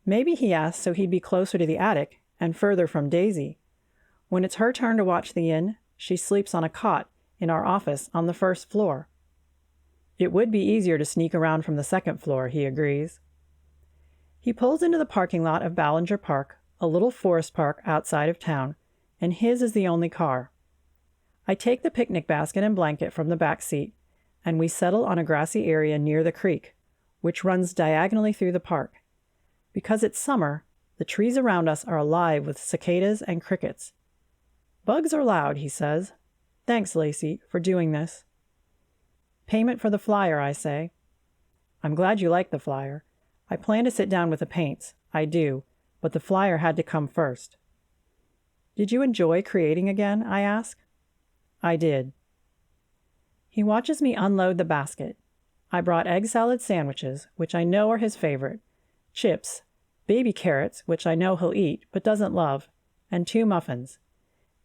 A: Maybe he asked so he'd be closer to the attic and further from Daisy. When it's her turn to watch the inn, she sleeps on a cot in our office on the 1st floor. It would be easier to sneak around from the 2nd floor, he agrees. He pulls into the parking lot of Ballinger Park, a little forest park outside of town, and his is the only car. I take the picnic basket and blanket from the back seat, and we settle on a grassy area near the creek, which runs diagonally through the park. Because it's summer, the trees around us are alive with cicadas and crickets. Bugs are loud, he says. Thanks, Lacey, for doing this. Payment for the flyer, I say. I'm glad you like the flyer. I plan to sit down with the paints. I do, but the flyer had to come first. Did you enjoy creating again? I ask. I did. He watches me unload the basket. I brought egg salad sandwiches, which I know are his favorite, chips, baby carrots, which I know he'll eat but doesn't love, and 2 muffins.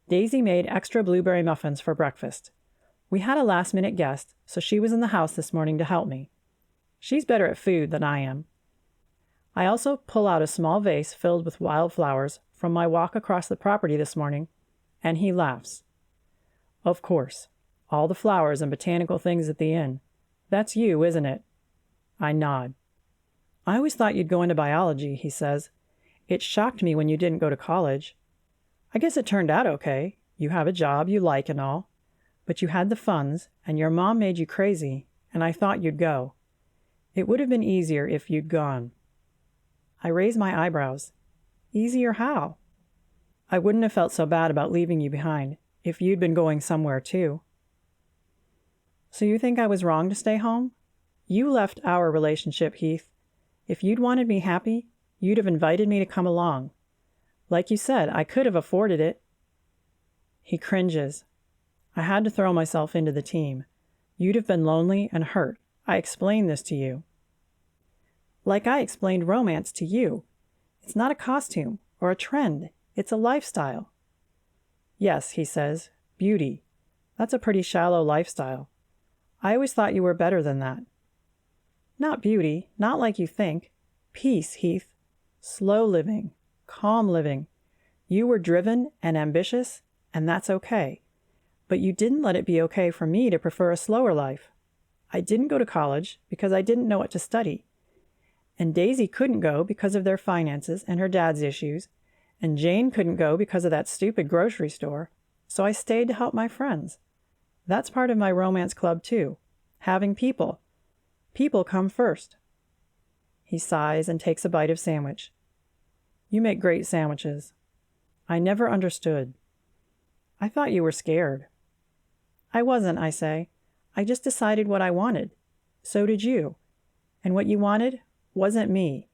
A: Daisy made extra blueberry muffins for breakfast. We had a last-minute guest, so she was in the house this morning to help me. She's better at food than I am. I also pull out a small vase filled with wildflowers from my walk across the property this morning, and he laughs. Of course, all the flowers and botanical things at the inn. That's you, isn't it? I nod. I always thought you'd go into biology, he says. It shocked me when you didn't go to college. I guess it turned out okay. You have a job you like and all. But you had the funds, and your mom made you crazy, and I thought you'd go. It would have been easier if you'd gone. I raise my eyebrows. Easier how? I wouldn't have felt so bad about leaving you behind if you'd been going somewhere too. So you think I was wrong to stay home? You left our relationship, Heath. If you'd wanted me happy, you'd have invited me to come along. Like you said, I could have afforded it. He cringes. I had to throw myself into the team. You'd have been lonely and hurt. I explained this to you. Like I explained romance to you. It's not a costume or a trend. It's a lifestyle. Yes, he says, beauty. That's a pretty shallow lifestyle. I always thought you were better than that. Not beauty, not like you think. Peace, Heath. Slow living, calm living. You were driven and ambitious, and that's okay. But you didn't let it be okay for me to prefer a slower life. I didn't go to college because I didn't know what to study. And Daisy couldn't go because of their finances and her dad's issues, and Jane couldn't go because of that stupid grocery store, so I stayed to help my friends. That's part of my romance club, too. Having people. People come first. He sighs and takes a bite of sandwich. You make great sandwiches. I never understood. I thought you were scared. I wasn't, I say. I just decided what I wanted. So did you. And what you wanted wasn't me.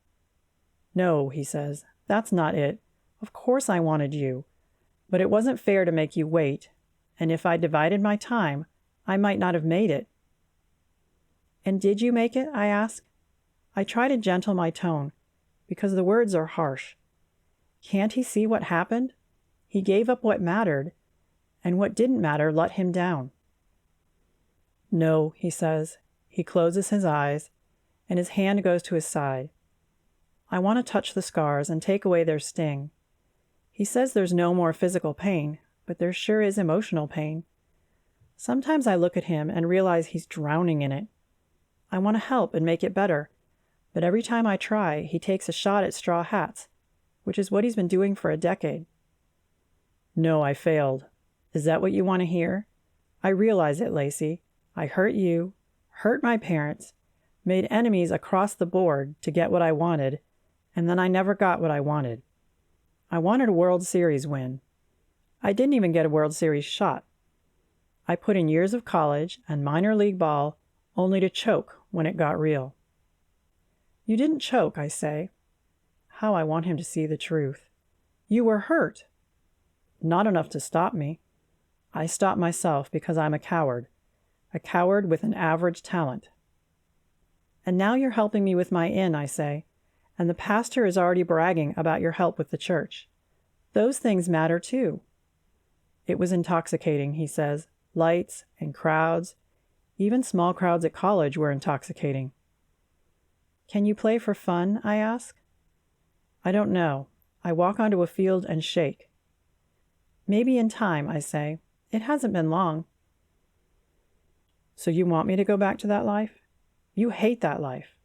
A: No, he says. That's not it. Of course I wanted you. But it wasn't fair to make you wait. And if I divided my time, I might not have made it. And did you make it? I ask. I try to gentle my tone, because the words are harsh. Can't he see what happened? He gave up what mattered, and what didn't matter let him down. No, he says. He closes his eyes, and his hand goes to his side. I want to touch the scars and take away their sting. He says there's no more physical pain, but there sure is emotional pain. Sometimes I look at him and realize he's drowning in it. I want to help and make it better, but every time I try, he takes a shot at straw hats, which is what he's been doing for a decade. No, I failed. Is that what you want to hear? I realize it, Lacey. I hurt you, hurt my parents, made enemies across the board to get what I wanted, and then I never got what I wanted. I wanted a World Series win. I didn't even get a World Series shot. I put in years of college and minor league ball only to choke when it got real. You didn't choke, I say. How I want him to see the truth. You were hurt. Not enough to stop me. I stopped myself because I'm a coward with an average talent. And now you're helping me with my inn, I say, and the pastor is already bragging about your help with the church. Those things matter too. It was intoxicating, he says. Lights and crowds. Even small crowds at college were intoxicating. Can you play for fun? I ask. I don't know. I walk onto a field and shake. Maybe in time, I say. It hasn't been long. So you want me to go back to that life? You hate that life.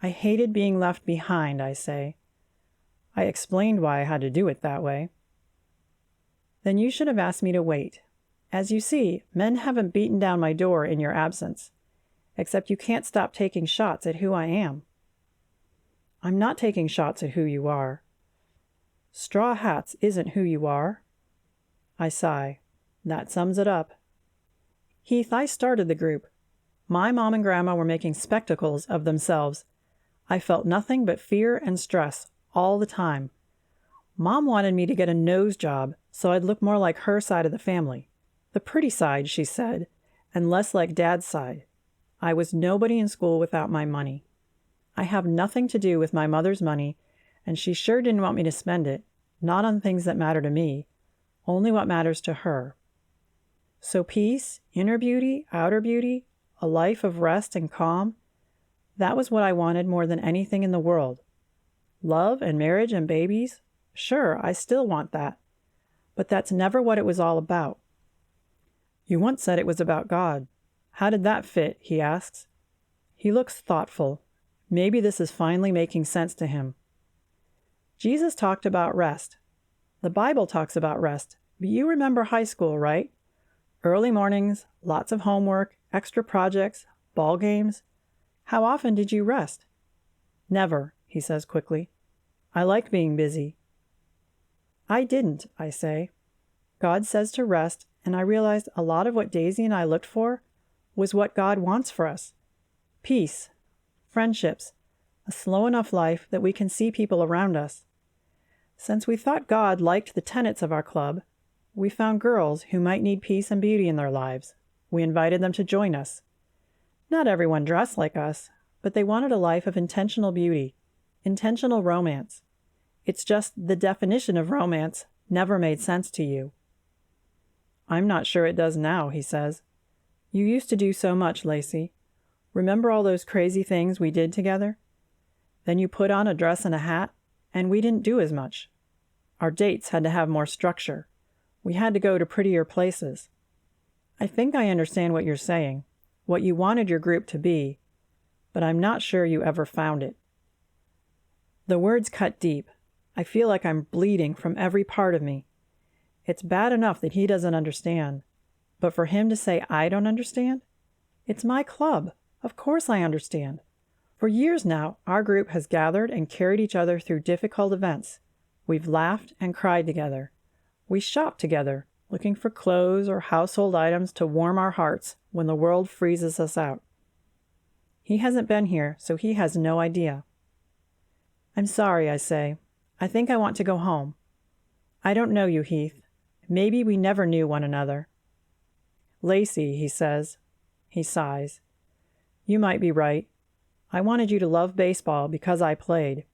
A: I hated being left behind, I say. I explained why I had to do it that way. Then you should have asked me to wait. As you see, men haven't beaten down my door in your absence, except you can't stop taking shots at who I am. I'm not taking shots at who you are. Straw hats isn't who you are. I sigh. That sums it up. Heath, I started the group. My mom and grandma were making spectacles of themselves. I felt nothing but fear and stress all the time. Mom wanted me to get a nose job so I'd look more like her side of the family. The pretty side, she said, and less like Dad's side. I was nobody in school without my money. I have nothing to do with my mother's money, and she sure didn't want me to spend it, not on things that matter to me, only what matters to her. So peace, inner beauty, outer beauty, a life of rest and calm, that was what I wanted more than anything in the world. Love and marriage and babies, sure, I still want that. But that's never what it was all about. You once said it was about God. How did that fit? He asks. He looks thoughtful. Maybe this is finally making sense to him. Jesus talked about rest. The Bible talks about rest, but you remember high school, right? Early mornings, lots of homework, extra projects, ball games. How often did you rest? Never, he says quickly. I like being busy. I didn't, I say. God says to rest, and I realized a lot of what Daisy and I looked for was what God wants for us. Peace, friendships, a slow enough life that we can see people around us. Since we thought God liked the tenets of our club, we found girls who might need peace and beauty in their lives. We invited them to join us. Not everyone dressed like us, but they wanted a life of intentional beauty, intentional romance. It's just the definition of romance never made sense to you. I'm not sure it does now, he says. You used to do so much, Lacey. Remember all those crazy things we did together? Then you put on a dress and a hat, and we didn't do as much. Our dates had to have more structure. We had to go to prettier places. I think I understand what you're saying, what you wanted your group to be, but I'm not sure you ever found it. The words cut deep. I feel like I'm bleeding from every part of me. It's bad enough that he doesn't understand, but for him to say I don't understand? It's my club. Of course I understand. For years now, our group has gathered and carried each other through difficult events. We've laughed and cried together. We shopped together, looking for clothes or household items to warm our hearts when the world freezes us out. He hasn't been here, so he has no idea. I'm sorry, I say. I think I want to go home. I don't know you, Heath. Maybe we never knew one another. Lacey, he says. He sighs. You might be right. I wanted you to love baseball because I played.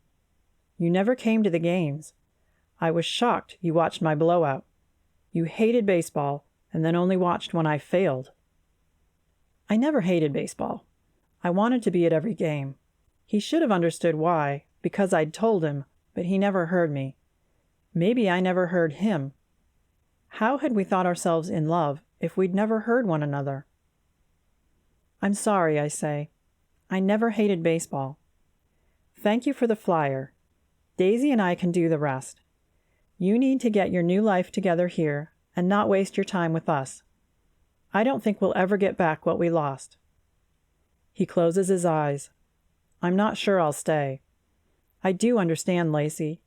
A: You never came to the games. I was shocked you watched my blowout. You hated baseball and then only watched when I failed. I never hated baseball. I wanted to be at every game. He should have understood why, because I'd told him, but he never heard me. Maybe I never heard him. How had we thought ourselves in love if we'd never heard one another? I'm sorry, I say. I never hated baseball. Thank you for the flyer. Daisy and I can do the rest. You need to get your new life together here and not waste your time with us. I don't think we'll ever get back what we lost. He closes his eyes. I'm not sure I'll stay. I do understand, Lacey,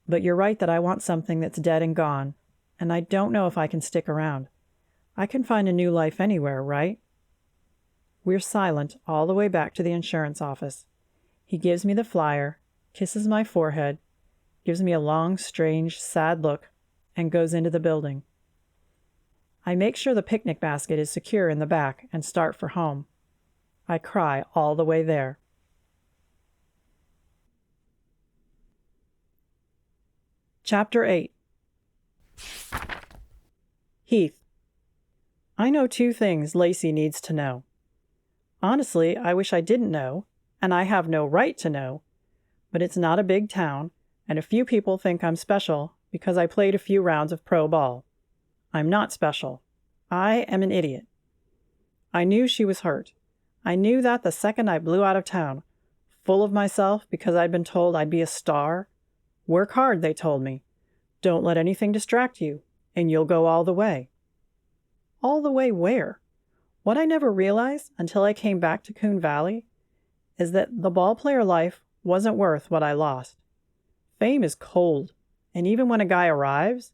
A: but you're right that I want something that's dead and gone, and I don't know if I can stick around. I can find a new life anywhere, right? We're silent all the way back to the insurance office. He gives me the flyer, kisses my forehead, gives me a long, strange, sad look, and goes into the building. I make sure the picnic basket is secure in the back and start for home. I cry all the way there. Chapter 8. Heath. I know 2 things Lacey needs to know. Honestly, I wish I didn't know, and I have no right to know, but it's not a big town, and a few people think I'm special because I played a few rounds of pro ball. I'm not special. I am an idiot. I knew she was hurt. I knew that the second I blew out of town, full of myself because I'd been told I'd be a star. Work hard, they told me. Don't let anything distract you, and you'll go all the way. All the way where? What I never realized until I came back to Coon Valley is that the ballplayer life wasn't worth what I lost. Fame is cold, and even when a guy arrives,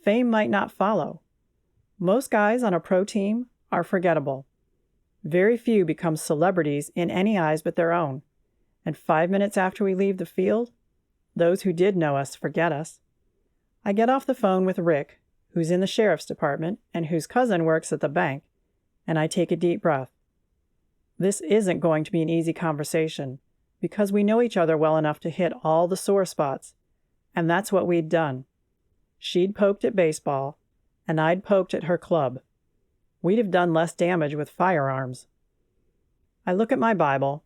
A: fame might not follow. Most guys on a pro team are forgettable. Very few become celebrities in any eyes but their own, and 5 minutes after we leave the field, those who did know us forget us. I get off the phone with Rick, who's in the sheriff's department and whose cousin works at the bank. and I take a deep breath. This isn't going to be an easy conversation, because we know each other well enough to hit all the sore spots, and that's what we'd done. She'd poked at baseball, and I'd poked at her club. We'd have done less damage with firearms. I look at my Bible,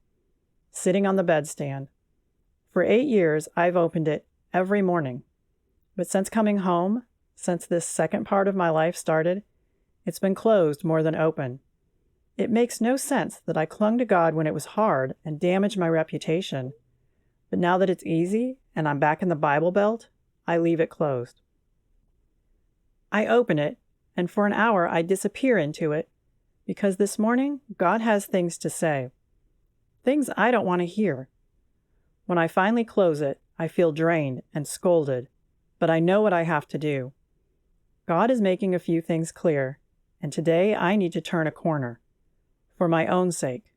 A: sitting on the bedstand. For 8 years, I've opened it every morning. But since coming home, since this second part of my life started, it's been closed more than open. It makes no sense that I clung to God when it was hard and damaged my reputation. But now that it's easy and I'm back in the Bible Belt, I leave it closed. I open it, and for an hour I disappear into it, because this morning God has things to say. Things I don't want to hear. When I finally close it, I feel drained and scolded, but I know what I have to do. God is making a few things clear, and today I need to turn a corner. For my own sake.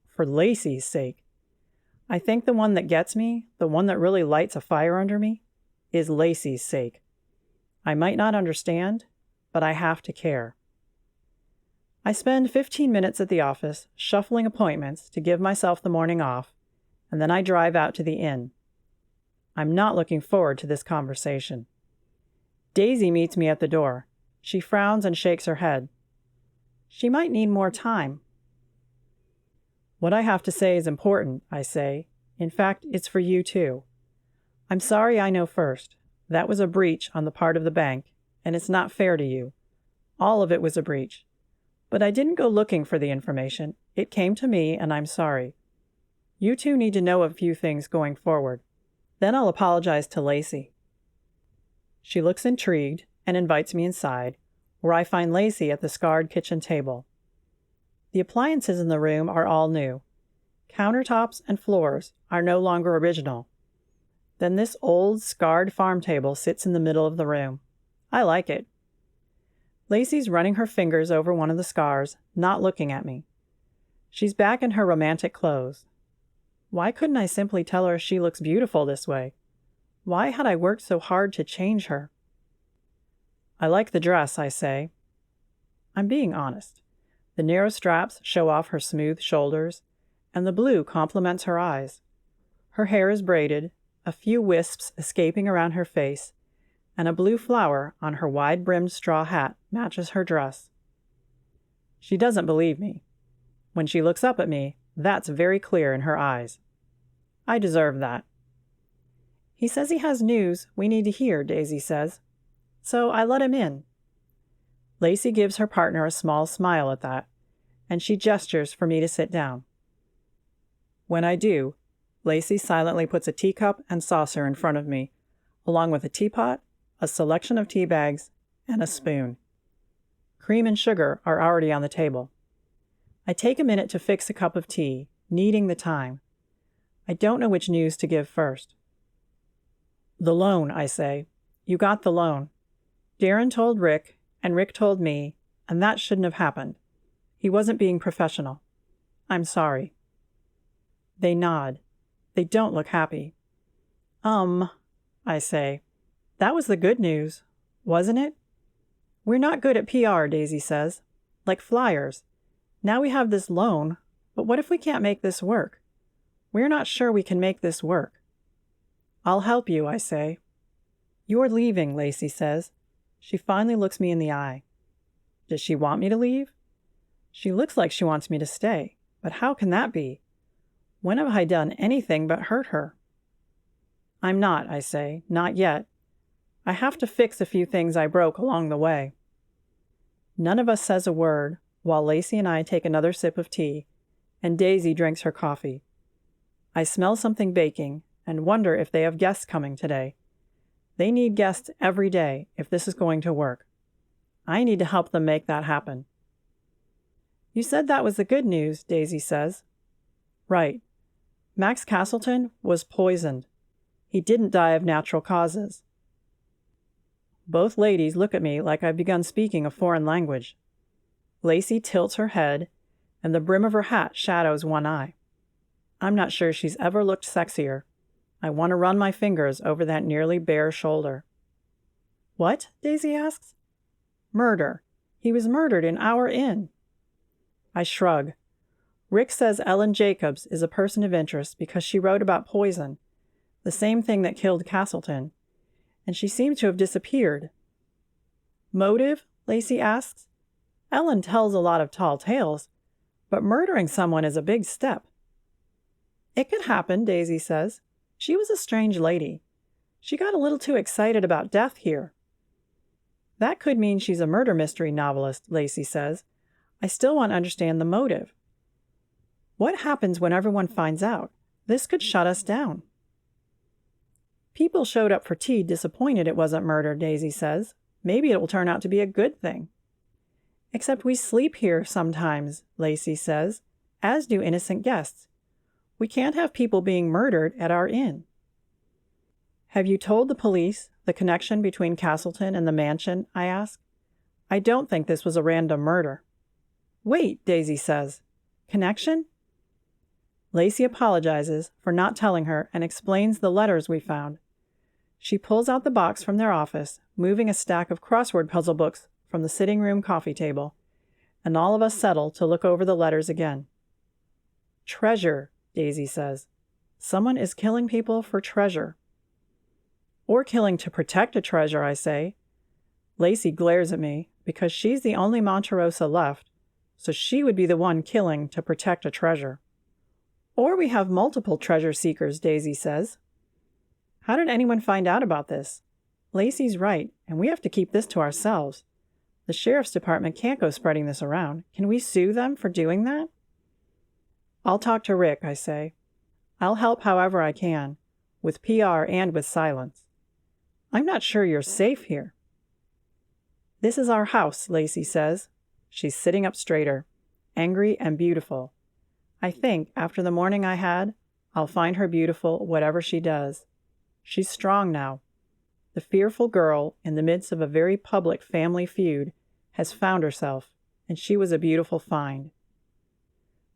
A: For Lacey's sake. I think the one that gets me, the one that really lights a fire under me, is Lacey's sake. I might not understand, but I have to care. I spend 15 minutes at the office, shuffling appointments to give myself the morning off, and then I drive out to the inn. I'm not looking forward to this conversation. Daisy meets me at the door. She frowns and shakes her head. She might need more time. What I have to say is important, I say. In fact, it's for you too. I'm sorry I know first. That was a breach on the part of the bank, and it's not fair to you. All of it was a breach. But I didn't go looking for the information. It came to me, and I'm sorry. You two need to know a few things going forward. Then I'll apologize to Lacey. She looks intrigued and invites me inside, where I find Lacey at the scarred kitchen table. The appliances in the room are all new. Countertops and floors are no longer original. Then this old, scarred farm table sits in the middle of the room. I like it. Lacey's running her fingers over one of the scars, not looking at me. She's back in her romantic clothes. Why couldn't I simply tell her she looks beautiful this way? Why had I worked so hard to change her? I like the dress, I say. I'm being honest. The narrow straps show off her smooth shoulders, and the blue complements her eyes. Her hair is braided, a few wisps escaping around her face, and a blue flower on her wide-brimmed straw hat matches her dress. She doesn't believe me. When she looks up at me, that's very clear in her eyes. I deserve that. He says he has news we need to hear, Daisy says. So I let him in. Lacey gives her partner a small smile at that, and she gestures for me to sit down. When I do, Lacey silently puts a teacup and saucer in front of me, along with a teapot, a selection of tea bags, and a spoon. Cream and sugar are already on the table. I take a minute to fix a cup of tea, needing the time. I don't know which news to give first. The loan, I say. You got the loan. Darren told Rick, and Rick told me, and that shouldn't have happened. He wasn't being professional. I'm sorry. They nod. They don't look happy. I say. That was the good news, wasn't it? We're not good at PR, Daisy says. Like flyers. Now we have this loan, but what if we can't make this work? We're not sure we can make this work. I'll help you, I say. You're leaving, Lacey says. She finally looks me in the eye. Does she want me to leave? She looks like she wants me to stay, but how can that be? When have I done anything but hurt her? I'm not, I say, not yet. I have to fix a few things I broke along the way. None of us says a word, while Lacey and I take another sip of tea, and Daisy drinks her coffee. I smell something baking, and wonder if they have guests coming today. They need guests every day if this is going to work. I need to help them make that happen. You said that was the good news, Daisy says. Right. Max Castleton was poisoned. He didn't die of natural causes. Both ladies look at me like I've begun speaking a foreign language. Lacey tilts her head, and the brim of her hat shadows one eye. I'm not sure she's ever looked sexier. I want to run my fingers over that nearly bare shoulder. What? Daisy asks. Murder. He was murdered in our inn. I shrug. Rick says Ellen Jacobs is a person of interest because she wrote about poison, the same thing that killed Castleton, and she seems to have disappeared. Motive? Lacey asks. Ellen tells a lot of tall tales, but murdering someone is a big step. It could happen, Daisy says. She was a strange lady. She got a little too excited about death here. That could mean she's a murder mystery novelist, Lacey says. I still want to understand the motive. What happens when everyone finds out? This could shut us down. People showed up for tea disappointed it wasn't murder, Daisy says. Maybe it will turn out to be a good thing. Except we sleep here sometimes, Lacey says, as do innocent guests. We can't have people being murdered at our inn. Have you told the police the connection between Castleton and the mansion? I ask. I don't think this was a random murder. Wait, Daisy says. Connection? Lacey apologizes for not telling her and explains the letters we found. She pulls out the box from their office, moving a stack of crossword puzzle books from the sitting room coffee table, and all of us settle to look over the letters again. Treasure, Daisy says. Someone is killing people for treasure. Or killing to protect a treasure, I say. Lacey glares at me because she's the only Monterossa left, so she would be the one killing to protect a treasure. Or we have multiple treasure seekers, Daisy says. How did anyone find out about this? Lacey's right, and we have to keep this to ourselves. The sheriff's department can't go spreading this around. Can we sue them for doing that? I'll talk to Rick, I say. I'll help however I can, with PR and with silence. I'm not sure you're safe here. This is our house, Lacey says. She's sitting up straighter, angry and beautiful. I think, after the morning I had, I'll find her beautiful whatever she does. She's strong now. The fearful girl, in the midst of a very public family feud, has found herself, and she was a beautiful find.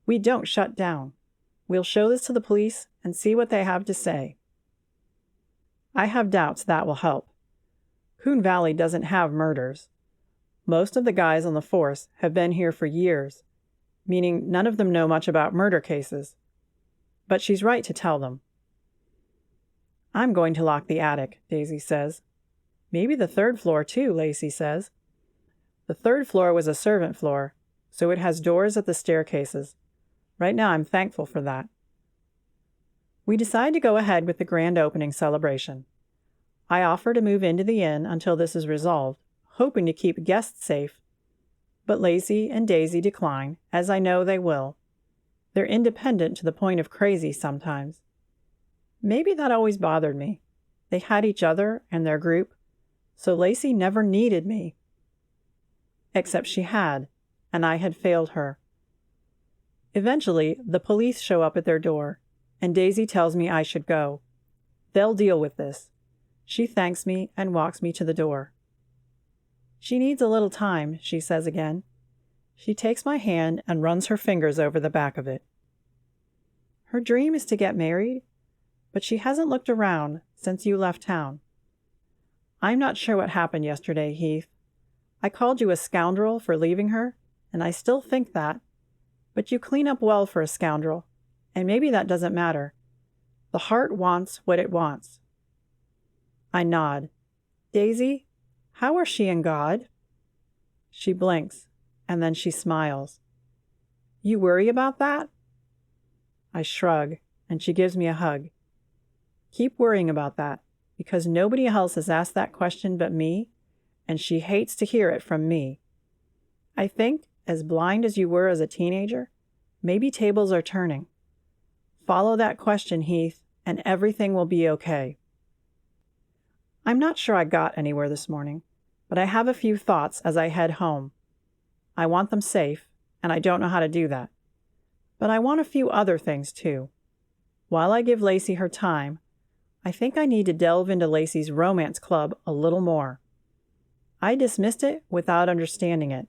A: We don't shut down. We'll show this to the police and see what they have to say. I have doubts that will help. Coon Valley doesn't have murders. Most of the guys on the force have been here for years, meaning none of them know much about murder cases. But she's right to tell them. I'm going to lock the attic, Daisy says. Maybe the third floor too, Lacey says. The third floor was a servant floor, so it has doors at the staircases. Right now I'm thankful for that. We decide to go ahead with the grand opening celebration. I offer to move into the inn until this is resolved, hoping to keep guests safe. But Lacey and Daisy decline, as I know they will. They're independent to the point of crazy sometimes. Maybe that always bothered me. They had each other and their group, so Lacey never needed me. Except she had, and I had failed her. Eventually, the police show up at their door, and Daisy tells me I should go. They'll deal with this. She thanks me and walks me to the door. She needs a little time, she says again. She takes my hand and runs her fingers over the back of it. Her dream is to get married, but she hasn't looked around since you left town. I'm not sure what happened yesterday, Heath. I called you a scoundrel for leaving her, and I still think that. But you clean up well for a scoundrel, and maybe that doesn't matter. The heart wants what it wants. I nod. Daisy, how are she and God? She blinks, and then she smiles. You worry about that? I shrug, and she gives me a hug. Keep worrying about that, because nobody else has asked that question but me, and she hates to hear it from me. I think, as blind as you were as a teenager, maybe tables are turning. Follow that question, Heath, and everything will be okay. I'm not sure I got anywhere this morning, but I have a few thoughts as I head home. I want them safe, and I don't know how to do that. But I want a few other things, too. While I give Lacey her time, I think I need to delve into Lacey's romance club a little more. I dismissed it without understanding it.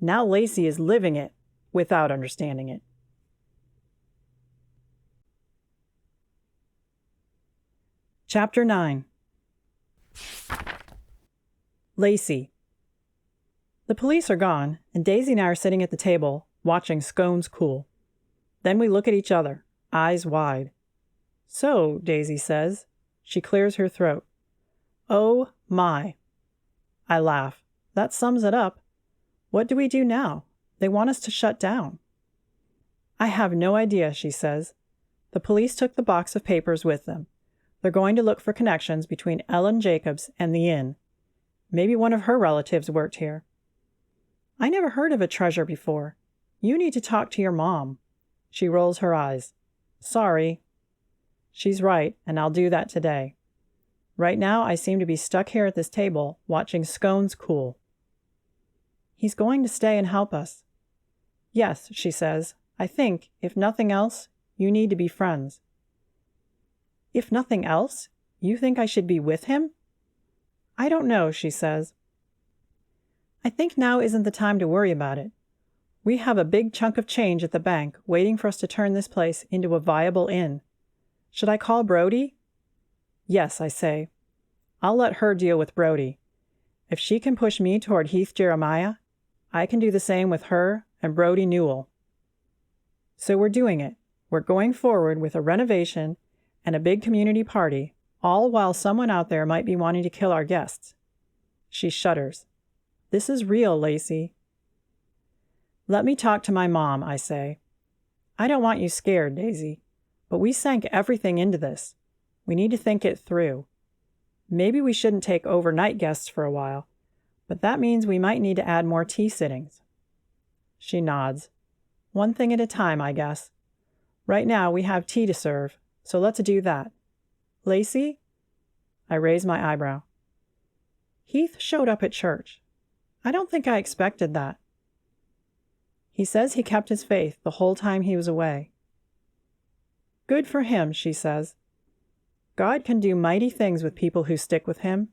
A: Now Lacey is living it without understanding it. Chapter 9. Lacey. The police are gone, and Daisy and I are sitting at the table, watching scones cool. Then we look at each other, eyes wide. "So," Daisy says. She clears her throat. "Oh, my." I laugh. That sums it up. What do we do now? They want us to shut down. "I have no idea," she says. "The police took the box of papers with them. They're going to look for connections between Ellen Jacobs and the inn. Maybe one of her relatives worked here." "I never heard of a treasure before. You need to talk to your mom." She rolls her eyes. "Sorry." She's right, and I'll do that today. Right now, I seem to be stuck here at this table, watching scones cool. "He's going to stay and help us." "Yes," she says. "I think, if nothing else, you need to be friends." "If nothing else? You think I should be with him?" "I don't know," she says. "I think now isn't the time to worry about it. We have a big chunk of change at the bank waiting for us to turn this place into a viable inn. Should I call Brody?" "Yes," I say. "I'll let her deal with Brody. If she can push me toward Heath Jeremiah, I can do the same with her and Brody Newell." So we're doing it. We're going forward with a renovation and a big community party, all while someone out there might be wanting to kill our guests. She shudders. "This is real, Lacey." "Let me talk to my mom," I say. "I don't want you scared, Daisy, but we sank everything into this. We need to think it through. Maybe we shouldn't take overnight guests for a while, but that means we might need to add more tea sittings." She nods. "One thing at a time, I guess. Right now we have tea to serve, so let's do that. Lacey?" I raise my eyebrow. "Heath showed up at church. I don't think I expected that." "He says he kept his faith the whole time he was away." "Good for him," she says. "God can do mighty things with people who stick with him."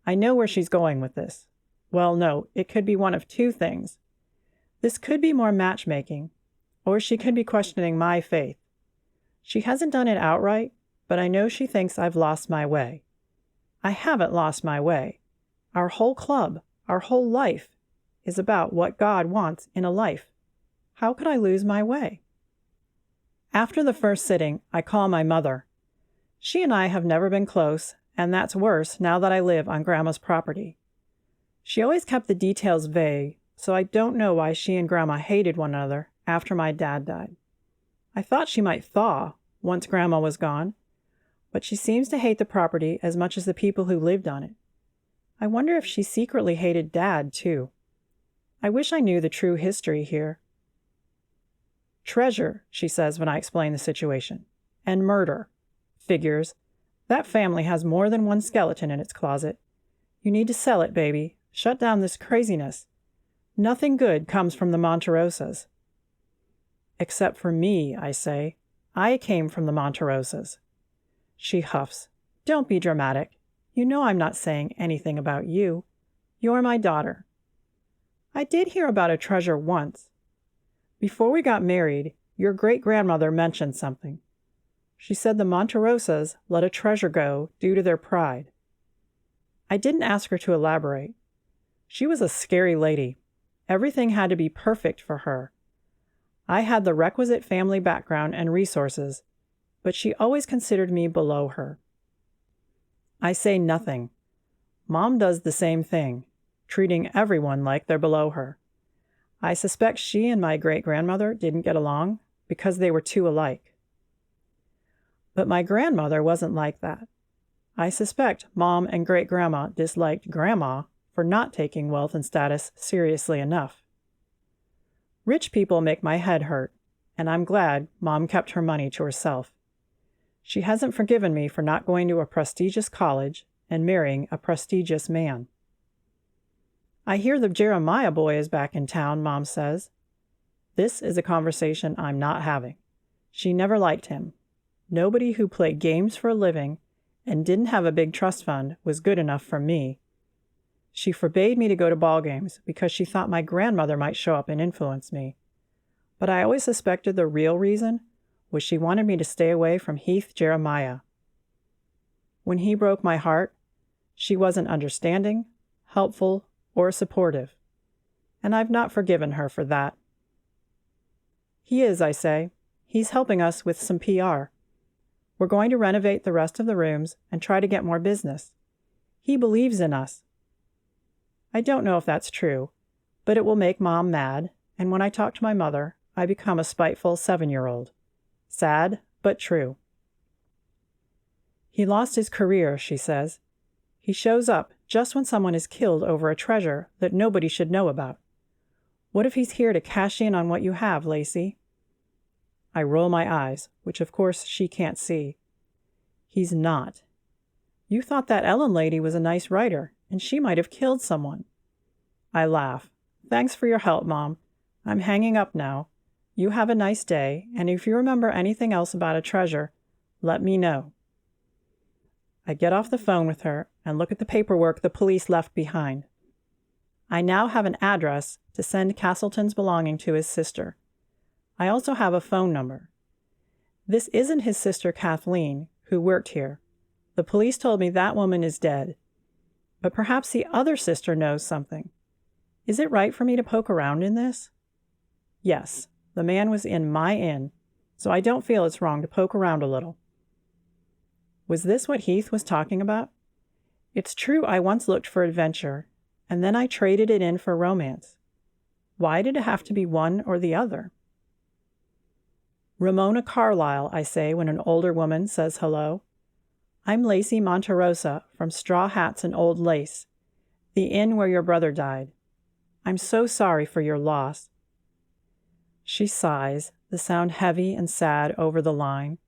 A: I know where she's going with this. Well, no, it could be one of two things. This could be more matchmaking, or she could be questioning my faith. She hasn't done it outright, but I know she thinks I've lost my way. I haven't lost my way. Our whole club, our whole life, is about what God wants in a life. How could I lose my way? After the first sitting, I call my mother. She and I have never been close, and that's worse now that I live on Grandma's property. She always kept the details vague, so I don't know why she and Grandma hated one another after my dad died. I thought she might thaw once Grandma was gone, but she seems to hate the property as much as the people who lived on it. I wonder if she secretly hated Dad, too. I wish I knew the true history here. "Treasure," she says when I explain the situation. "And murder. Figures. That family has more than one skeleton in its closet. You need to sell it, baby. Shut down this craziness. Nothing good comes from the Monterossas." "Except for me," I say. "I came from the Monterossas." She huffs. "Don't be dramatic. You know I'm not saying anything about you. You're my daughter." "I did hear about a treasure once. Before we got married, your great-grandmother mentioned something. She said the Monterossas let a treasure go due to their pride." I didn't ask her to elaborate. She was a scary lady. Everything had to be perfect for her. I had the requisite family background and resources, but she always considered me below her. I say nothing. Mom does the same thing, treating everyone like they're below her. I suspect she and my great-grandmother didn't get along because they were too alike. But my grandmother wasn't like that. I suspect Mom and great-grandma disliked Grandma for not taking wealth and status seriously enough. Rich people make my head hurt, and I'm glad Mom kept her money to herself. She hasn't forgiven me for not going to a prestigious college and marrying a prestigious man. "I hear the Jeremiah boy is back in town," Mom says. This is a conversation I'm not having. She never liked him. Nobody who played games for a living and didn't have a big trust fund was good enough for me. She forbade me to go to ball games because she thought my grandmother might show up and influence me. But I always suspected the real reason was she wanted me to stay away from Heath Jeremiah. When he broke my heart, she wasn't understanding, helpful, or supportive. And I've not forgiven her for that. He is, I say. He's helping us with some PR. We're going to renovate the rest of the rooms and try to get more business. He believes in us. I don't know if that's true, but it will make Mom mad, and when I talk to my mother, I become a spiteful 7-year-old. Sad, but true. He lost his career, she says. He shows up just when someone is killed over a treasure that nobody should know about. What if he's here to cash in on what you have, Lacey? I roll my eyes, which of course she can't see. He's not. You thought that Ellen lady was a nice writer, and she might have killed someone. I laugh. Thanks for your help, Mom. I'm hanging up now. You have a nice day, and if you remember anything else about a treasure, let me know. I get off the phone with her and look at the paperwork the police left behind. I now have an address to send Castleton's belonging to his sister. I also have a phone number. This isn't his sister Kathleen, who worked here. The police told me that woman is dead. But perhaps the other sister knows something. Is it right for me to poke around in this? Yes, the man was in my inn, so I don't feel it's wrong to poke around a little. Was this what Heath was talking about? It's true I once looked for adventure, and then I traded it in for romance. Why did it have to be one or the other? Ramona Carlyle, I say when an older woman says hello. I'm Lacey Monterossa from Straw Hats and Old Lace, the inn where your brother died. I'm so sorry for your loss. She sighs, the sound heavy and sad over the line.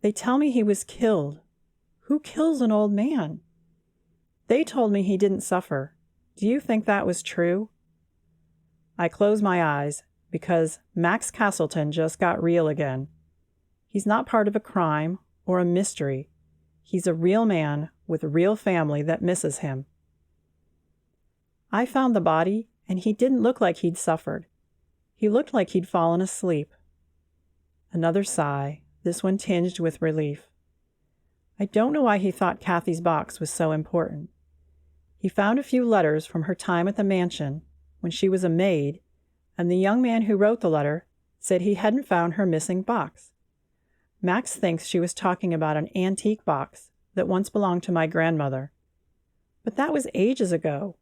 A: They tell me he was killed. Who kills an old man? They told me he didn't suffer. Do you think that was true? I close my eyes because Max Castleton just got real again. He's not part of a crime or a mystery. He's a real man with a real family that misses him. I found the body, and he didn't look like he'd suffered. He looked like he'd fallen asleep. Another sigh, this one tinged with relief. I don't know why he thought Kathy's box was so important. He found a few letters from her time at the mansion when she was a maid, and the young man who wrote the letter said he hadn't found her missing box. Max thinks she was talking about an antique box that once belonged to my grandmother. But that was ages ago.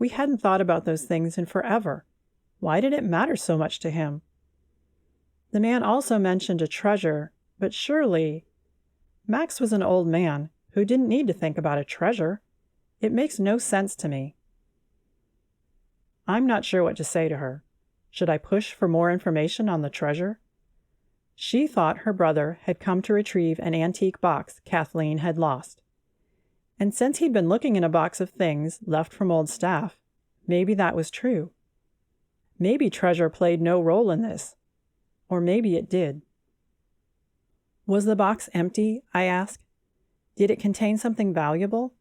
A: We hadn't thought about those things in forever. Why did it matter so much to him? The man also mentioned a treasure, but surely... Max was an old man who didn't need to think about a treasure. It makes no sense to me. I'm not sure what to say to her. Should I push for more information on the treasure? She thought her brother had come to retrieve an antique box Kathleen had lost. And since he'd been looking in a box of things left from old staff, maybe that was true. Maybe treasure played no role in this. Or maybe it did. Was the box empty? I asked. Did it contain something valuable?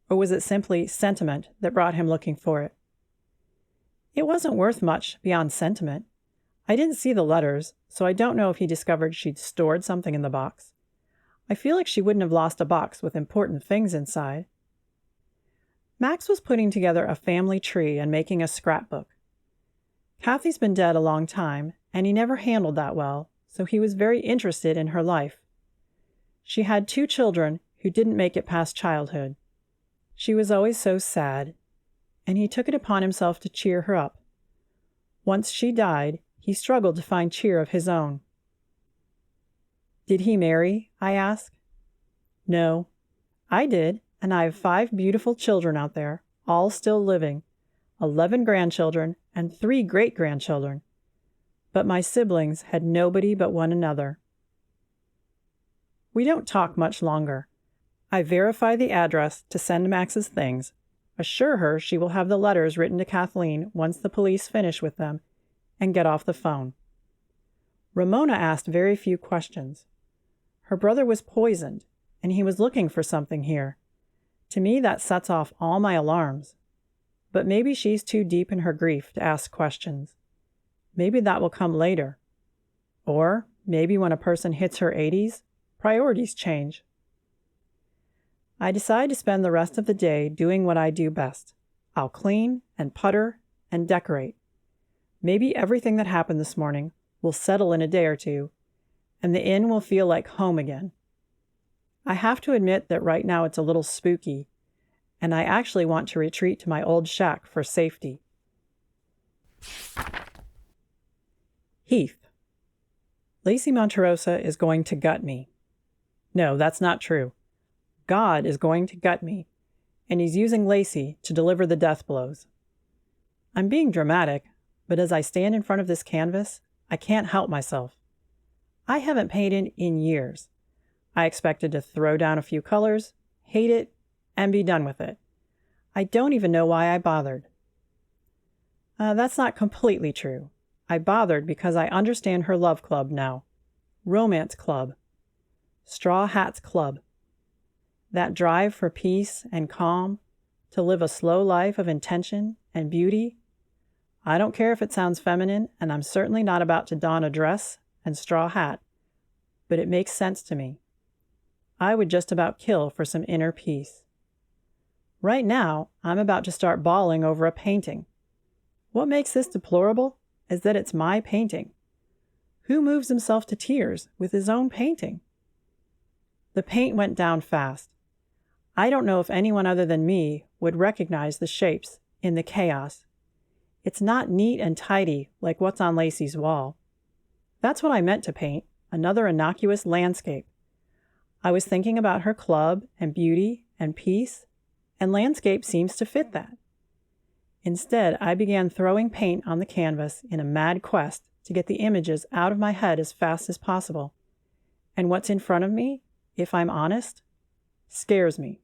A: Or was it simply sentiment that brought him looking for it? It wasn't worth much beyond sentiment. I didn't see the letters, so I don't know if he discovered she'd stored something in the box. I feel like she wouldn't have lost a box with important things inside. Max was putting together a family tree and making a scrapbook. Kathy's been dead a long time, and he never handled that well, so he was very interested in her life. She had 2 children who didn't make it past childhood. She was always so sad, and he took it upon himself to cheer her up. Once she died, he struggled to find cheer of his own. Did he marry? I asked. No. I did, and I have 5 beautiful children out there, all still living, 11 grandchildren and 3 great-grandchildren. But my siblings had nobody but one another. We don't talk much longer. I verify the address to send Max's things, assure her she will have the letters written to Kathleen once the police finish with them, and get off the phone. Ramona asked very few questions. Her brother was poisoned, and he was looking for something here. To me, that sets off all my alarms. But maybe she's too deep in her grief to ask questions. Maybe that will come later. Or maybe when a person hits her 80s, priorities change. I decide to spend the rest of the day doing what I do best. I'll clean and putter and decorate. Maybe everything that happened this morning We'll settle in a day or two, and the inn will feel like home again. I have to admit that right now it's a little spooky, and I actually want to retreat to my old shack for safety. Heath. Lacey Monterossa is going to gut me. No, that's not true. God is going to gut me, and he's using Lacey to deliver the death blows. I'm being dramatic, but as I stand in front of this canvas, I can't help myself. I haven't painted in years. I expected to throw down a few colors, hate it, and be done with it. I don't even know why I bothered. That's not completely true. I bothered because I understand her love club now. Romance club. Straw Hats Club. That drive for peace and calm, to live a slow life of intention and beauty. I don't care if it sounds feminine, and I'm certainly not about to don a dress and straw hat, but it makes sense to me. I would just about kill for some inner peace. Right now, I'm about to start bawling over a painting. What makes this deplorable is that it's my painting. Who moves himself to tears with his own painting? The paint went down fast. I don't know if anyone other than me would recognize the shapes in the chaos. It's not neat and tidy like what's on Lacey's wall. That's what I meant to paint, another innocuous landscape. I was thinking about her club and beauty and peace, and landscape seems to fit that. Instead, I began throwing paint on the canvas in a mad quest to get the images out of my head as fast as possible. And what's in front of me, if I'm honest, scares me.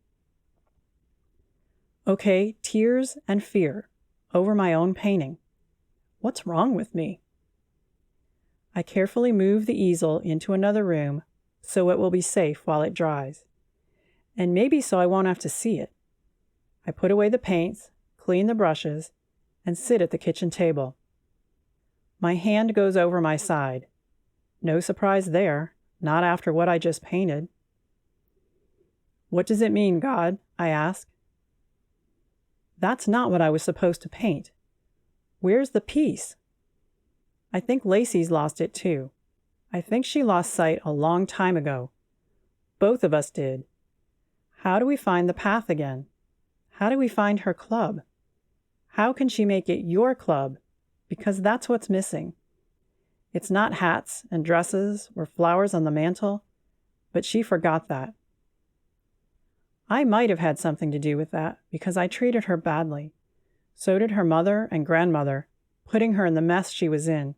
A: Okay, tears and fear over my own painting. What's wrong with me? I carefully move the easel into another room so it will be safe while it dries. And maybe so I won't have to see it. I put away the paints, clean the brushes, and sit at the kitchen table. My hand goes over my side. No surprise there, not after what I just painted. What does it mean, God? I ask. That's not what I was supposed to paint. Where's the peace? I think Lacey's lost it too. I think she lost sight a long time ago. Both of us did. How do we find the path again? How do we find her club? How can she make it your club? Because that's what's missing. It's not hats and dresses or flowers on the mantel, but she forgot that. I might have had something to do with that because I treated her badly. So did her mother and grandmother, putting her in the mess she was in.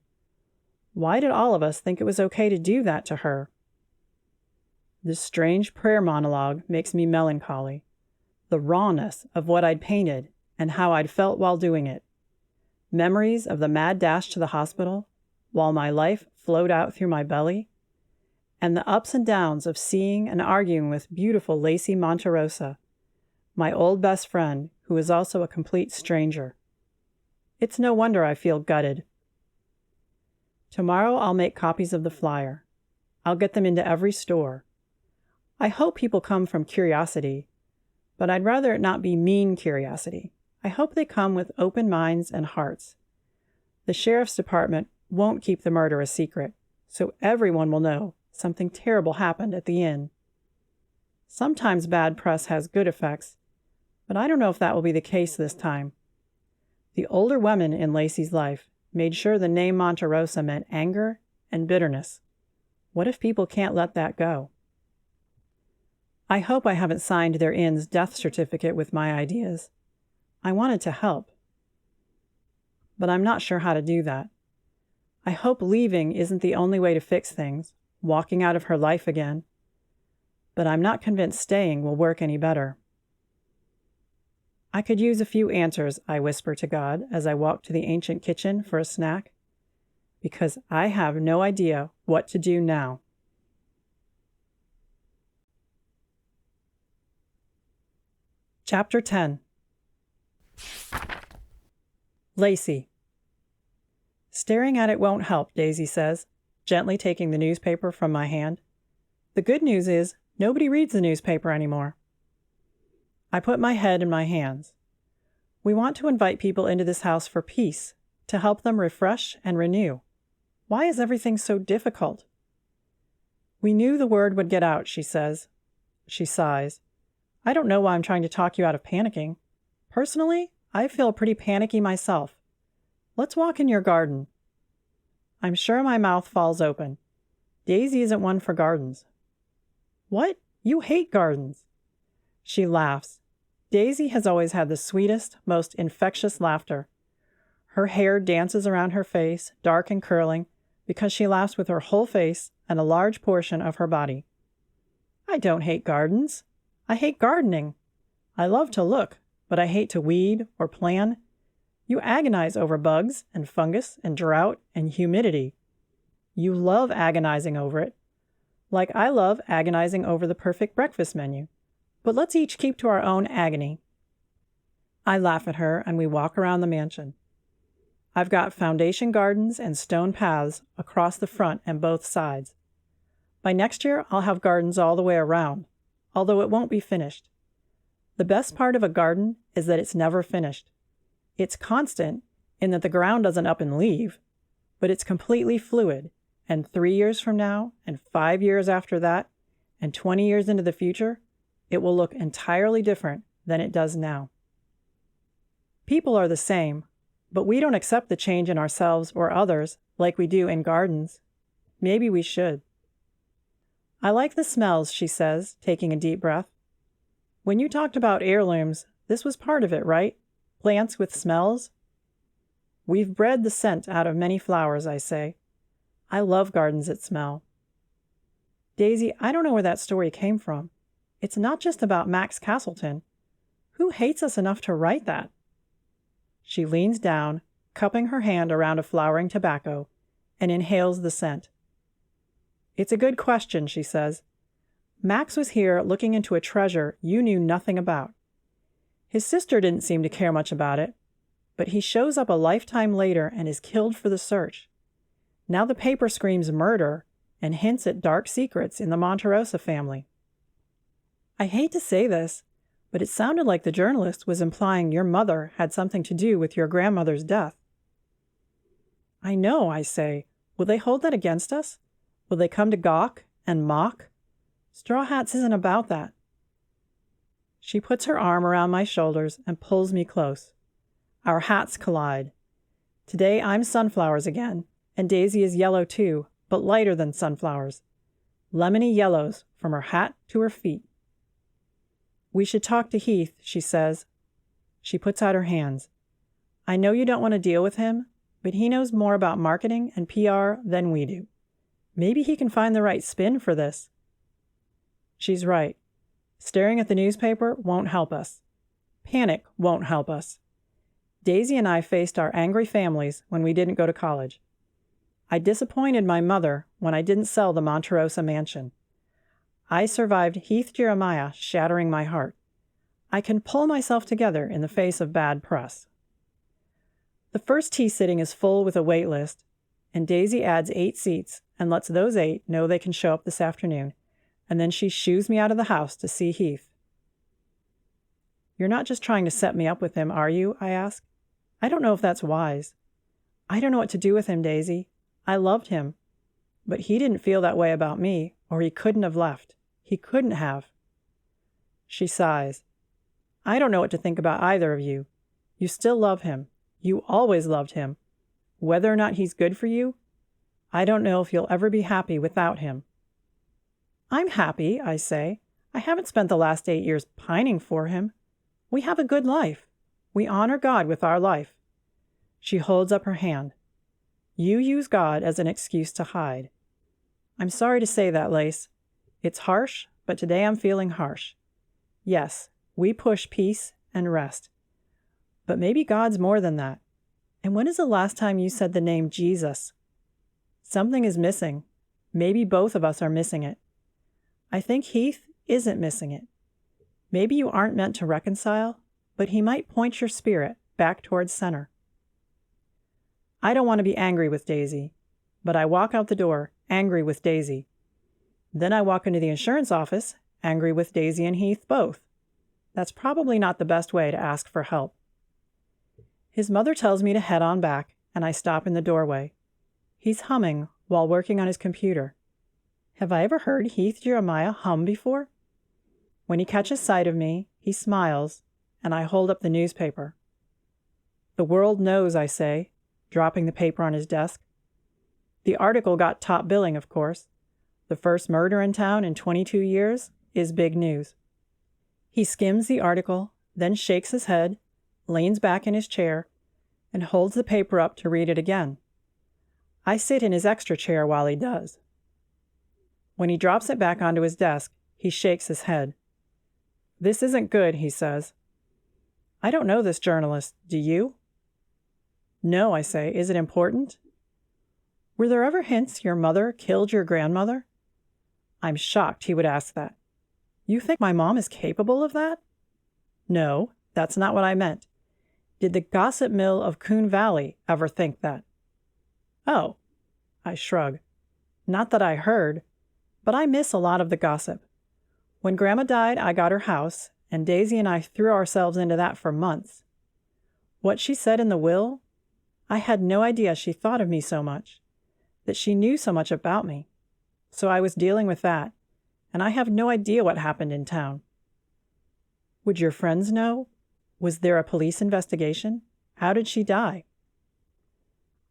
A: Why did all of us think it was okay to do that to her? This strange prayer monologue makes me melancholy. The rawness of what I'd painted and how I'd felt while doing it. Memories of the mad dash to the hospital while my life flowed out through my belly, and the ups and downs of seeing and arguing with beautiful Lacey Monterossa, my old best friend who is also a complete stranger. It's no wonder I feel gutted. Tomorrow I'll make copies of the flyer. I'll get them into every store. I hope people come from curiosity, but I'd rather it not be mean curiosity. I hope they come with open minds and hearts. The sheriff's department won't keep the murder a secret, so everyone will know something terrible happened at the inn. Sometimes bad press has good effects, but I don't know if that will be the case this time. The older women in Lacey's life made sure the name Monterossa meant anger and bitterness. What if people can't let that go? I hope I haven't signed their inn's death certificate with my ideas. I wanted to help, but I'm not sure how to do that. I hope leaving isn't the only way to fix things, walking out of her life again, but I'm not convinced staying will work any better. I could use a few answers, I whisper to God as I walk to the ancient kitchen for a snack, because I have no idea what to do now. Chapter 10. Lacey. Staring at it won't help, Daisy says, gently taking the newspaper from my hand. The good news is nobody reads the newspaper anymore. I put my head in my hands. We want to invite people into this house for peace, to help them refresh and renew. Why is everything so difficult? We knew the word would get out, she says. She sighs. I don't know why I'm trying to talk you out of panicking. Personally, I feel pretty panicky myself. Let's walk in your garden. I'm sure my mouth falls open. Daisy isn't one for gardens. What? You hate gardens. She laughs. Daisy has always had the sweetest, most infectious laughter. Her hair dances around her face, dark and curling, because she laughs with her whole face and a large portion of her body. I don't hate gardens. I hate gardening. I love to look, but I hate to weed or plan. You agonize over bugs and fungus and drought and humidity. You love agonizing over it, like I love agonizing over the perfect breakfast menu. But let's each keep to our own agony. I laugh at her and we walk around the mansion. I've got foundation gardens and stone paths across the front and both sides. By next year, I'll have gardens all the way around, although it won't be finished. The best part of a garden is that it's never finished. It's constant in that the ground doesn't up and leave, but it's completely fluid, and 3 years from now, and 5 years after that, and 20 years into the future, it will look entirely different than it does now. People are the same, but we don't accept the change in ourselves or others like we do in gardens. Maybe we should. I like the smells, she says, taking a deep breath. When you talked about heirlooms, this was part of it, right? Plants with smells? We've bred the scent out of many flowers, I say. I love gardens that smell. Daisy, I don't know where that story came from. It's not just about Max Castleton. Who hates us enough to write that? She leans down, cupping her hand around a flowering tobacco, and inhales the scent. It's a good question, she says. Max was here looking into a treasure you knew nothing about. His sister didn't seem to care much about it, but he shows up a lifetime later and is killed for the search. Now the paper screams murder and hints at dark secrets in the Monterossa family. I hate to say this, but it sounded like the journalist was implying your mother had something to do with your grandmother's death. I know, I say. Will they hold that against us? Will they come to gawk and mock? Straw Hats isn't about that. She puts her arm around my shoulders and pulls me close. Our hats collide. Today I'm sunflowers again, and Daisy is yellow too, but lighter than sunflowers. Lemony yellows from her hat to her feet. We should talk to Heath, she says. She puts out her hands. I know you don't want to deal with him, but he knows more about marketing and PR than we do. Maybe he can find the right spin for this. She's right. Staring at the newspaper won't help us. Panic won't help us. Daisy and I faced our angry families when we didn't go to college. I disappointed my mother when I didn't sell the Monterossa mansion. I survived Heath Jeremiah shattering my heart. I can pull myself together in the face of bad press. The first tea sitting is full with a wait list, and Daisy adds 8 seats and lets those 8 know they can show up this afternoon, and then she shoos me out of the house to see Heath. You're not just trying to set me up with him, are you? I ask. I don't know if that's wise. I don't know what to do with him, Daisy. I loved him. But he didn't feel that way about me, or he couldn't have left. He couldn't have. She sighs. I don't know what to think about either of you. You still love him. You always loved him. Whether or not he's good for you, I don't know if you'll ever be happy without him. I'm happy, I say. I haven't spent the last 8 years pining for him. We have a good life. We honor God with our life. She holds up her hand. You use God as an excuse to hide. I'm sorry to say that, Lace. It's harsh, but today I'm feeling harsh. Yes, we push peace and rest. But maybe God's more than that. And when is the last time you said the name Jesus? Something is missing. Maybe both of us are missing it. I think Heath isn't missing it. Maybe you aren't meant to reconcile, but he might point your spirit back towards center. I don't want to be angry with Daisy, but I walk out the door angry with Daisy. Then I walk into the insurance office angry with Daisy and Heath both. That's probably not the best way to ask for help. His mother tells me to head on back, and I stop in the doorway. He's humming while working on his computer. Have I ever heard Heath Jeremiah hum before? When he catches sight of me, he smiles, and I hold up the newspaper. The world knows, I say, dropping the paper on his desk. The article got top billing, of course. The first murder in town in 22 years is big news. He skims the article, then shakes his head, leans back in his chair, and holds the paper up to read it again. I sit in his extra chair while he does. When he drops it back onto his desk, he shakes his head. This isn't good, he says. I don't know this journalist, do you? No, I say. Is it important? Were there ever hints your mother killed your grandmother? I'm shocked he would ask that. You think my mom is capable of that? No, that's not what I meant. Did the gossip mill of Coon Valley ever think that? Oh, I shrug. Not that I heard, but I miss a lot of the gossip. When Grandma died, I got her house, and Daisy and I threw ourselves into that for months. What she said in the will, I had no idea she thought of me so much, that she knew so much about me. So I was dealing with that, and I have no idea what happened in town. Would your friends know? Was there a police investigation? How did she die?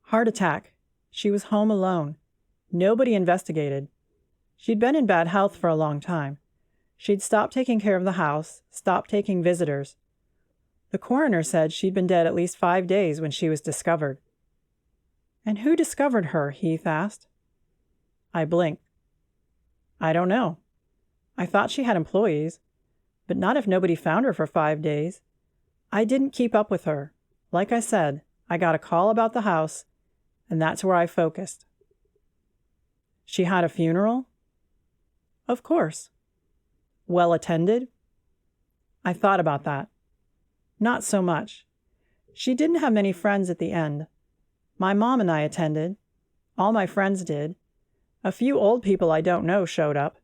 A: Heart attack. She was home alone. Nobody investigated. She'd been in bad health for a long time. She'd stopped taking care of the house, stopped taking visitors. The coroner said she'd been dead at least 5 days when she was discovered. And who discovered her? Heath asked. I blinked. I don't know. I thought she had employees, but not if nobody found her for 5 days. I didn't keep up with her. Like I said, I got a call about the house, and that's where I focused. She had a funeral? Of course. Well attended? I thought about that. Not so much. She didn't have many friends at the end. My mom and I attended. All my friends did. A few old people I don't know showed up.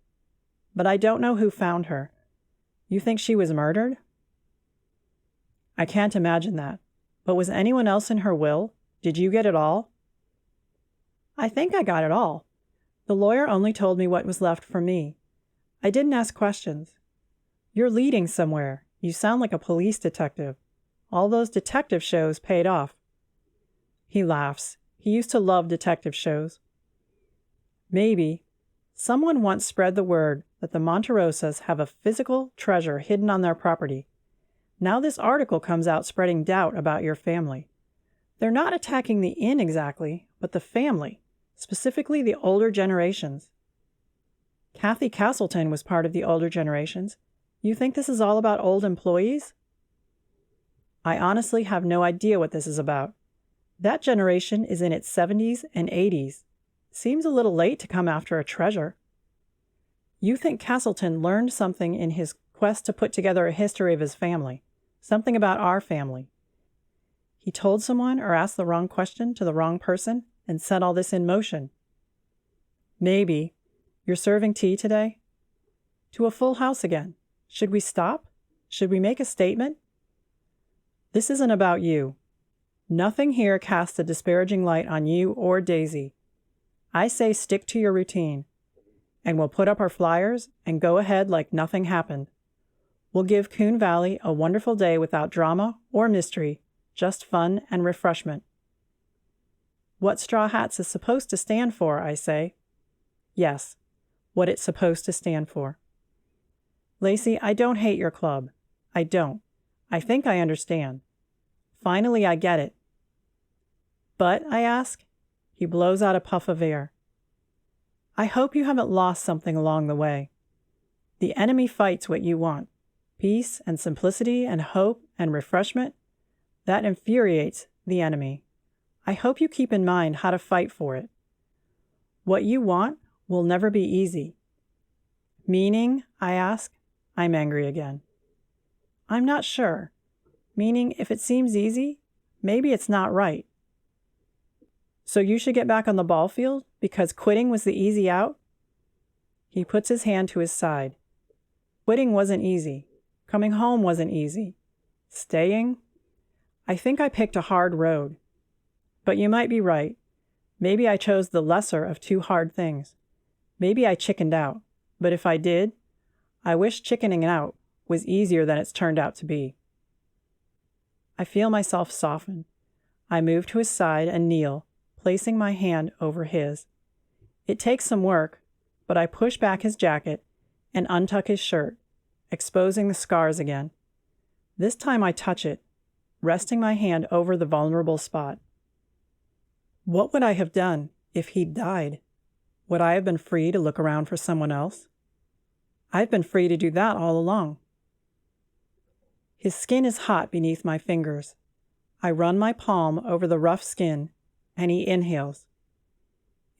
A: But I don't know who found her. You think she was murdered? I can't imagine that. But was anyone else in her will? Did you get it all? I think I got it all. The lawyer only told me what was left for me. I didn't ask questions. You're leading somewhere. You sound like a police detective. All those detective shows paid off. He laughs. He used to love detective shows. Maybe. Someone once spread the word that the Monterossas have a physical treasure hidden on their property. Now this article comes out spreading doubt about your family. They're not attacking the inn exactly, but the family, specifically the older generations. Kathy Castleton was part of the older generations. You think this is all about old employees? I honestly have no idea what this is about. That generation is in its 70s and 80s. Seems a little late to come after a treasure. You think Castleton learned something in his quest to put together a history of his family, something about our family. He told someone or asked the wrong question to the wrong person and set all this in motion. Maybe. You're serving tea today? To a full house again. Should we stop? Should we make a statement? This isn't about you. Nothing here casts a disparaging light on you or Daisy. I say stick to your routine, and we'll put up our flyers and go ahead like nothing happened. We'll give Coon Valley a wonderful day without drama or mystery, just fun and refreshment. What Straw Hats is supposed to stand for, I say. Yes, what it's supposed to stand for. Lacey, I don't hate your club. I don't. I think I understand. Finally, I get it. But, I ask, he blows out a puff of air. I hope you haven't lost something along the way. The enemy fights what you want. Peace and simplicity and hope and refreshment. That infuriates the enemy. I hope you keep in mind how to fight for it. What you want will never be easy. Meaning, I ask, I'm angry again. I'm not sure. Meaning, if it seems easy, maybe it's not right. So you should get back on the ball field because quitting was the easy out? He puts his hand to his side. Quitting wasn't easy. Coming home wasn't easy. Staying? I think I picked a hard road. But you might be right. Maybe I chose the lesser of two hard things. Maybe I chickened out, but if I did, I wish chickening out was easier than it's turned out to be. I feel myself soften. I move to his side and kneel, placing my hand over his. It takes some work, but I push back his jacket and untuck his shirt, exposing the scars again. This time I touch it, resting my hand over the vulnerable spot. What would I have done if he'd died? Would I have been free to look around for someone else? I've been free to do that all along. His skin is hot beneath my fingers. I run my palm over the rough skin, and he inhales.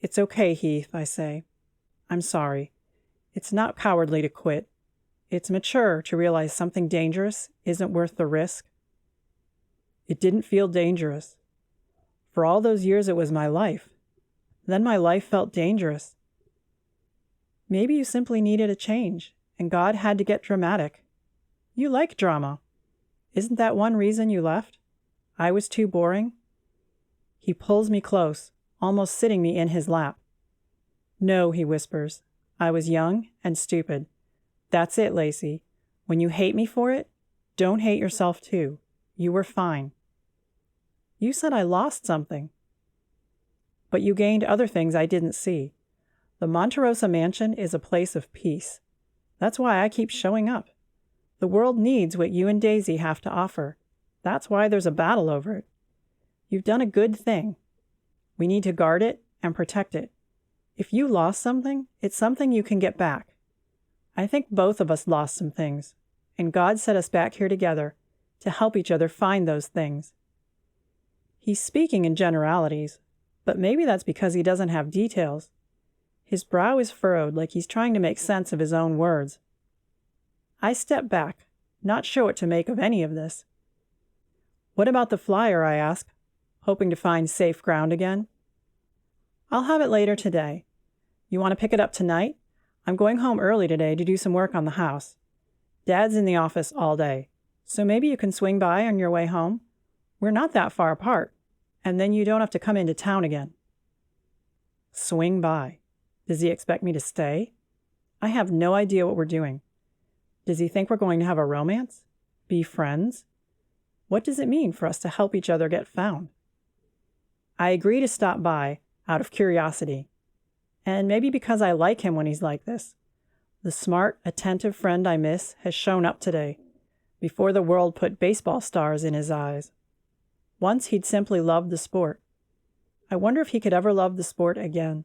A: It's okay, Heath, I say. I'm sorry. It's not cowardly to quit. It's mature to realize something dangerous isn't worth the risk. It didn't feel dangerous. For all those years it was my life. Then my life felt dangerous. Maybe you simply needed a change, and God had to get dramatic. You like drama. Isn't that one reason you left? I was too boring? He pulls me close, almost sitting me in his lap. No, he whispers. I was young and stupid. That's it, Lacey. When you hate me for it, don't hate yourself too. You were fine. You said I lost something. But you gained other things I didn't see. The Monterossa mansion is a place of peace. That's why I keep showing up. The world needs what you and Daisy have to offer. That's why there's a battle over it. You've done a good thing. We need to guard it and protect it. If you lost something, it's something you can get back. I think both of us lost some things, and God set us back here together to help each other find those things. He's speaking in generalities, but maybe that's because he doesn't have details. His brow is furrowed like he's trying to make sense of his own words. I step back, not sure what to make of any of this. What about the flyer, I ask, hoping to find safe ground again. I'll have it later today. You want to pick it up tonight? I'm going home early today to do some work on the house. Dad's in the office all day, so maybe you can swing by on your way home. We're not that far apart, and then you don't have to come into town again. Swing by. Does he expect me to stay? I have no idea what we're doing. Does he think we're going to have a romance? Be friends? What does it mean for us to help each other get found? I agree to stop by out of curiosity, and maybe because I like him when he's like this. The smart, attentive friend I miss has shown up today, before the world put baseball stars in his eyes. Once he'd simply loved the sport. I wonder if he could ever love the sport again.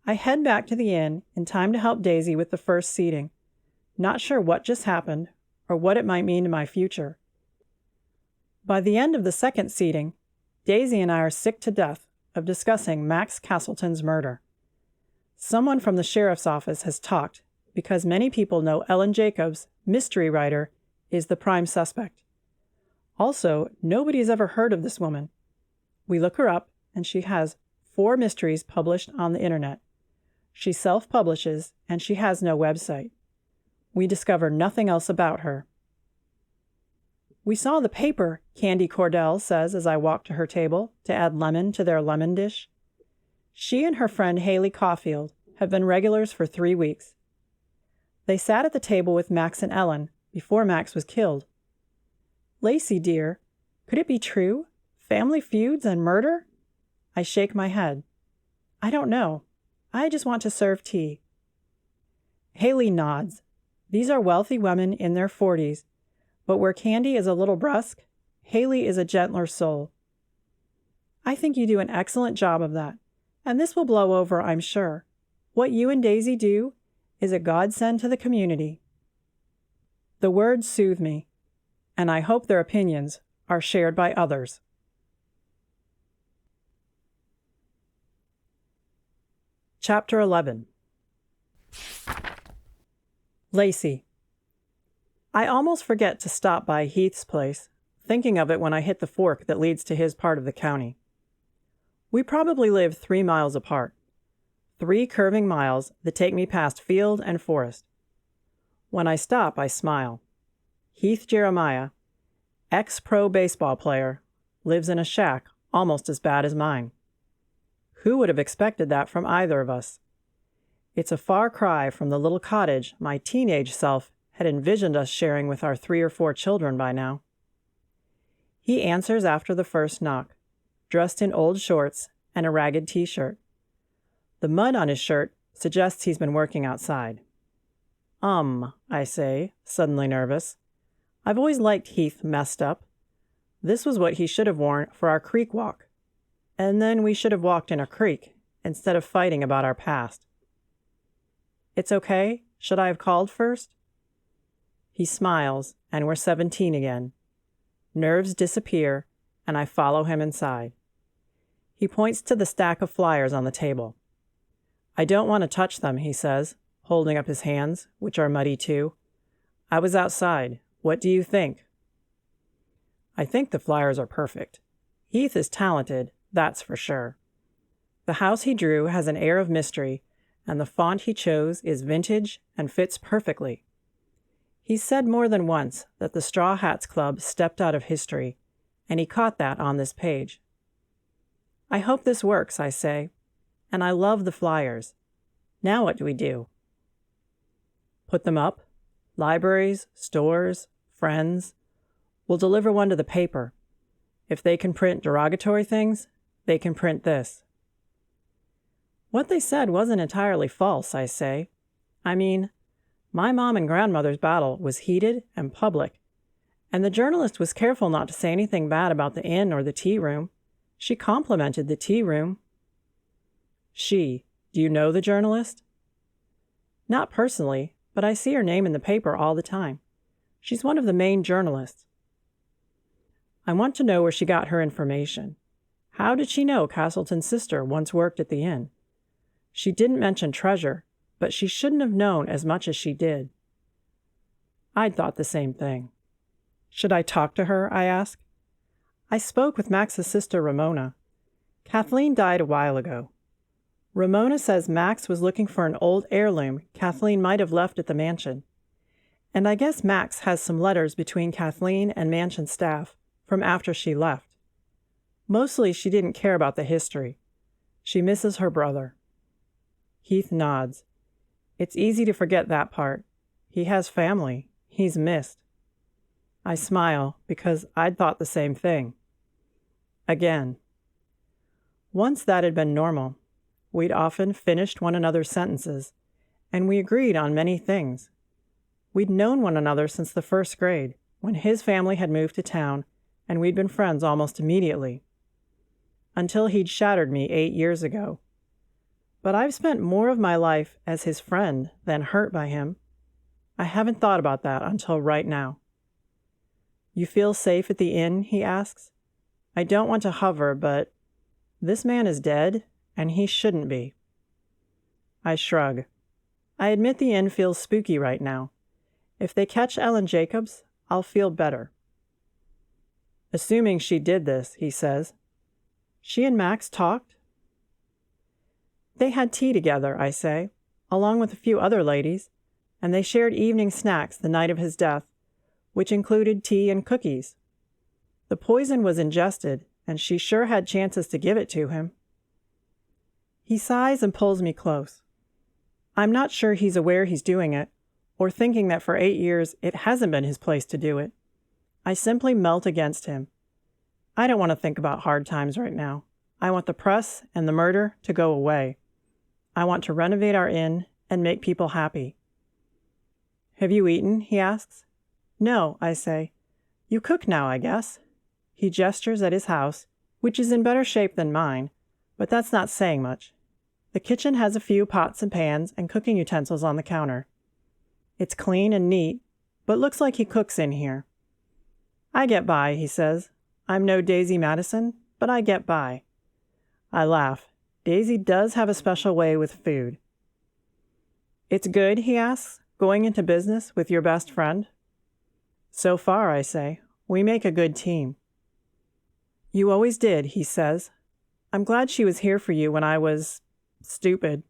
A: I head back to the inn in time to help Daisy with the first seating, not sure what just happened or what it might mean to my future. By the end of the second seating, Daisy and I are sick to death of discussing Max Castleton's murder. Someone from the sheriff's office has talked because many people know Ellen Jacobs, mystery writer, is the prime suspect. Also, nobody's ever heard of this woman. We look her up, and she has 4 mysteries published on the internet. She self-publishes, and she has no website. We discover nothing else about her. We saw the paper, Candy Cordell says as I walk to her table to add lemon to their lemon dish. She and her friend Haley Caulfield have been regulars for 3 weeks. They sat at the table with Max and Ellen before Max was killed. Lacey, dear, could it be true? Family feuds and murder? I shake my head. I don't know. I just want to serve tea. Haley nods. These are wealthy women in their 40s, but where Candy is a little brusque, Haley is a gentler soul. I think you do an excellent job of that, and this will blow over, I'm sure. What you and Daisy do is a godsend to the community. The words soothe me, and I hope their opinions are shared by others. Chapter 11. Lacey. I almost forget to stop by Heath's place, thinking of it when I hit the fork that leads to his part of the county. We probably live 3 miles apart. 3 curving miles that take me past field and forest. When I stop, I smile. Heath Jeremiah, ex-pro baseball player, lives in a shack almost as bad as mine. Who would have expected that from either of us? It's a far cry from the little cottage my teenage self had envisioned us sharing with our 3 or 4 children by now. He answers after the first knock, dressed in old shorts and a ragged t-shirt. The mud on his shirt suggests he's been working outside. I say, suddenly nervous. I've always liked Heath messed up. This was what he should have worn for our creek walk. And then we should have walked in a creek instead of fighting about our past. It's okay? Should I have called first? He smiles, and we're 17 again. Nerves disappear, and I follow him inside. He points to the stack of flyers on the table. I don't want to touch them, he says, holding up his hands, which are muddy too. I was outside. What do you think? I think the flyers are perfect. Heath is talented, that's for sure. The house he drew has an air of mystery, and the font he chose is vintage and fits perfectly. He's said more than once that the Straw Hats Club stepped out of history, and he caught that on this page. I hope this works, I say, and I love the flyers. Now what do we do? Put them up? Libraries, stores, friends. We'll deliver one to the paper. If they can print derogatory things, they can print this. What they said wasn't entirely false, I say. I mean, my mom and grandmother's battle was heated and public, and the journalist was careful not to say anything bad about the inn or the tea room. She complimented the tea room. Do you know the journalist? Not personally, but I see her name in the paper all the time. She's one of the main journalists. I want to know where she got her information. How did she know Castleton's sister once worked at the inn? She didn't mention Treasure, but she shouldn't have known as much as she did. I'd thought the same thing. Should I talk to her, I ask. I spoke with Max's sister Ramona. Kathleen died a while ago. Ramona says Max was looking for an old heirloom Kathleen might have left at the mansion. And I guess Max has some letters between Kathleen and mansion staff from after she left. Mostly she didn't care about the history. She misses her brother. Heath nods. It's easy to forget that part. He has family. He's missed. I smile because I'd thought the same thing. Again. Once that had been normal. We'd often finished one another's sentences, and we agreed on many things. We'd known one another since the 1st grade, when his family had moved to town, and we'd been friends almost immediately. Until he'd shattered me 8 years ago. But I've spent more of my life as his friend than hurt by him. I haven't thought about that until right now. You feel safe at the inn, he asks. I don't want to hover, but this man is dead, and he shouldn't be. I shrug. I admit the inn feels spooky right now. If they catch Ellen Jacobs, I'll feel better. Assuming she did this, he says. She and Max talked? They had tea together, I say, along with a few other ladies, and they shared evening snacks the night of his death, which included tea and cookies. The poison was ingested, and she sure had chances to give it to him. He sighs and pulls me close. I'm not sure he's aware he's doing it, or thinking that for 8 years it hasn't been his place to do it. I simply melt against him. I don't want to think about hard times right now. I want the press and the murder to go away. I want to renovate our inn and make people happy. Have you eaten? He asks. No, I say. You cook now, I guess. He gestures at his house, which is in better shape than mine, but that's not saying much. The kitchen has a few pots and pans and cooking utensils on the counter. It's clean and neat, but looks like he cooks in here. I get by, he says. I'm no Daisy Madison, but I get by. I laugh. Daisy does have a special way with food. It's good, he asks, going into business with your best friend? So far, I say. We make a good team. You always did, he says. I'm glad she was here for you when I was stupid.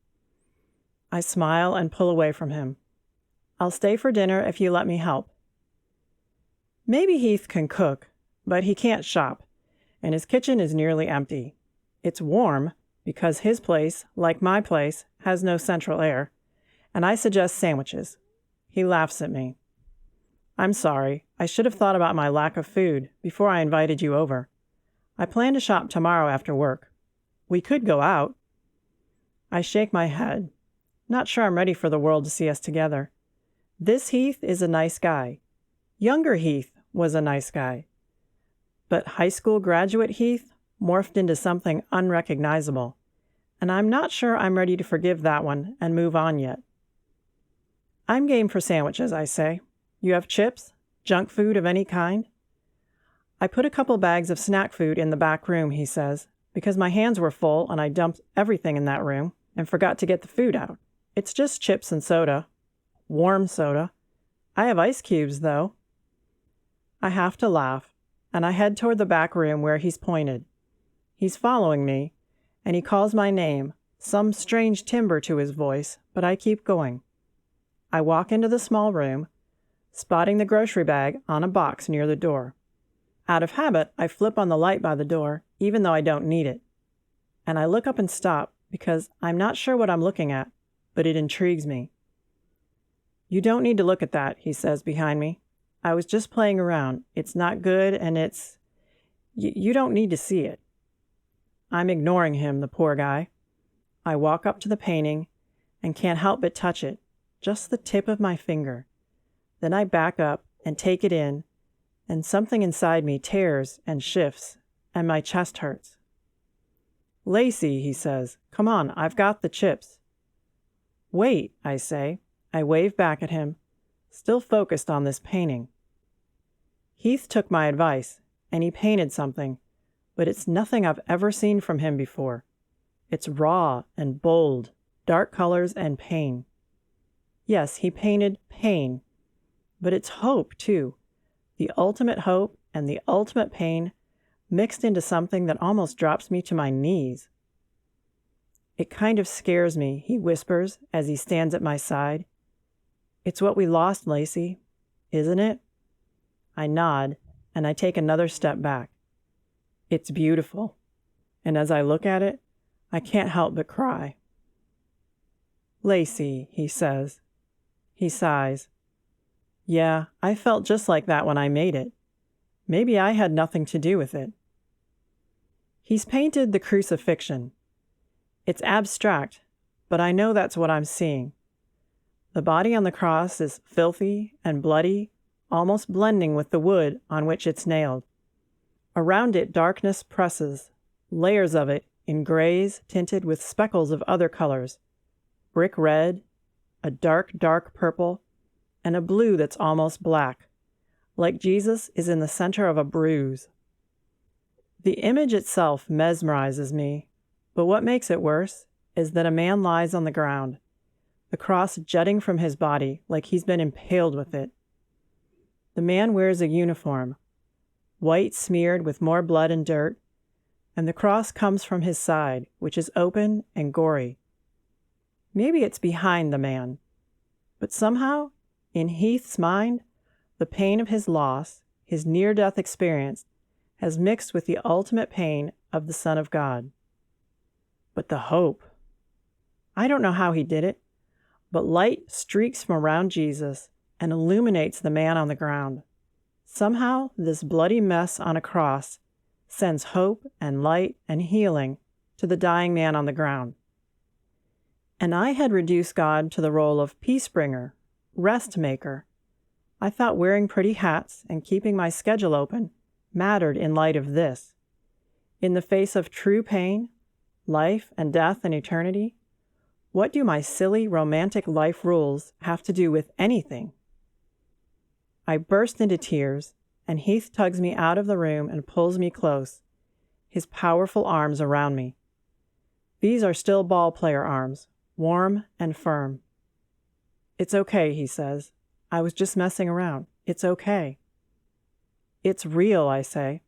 A: I smile and pull away from him. I'll stay for dinner if you let me help. Maybe Heath can cook, but he can't shop, and his kitchen is nearly empty. It's warm, because his place, like my place, has no central air, and I suggest sandwiches. He laughs at me. I'm sorry. I should have thought about my lack of food before I invited you over. I plan to shop tomorrow after work. We could go out. I shake my head. Not sure I'm ready for the world to see us together. This Heath is a nice guy. Younger Heath was a nice guy. But high school graduate Heath morphed into something unrecognizable, and I'm not sure I'm ready to forgive that one and move on yet. I'm game for sandwiches, I say. You have chips? Junk food of any kind? I put a couple bags of snack food in the back room, he says, because my hands were full and I dumped everything in that room and forgot to get the food out. It's just chips and soda. Warm soda. I have ice cubes, though. I have to laugh, and I head toward the back room where he's pointed. He's following me, and he calls my name, some strange timbre to his voice, but I keep going. I walk into the small room, spotting the grocery bag on a box near the door. Out of habit, I flip on the light by the door, even though I don't need it. And I look up and stop, because I'm not sure what I'm looking at, but it intrigues me. You don't need to look at that, he says behind me. I was just playing around. It's not good, and it's... You don't need to see it. I'm ignoring him, the poor guy. I walk up to the painting and can't help but touch it, just the tip of my finger. Then I back up and take it in, and something inside me tears and shifts, and my chest hurts. Lacey, he says, come on, I've got the chips. Wait, I say. I wave back at him, still focused on this painting. Heath took my advice, and he painted something, but it's nothing I've ever seen from him before. It's raw and bold, dark colors and pain. Yes, he painted pain, but it's hope, too. The ultimate hope and the ultimate pain mixed into something that almost drops me to my knees. It kind of scares me, he whispers as he stands at my side. It's what we lost, Lacey, isn't it? I nod, and I take another step back. It's beautiful, and as I look at it, I can't help but cry. Lacey, he says. He sighs. Yeah, I felt just like that when I made it. Maybe I had nothing to do with it. He's painted the crucifixion. It's abstract, but I know that's what I'm seeing. The body on the cross is filthy and bloody, almost blending with the wood on which it's nailed. Around it darkness presses, layers of it in grays tinted with speckles of other colors, brick red, a dark, dark purple, and a blue that's almost black, like Jesus is in the center of a bruise. The image itself mesmerizes me, but what makes it worse is that a man lies on the ground, the cross jutting from his body like he's been impaled with it. The man wears a uniform, white smeared with more blood and dirt, and the cross comes from his side, which is open and gory. Maybe it's behind the man, but somehow, in Heath's mind, the pain of his loss, his near-death experience, has mixed with the ultimate pain of the Son of God. But the hope. I don't know how he did it, but light streaks from around Jesus and illuminates the man on the ground. Somehow, this bloody mess on a cross sends hope and light and healing to the dying man on the ground. And I had reduced God to the role of peace bringer, rest maker. I thought wearing pretty hats and keeping my schedule open mattered in light of this. In the face of true pain, life and death and eternity, what do my silly romantic life rules have to do with anything? I burst into tears, and Heath tugs me out of the room and pulls me close, his powerful arms around me. These are still ball player arms, warm and firm. It's okay, he says. I was just messing around. It's okay. It's real, I say.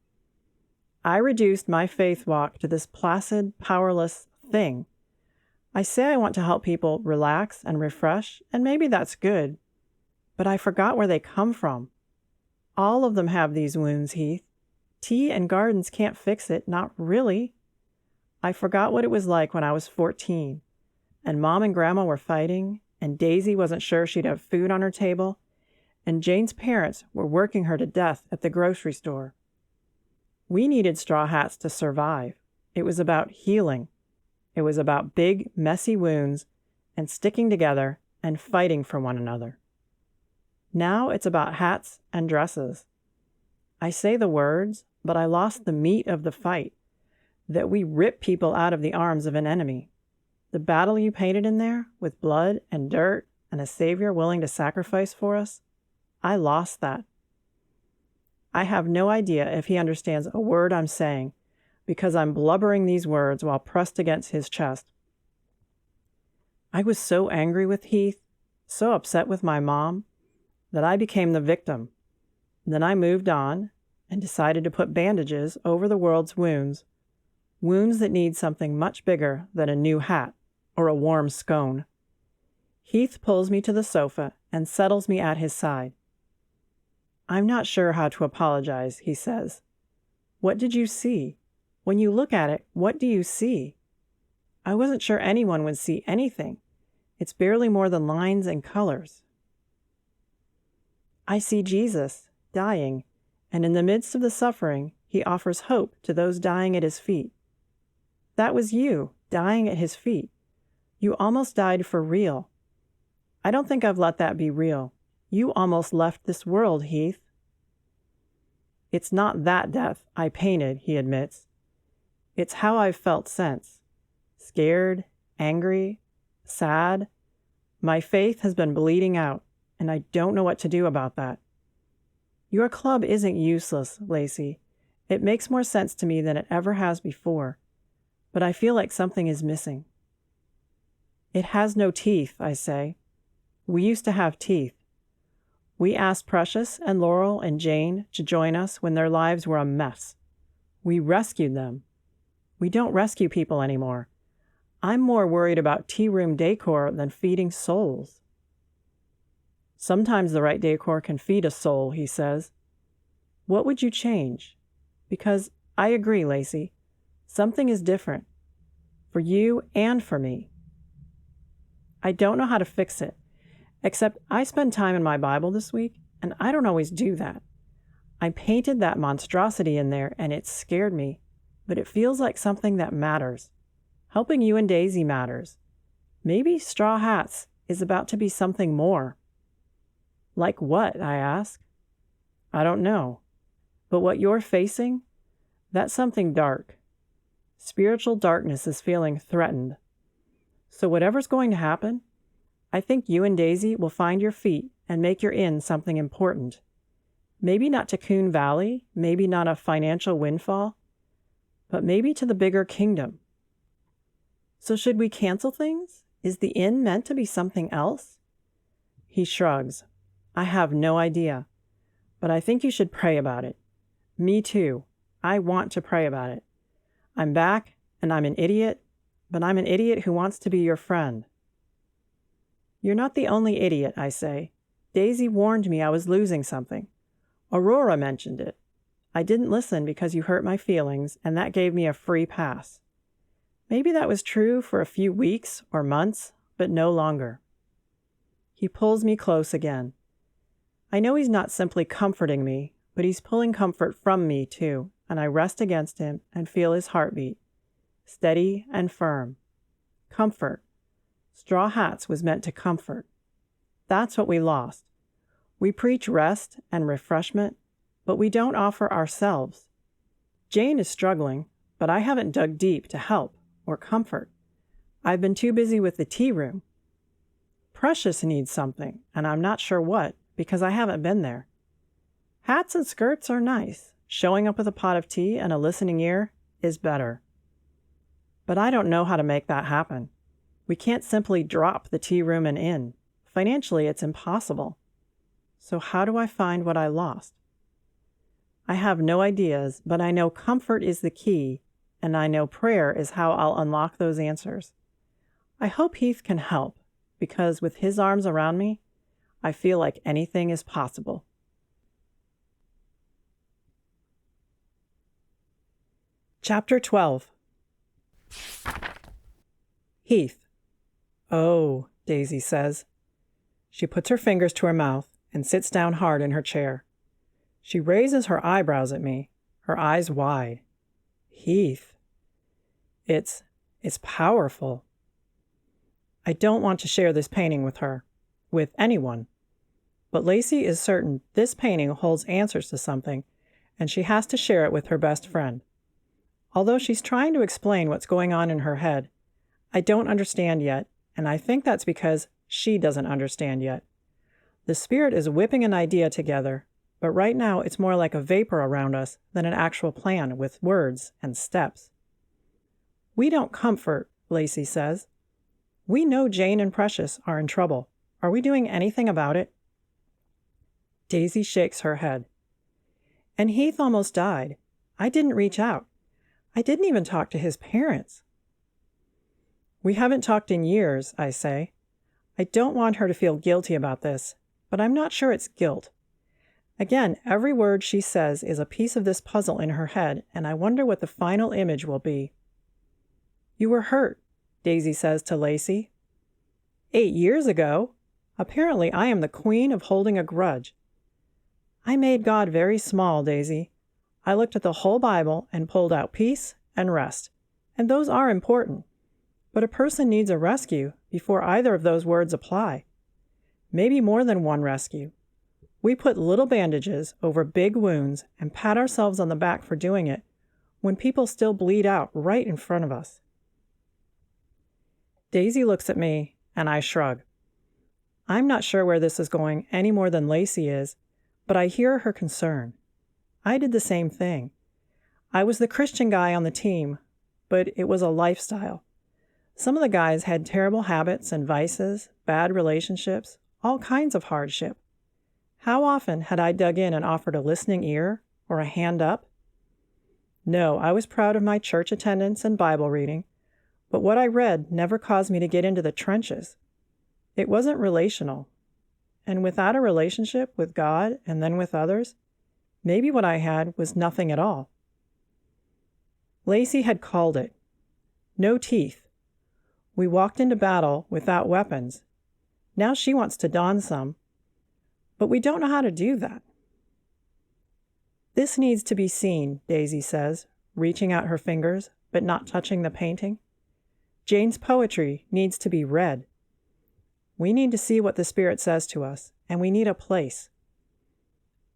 A: I reduced my faith walk to this placid, powerless thing. I say I want to help people relax and refresh, and maybe that's good. But I forgot where they come from. All of them have these wounds, Heath. Tea and gardens can't fix it, not really. I forgot what it was like when I was 14, and Mom and Grandma were fighting, and Daisy wasn't sure she'd have food on her table, and Jane's parents were working her to death at the grocery store. We needed straw hats to survive. It was about healing. It was about big, messy wounds and sticking together and fighting for one another. Now it's about hats and dresses. I say the words, but I lost the meat of the fight, that we rip people out of the arms of an enemy. The battle you painted in there, with blood and dirt and a savior willing to sacrifice for us, I lost that. I have no idea if he understands a word I'm saying, because I'm blubbering these words while pressed against his chest. I was so angry with Heath, so upset with my mom, that I became the victim. Then I moved on and decided to put bandages over the world's wounds that need something much bigger than a new hat or a warm scone. Heath pulls me to the sofa and settles me at his side. I'm not sure how to apologize, he says. What did you see? When you look at it, what do you see? I wasn't sure anyone would see anything. It's barely more than lines and colors. I see Jesus dying, and in the midst of the suffering, he offers hope to those dying at his feet. That was you, dying at his feet. You almost died for real. I don't think I've let that be real. You almost left this world, Heath. It's not that death I painted, he admits. It's how I've felt since. Scared, angry, sad. My faith has been bleeding out, and I don't know what to do about that. Your club isn't useless, Lacey. It makes more sense to me than it ever has before, but I feel like something is missing. It has no teeth, I say. We used to have teeth. We asked Precious and Laurel and Jane to join us when their lives were a mess. We rescued them. We don't rescue people anymore. I'm more worried about tea room decor than feeding souls. Sometimes the right decor can feed a soul, he says. What would you change? Because I agree, Lacey. Something is different. For you and for me. I don't know how to fix it, except I spend time in my Bible this week, and I don't always do that. I painted that monstrosity in there, and it scared me, but it feels like something that matters. Helping you and Daisy matters. Maybe straw hats is about to be something more. Like what, I ask. I don't know. But what you're facing, that's something dark. Spiritual darkness is feeling threatened. So whatever's going to happen, I think you and Daisy will find your feet and make your inn something important. Maybe not to Coon Valley, maybe not a financial windfall, but maybe to the bigger kingdom. So should we cancel things? Is the inn meant to be something else? He shrugs. I have no idea, but I think you should pray about it. Me too. I want to pray about it. I'm back, and I'm an idiot, but I'm an idiot who wants to be your friend. You're not the only idiot, I say. Daisy warned me I was losing something. Aurora mentioned it. I didn't listen because you hurt my feelings, and that gave me a free pass. Maybe that was true for a few weeks or months, but no longer. He pulls me close again. I know he's not simply comforting me, but he's pulling comfort from me too, and I rest against him and feel his heartbeat. Steady and firm. Comfort. Straw Hats was meant to comfort. That's what we lost. We preach rest and refreshment, but we don't offer ourselves. Jane is struggling, but I haven't dug deep to help or comfort. I've been too busy with the tea room. Precious needs something, and I'm not sure what, because I haven't been there. Hats and skirts are nice. Showing up with a pot of tea and a listening ear is better. But I don't know how to make that happen. We can't simply drop the tea room and inn. Financially, it's impossible. So how do I find what I lost? I have no ideas, but I know comfort is the key, and I know prayer is how I'll unlock those answers. I hope Heath can help, because with his arms around me, I feel like anything is possible. Chapter 12. Heath. Oh, Daisy says. She puts her fingers to her mouth and sits down hard in her chair. She raises her eyebrows at me, her eyes wide. Heath. It's powerful. I don't want to share this painting with her, with anyone. But Lacey is certain this painting holds answers to something, and she has to share it with her best friend. Although she's trying to explain what's going on in her head, I don't understand yet, and I think that's because she doesn't understand yet. The spirit is whipping an idea together, but right now it's more like a vapor around us than an actual plan with words and steps. We don't comfort, Lacey says. We know Jane and Precious are in trouble. Are we doing anything about it? Daisy shakes her head. And Heath almost died. I didn't reach out. I didn't even talk to his parents. We haven't talked in years, I say. I don't want her to feel guilty about this, but I'm not sure it's guilt. Again, every word she says is a piece of this puzzle in her head, and I wonder what the final image will be. You were hurt, Daisy says to Lacey. 8 years ago. Apparently I am the queen of holding a grudge. I made God very small, Daisy. I looked at the whole Bible and pulled out peace and rest, and those are important. But a person needs a rescue before either of those words apply. Maybe more than one rescue. We put little bandages over big wounds and pat ourselves on the back for doing it when people still bleed out right in front of us. Daisy looks at me, and I shrug. I'm not sure where this is going any more than Lacey is, but I hear her concern. I did the same thing. I was the Christian guy on the team, but it was a lifestyle. Some of the guys had terrible habits and vices, bad relationships, all kinds of hardship. How often had I dug in and offered a listening ear or a hand up? No, I was proud of my church attendance and Bible reading, but what I read never caused me to get into the trenches. It wasn't relational. And without a relationship with God and then with others, maybe what I had was nothing at all. Lacey had called it. No teeth. We walked into battle without weapons. Now she wants to don some. But we don't know how to do that. This needs to be seen, Daisy says, reaching out her fingers, but not touching the painting. Jane's poetry needs to be read. We need to see what the Spirit says to us, and we need a place.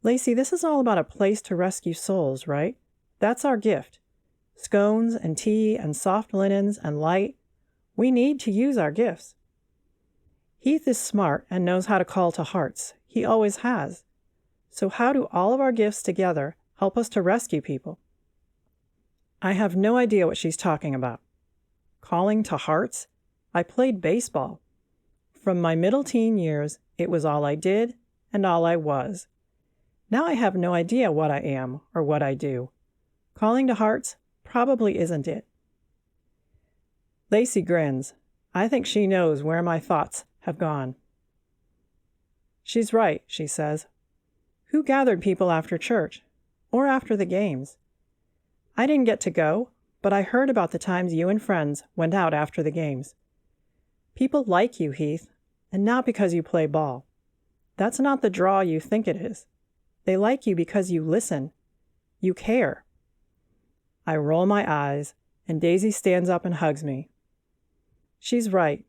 A: Lacey, this is all about a place to rescue souls, right? That's our gift. Scones and tea and soft linens and light. We need to use our gifts. Heath is smart and knows how to call to hearts. He always has. So how do all of our gifts together help us to rescue people? I have no idea what she's talking about. Calling to hearts? I played baseball. From my middle teen years, it was all I did and all I was. Now I have no idea what I am or what I do. Calling to hearts probably isn't it. Lacey grins. I think she knows where my thoughts have gone. She's right, she says. Who gathered people after church or after the games? I didn't get to go, but I heard about the times you and friends went out after the games. People like you, Heath, and not because you play ball. That's not the draw you think it is. They like you because you listen. You care. I roll my eyes, and Daisy stands up and hugs me. She's right.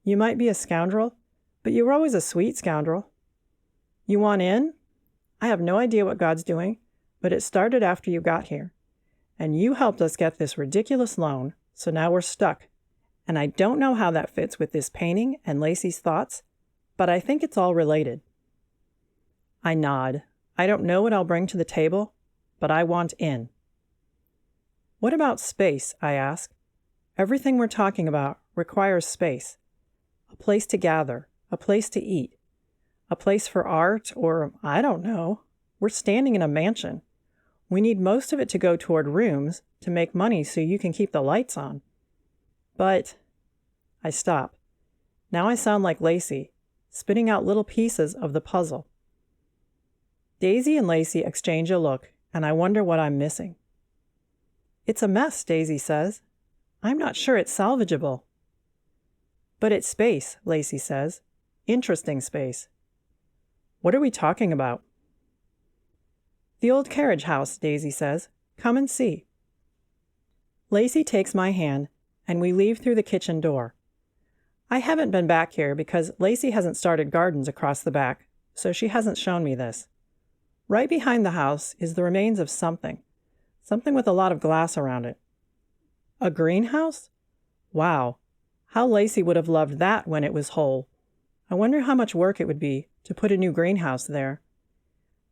A: You might be a scoundrel, but you were always a sweet scoundrel. You want in? I have no idea what God's doing, but it started after you got here. And you helped us get this ridiculous loan, so now we're stuck. And I don't know how that fits with this painting and Lacey's thoughts, but I think it's all related. I nod. I don't know what I'll bring to the table, but I want in. What about space? I ask. Everything we're talking about requires space. A place to gather, a place to eat, a place for art, or I don't know. We're standing in a mansion. We need most of it to go toward rooms to make money so you can keep the lights on. But I stop. Now I sound like Lacey, spitting out little pieces of the puzzle. Daisy and Lacey exchange a look, and I wonder what I'm missing. It's a mess, Daisy says. I'm not sure it's salvageable. But it's space, Lacey says. Interesting space. What are we talking about? The old carriage house, Daisy says. Come and see. Lacey takes my hand, and we leave through the kitchen door. I haven't been back here because Lacey hasn't started gardens across the back, so she hasn't shown me this. Right behind the house is the remains of something with a lot of glass around it. A greenhouse? Wow, how Lacey would have loved that when it was whole. I wonder how much work it would be to put a new greenhouse there.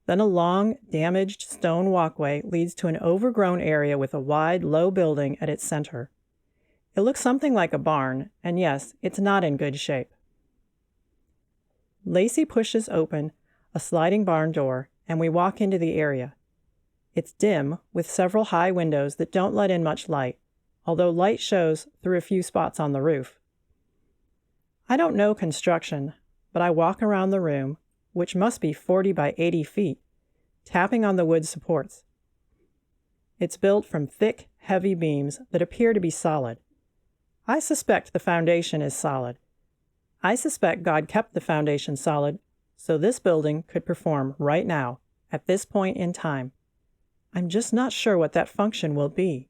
A: Then a long, damaged stone walkway leads to an overgrown area with a wide, low building at its center. It looks something like a barn, and yes, it's not in good shape. Lacey pushes open a sliding barn door, and we walk into the area. It's dim, with several high windows that don't let in much light, although light shows through a few spots on the roof. I don't know construction, but I walk around the room, which must be 40 by 80 feet, tapping on the wood supports. It's built from thick, heavy beams that appear to be solid. I suspect the foundation is solid. I suspect God kept the foundation solid so this building could perform right now, at this point in time. I'm just not sure what that function will be.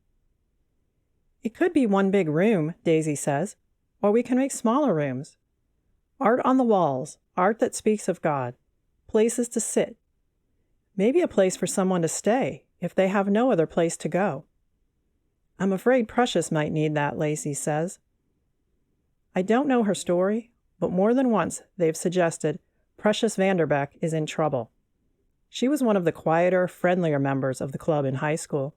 A: It could be one big room, Daisy says, or we can make smaller rooms. Art on the walls, art that speaks of God, places to sit. Maybe a place for someone to stay if they have no other place to go. I'm afraid Precious might need that, Lacey says. I don't know her story, but more than once they've suggested Precious Vanderbeck is in trouble. She was one of the quieter, friendlier members of the club in high school.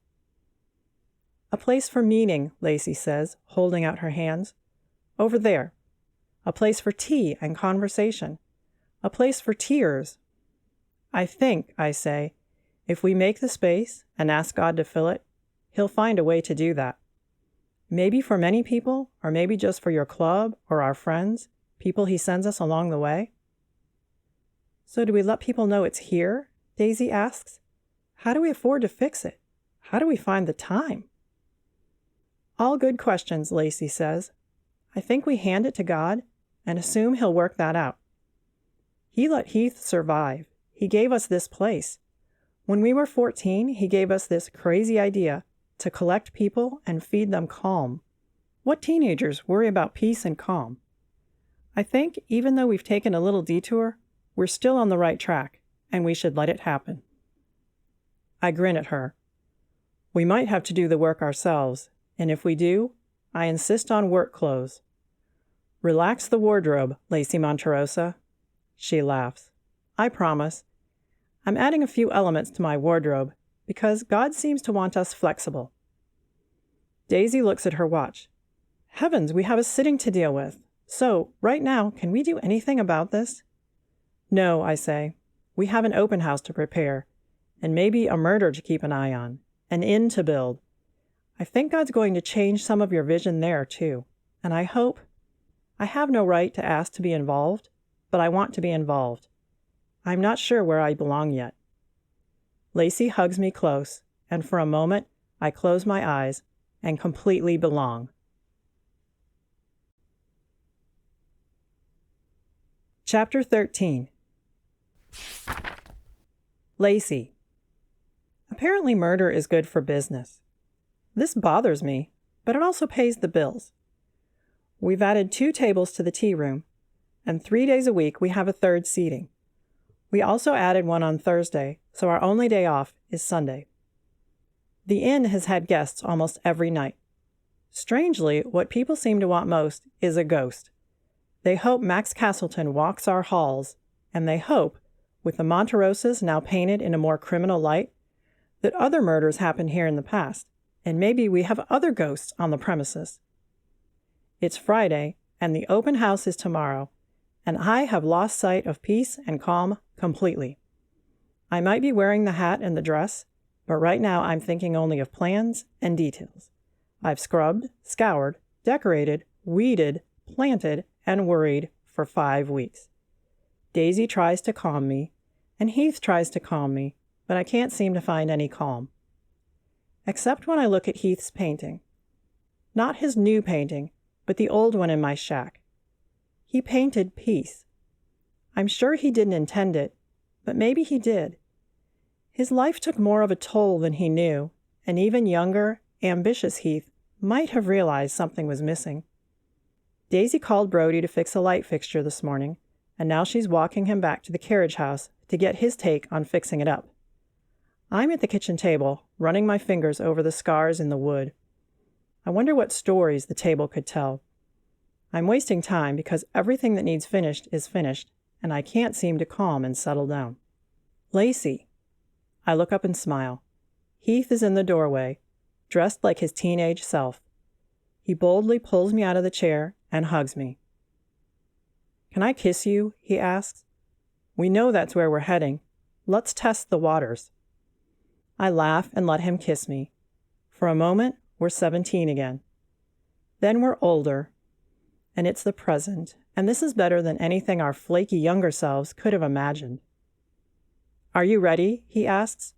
A: A place for meeting, Lacey says, holding out her hands. Over there. A place for tea and conversation. A place for tears. I think, I say, if we make the space and ask God to fill it, He'll find a way to do that. Maybe for many people, or maybe just for your club or our friends, people He sends us along the way. So do we let people know it's here? Daisy asks. How do we afford to fix it? How do we find the time? All good questions, Lacey says. I think we hand it to God and assume He'll work that out. He let Heath survive. He gave us this place. When we were 14, He gave us this crazy idea to collect people and feed them calm. What teenagers worry about peace and calm? I think even though we've taken a little detour, we're still on the right track, and we should let it happen. I grin at her. We might have to do the work ourselves, and if we do, I insist on work clothes. Relax the wardrobe, Lacey Monterossa. She laughs. I promise. I'm adding a few elements to my wardrobe because God seems to want us flexible. Daisy looks at her watch. Heavens, we have a sitting to deal with. So, right now, can we do anything about this? No, I say. We have an open house to prepare, and maybe a murder to keep an eye on, an inn to build. I think God's going to change some of your vision there, too. And I hope. I have no right to ask to be involved, but I want to be involved. I'm not sure where I belong yet. Lacey hugs me close, and for a moment, I close my eyes and completely belong. Chapter 13. Lacey. Apparently murder is good for business. This bothers me, but it also pays the bills. We've added 2 tables to the tea room, and 3 days a week we have a third seating. We also added one on Thursday, so our only day off is Sunday. The inn has had guests almost every night. Strangely, what people seem to want most is a ghost. They hope Max Castleton walks our halls, and they hope, with the Monterossas now painted in a more criminal light, that other murders happened here in the past, and maybe we have other ghosts on the premises. It's Friday, and the open house is tomorrow, and I have lost sight of peace and calm completely. I might be wearing the hat and the dress, but right now I'm thinking only of plans and details. I've scrubbed, scoured, decorated, weeded, planted, and worried for 5 weeks. Daisy tries to calm me, and Heath tries to calm me, but I can't seem to find any calm. Except when I look at Heath's painting. Not his new painting, but the old one in my shack. He painted peace. I'm sure he didn't intend it, but maybe he did. His life took more of a toll than he knew, and even younger, ambitious Heath might have realized something was missing. Daisy called Brody to fix a light fixture this morning, and now she's walking him back to the carriage house to get his take on fixing it up. I'm at the kitchen table, running my fingers over the scars in the wood. I wonder what stories the table could tell. I'm wasting time because everything that needs finished is finished, and I can't seem to calm and settle down. Lacey. I look up and smile. Heath is in the doorway, dressed like his teenage self. He boldly pulls me out of the chair and hugs me. Can I kiss you? He asks. We know that's where we're heading. Let's test the waters. I laugh and let him kiss me. For a moment, we're 17 again. Then we're older, and it's the present, and this is better than anything our flaky younger selves could have imagined. Are you ready? He asks.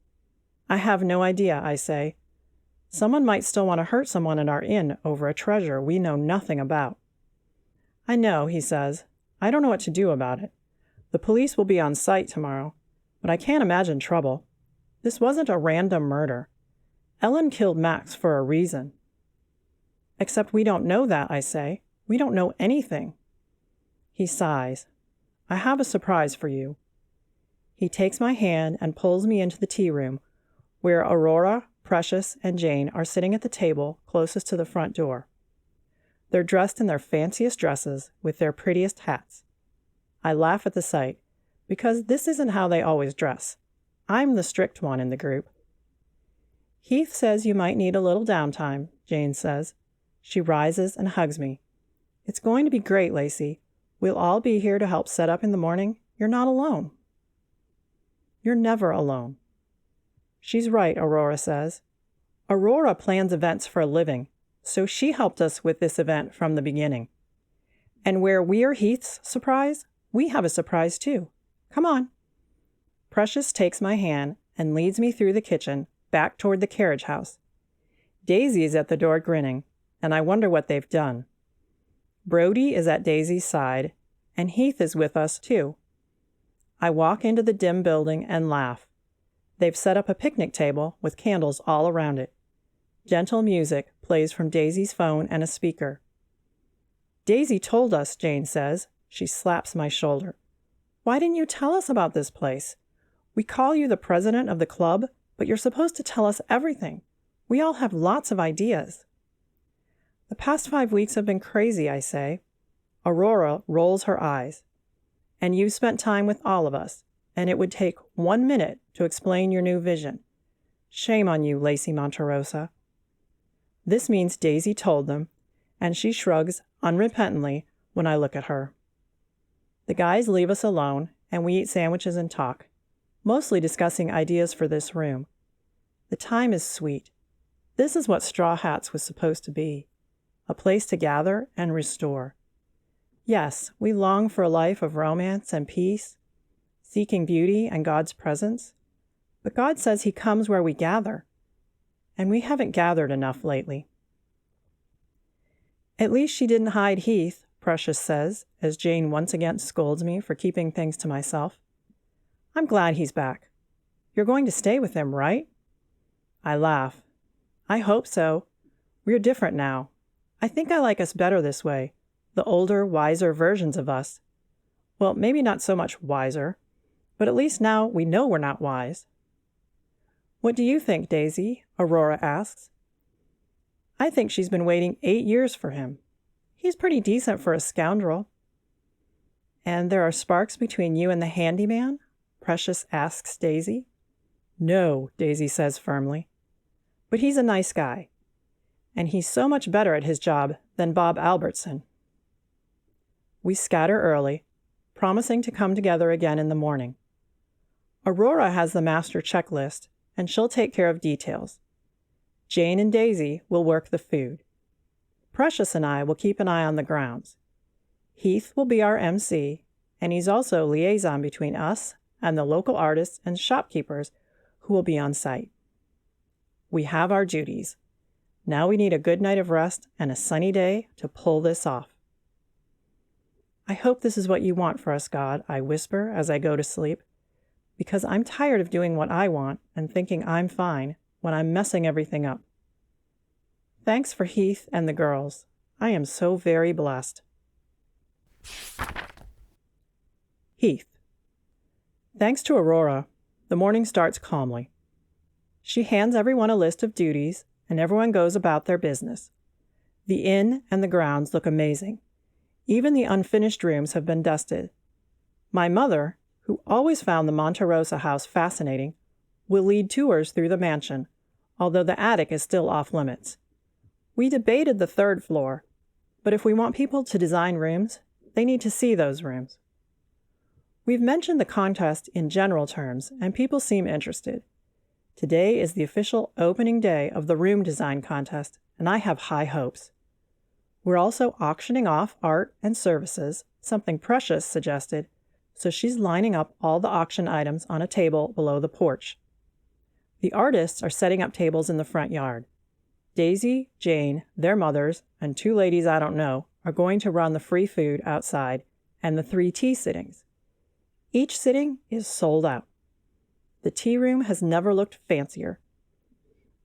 A: I have no idea, I say. Someone might still want to hurt someone in our inn over a treasure we know nothing about. I know, he says. I don't know what to do about it. The police will be on site tomorrow, but I can't imagine trouble. This wasn't a random murder. Ellen killed Max for a reason. Except we don't know that, I say. We don't know anything. He sighs. I have a surprise for you. He takes my hand and pulls me into the tea room, where Aurora, Precious, and Jane are sitting at the table closest to the front door. They're dressed in their fanciest dresses with their prettiest hats. I laugh at the sight, because this isn't how they always dress. I'm the strict one in the group. Heath says you might need a little downtime, Jane says. She rises and hugs me. It's going to be great, Lacey. We'll all be here to help set up in the morning. You're not alone. You're never alone. She's right, Aurora says. Aurora plans events for a living, so she helped us with this event from the beginning. And where we're Heath's surprise, we have a surprise too. Come on. Precious takes my hand and leads me through the kitchen back toward the carriage house. Daisy is at the door grinning, and I wonder what they've done. Brody is at Daisy's side, and Heath is with us too. I walk into the dim building and laugh. They've set up a picnic table with candles all around it. Gentle music plays from Daisy's phone and a speaker. Daisy told us, Jane says. She slaps my shoulder. Why didn't you tell us about this place? We call you the president of the club, but you're supposed to tell us everything. We all have lots of ideas. The past 5 weeks have been crazy, I say. Aurora rolls her eyes. And you've spent time with all of us, and it would take 1 minute to explain your new vision. Shame on you, Lacey Monterossa. This means Daisy told them, and she shrugs unrepentantly when I look at her. The guys leave us alone, and we eat sandwiches and talk, mostly discussing ideas for this room. The time is sweet. This is what Straw Hats was supposed to be, a place to gather and restore. Yes, we long for a life of romance and peace, seeking beauty and God's presence, but God says He comes where we gather, and we haven't gathered enough lately. At least she didn't hide Heath, Precious says, as Jane once again scolds me for keeping things to myself. I'm glad he's back. You're going to stay with him, right? I laugh. I hope so. We're different now. I think I like us better this way, the older, wiser versions of us. Well, maybe not so much wiser, but at least now we know we're not wise. What do you think, Daisy? Aurora asks. I think she's been waiting 8 years for him. He's pretty decent for a scoundrel. And there are sparks between you and the handyman? Precious asks Daisy. No, Daisy says firmly. But he's a nice guy. And he's so much better at his job than Bob Albertson. We scatter early, promising to come together again in the morning. Aurora has the master checklist, and she'll take care of details. Jane and Daisy will work the food. Precious and I will keep an eye on the grounds. Heath will be our MC, and he's also liaison between us and the local artists and shopkeepers who will be on site. We have our duties. Now we need a good night of rest and a sunny day to pull this off. I hope this is what you want for us, God, I whisper as I go to sleep, because I'm tired of doing what I want and thinking I'm fine when I'm messing everything up. Thanks for Heath and the girls. I am so very blessed. Heath. Thanks to Aurora, the morning starts calmly. She hands everyone a list of duties, and everyone goes about their business. The inn and the grounds look amazing. Even the unfinished rooms have been dusted. My mother, who always found the Monterossa house fascinating, will lead tours through the mansion, although the attic is still off limits. We debated the third floor, but if we want people to design rooms, they need to see those rooms. We've mentioned the contest in general terms, and people seem interested. Today is the official opening day of the room design contest, and I have high hopes. We're also auctioning off art and services, something Precious suggested, so she's lining up all the auction items on a table below the porch. The artists are setting up tables in the front yard. Daisy, Jane, their mothers, and 2 ladies I don't know are going to run the free food outside and the 3 tea sittings. Each sitting is sold out. The tea room has never looked fancier.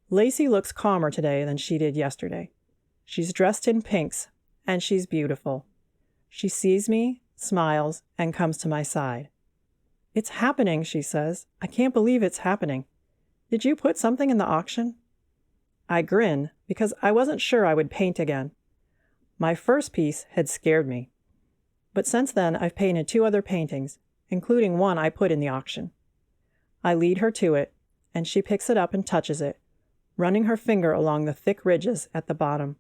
A: Lacey looks calmer today than she did yesterday. She's dressed in pinks, and she's beautiful. She sees me, smiles, and comes to my side. "It's happening," she says. "I can't believe it's happening. Did you put something in the auction?" I grin because I wasn't sure I would paint again. My first piece had scared me. But since then I've painted 2 other paintings, including one I put in the auction. I lead her to it, and she picks it up and touches it, running her finger along the thick ridges at the bottom.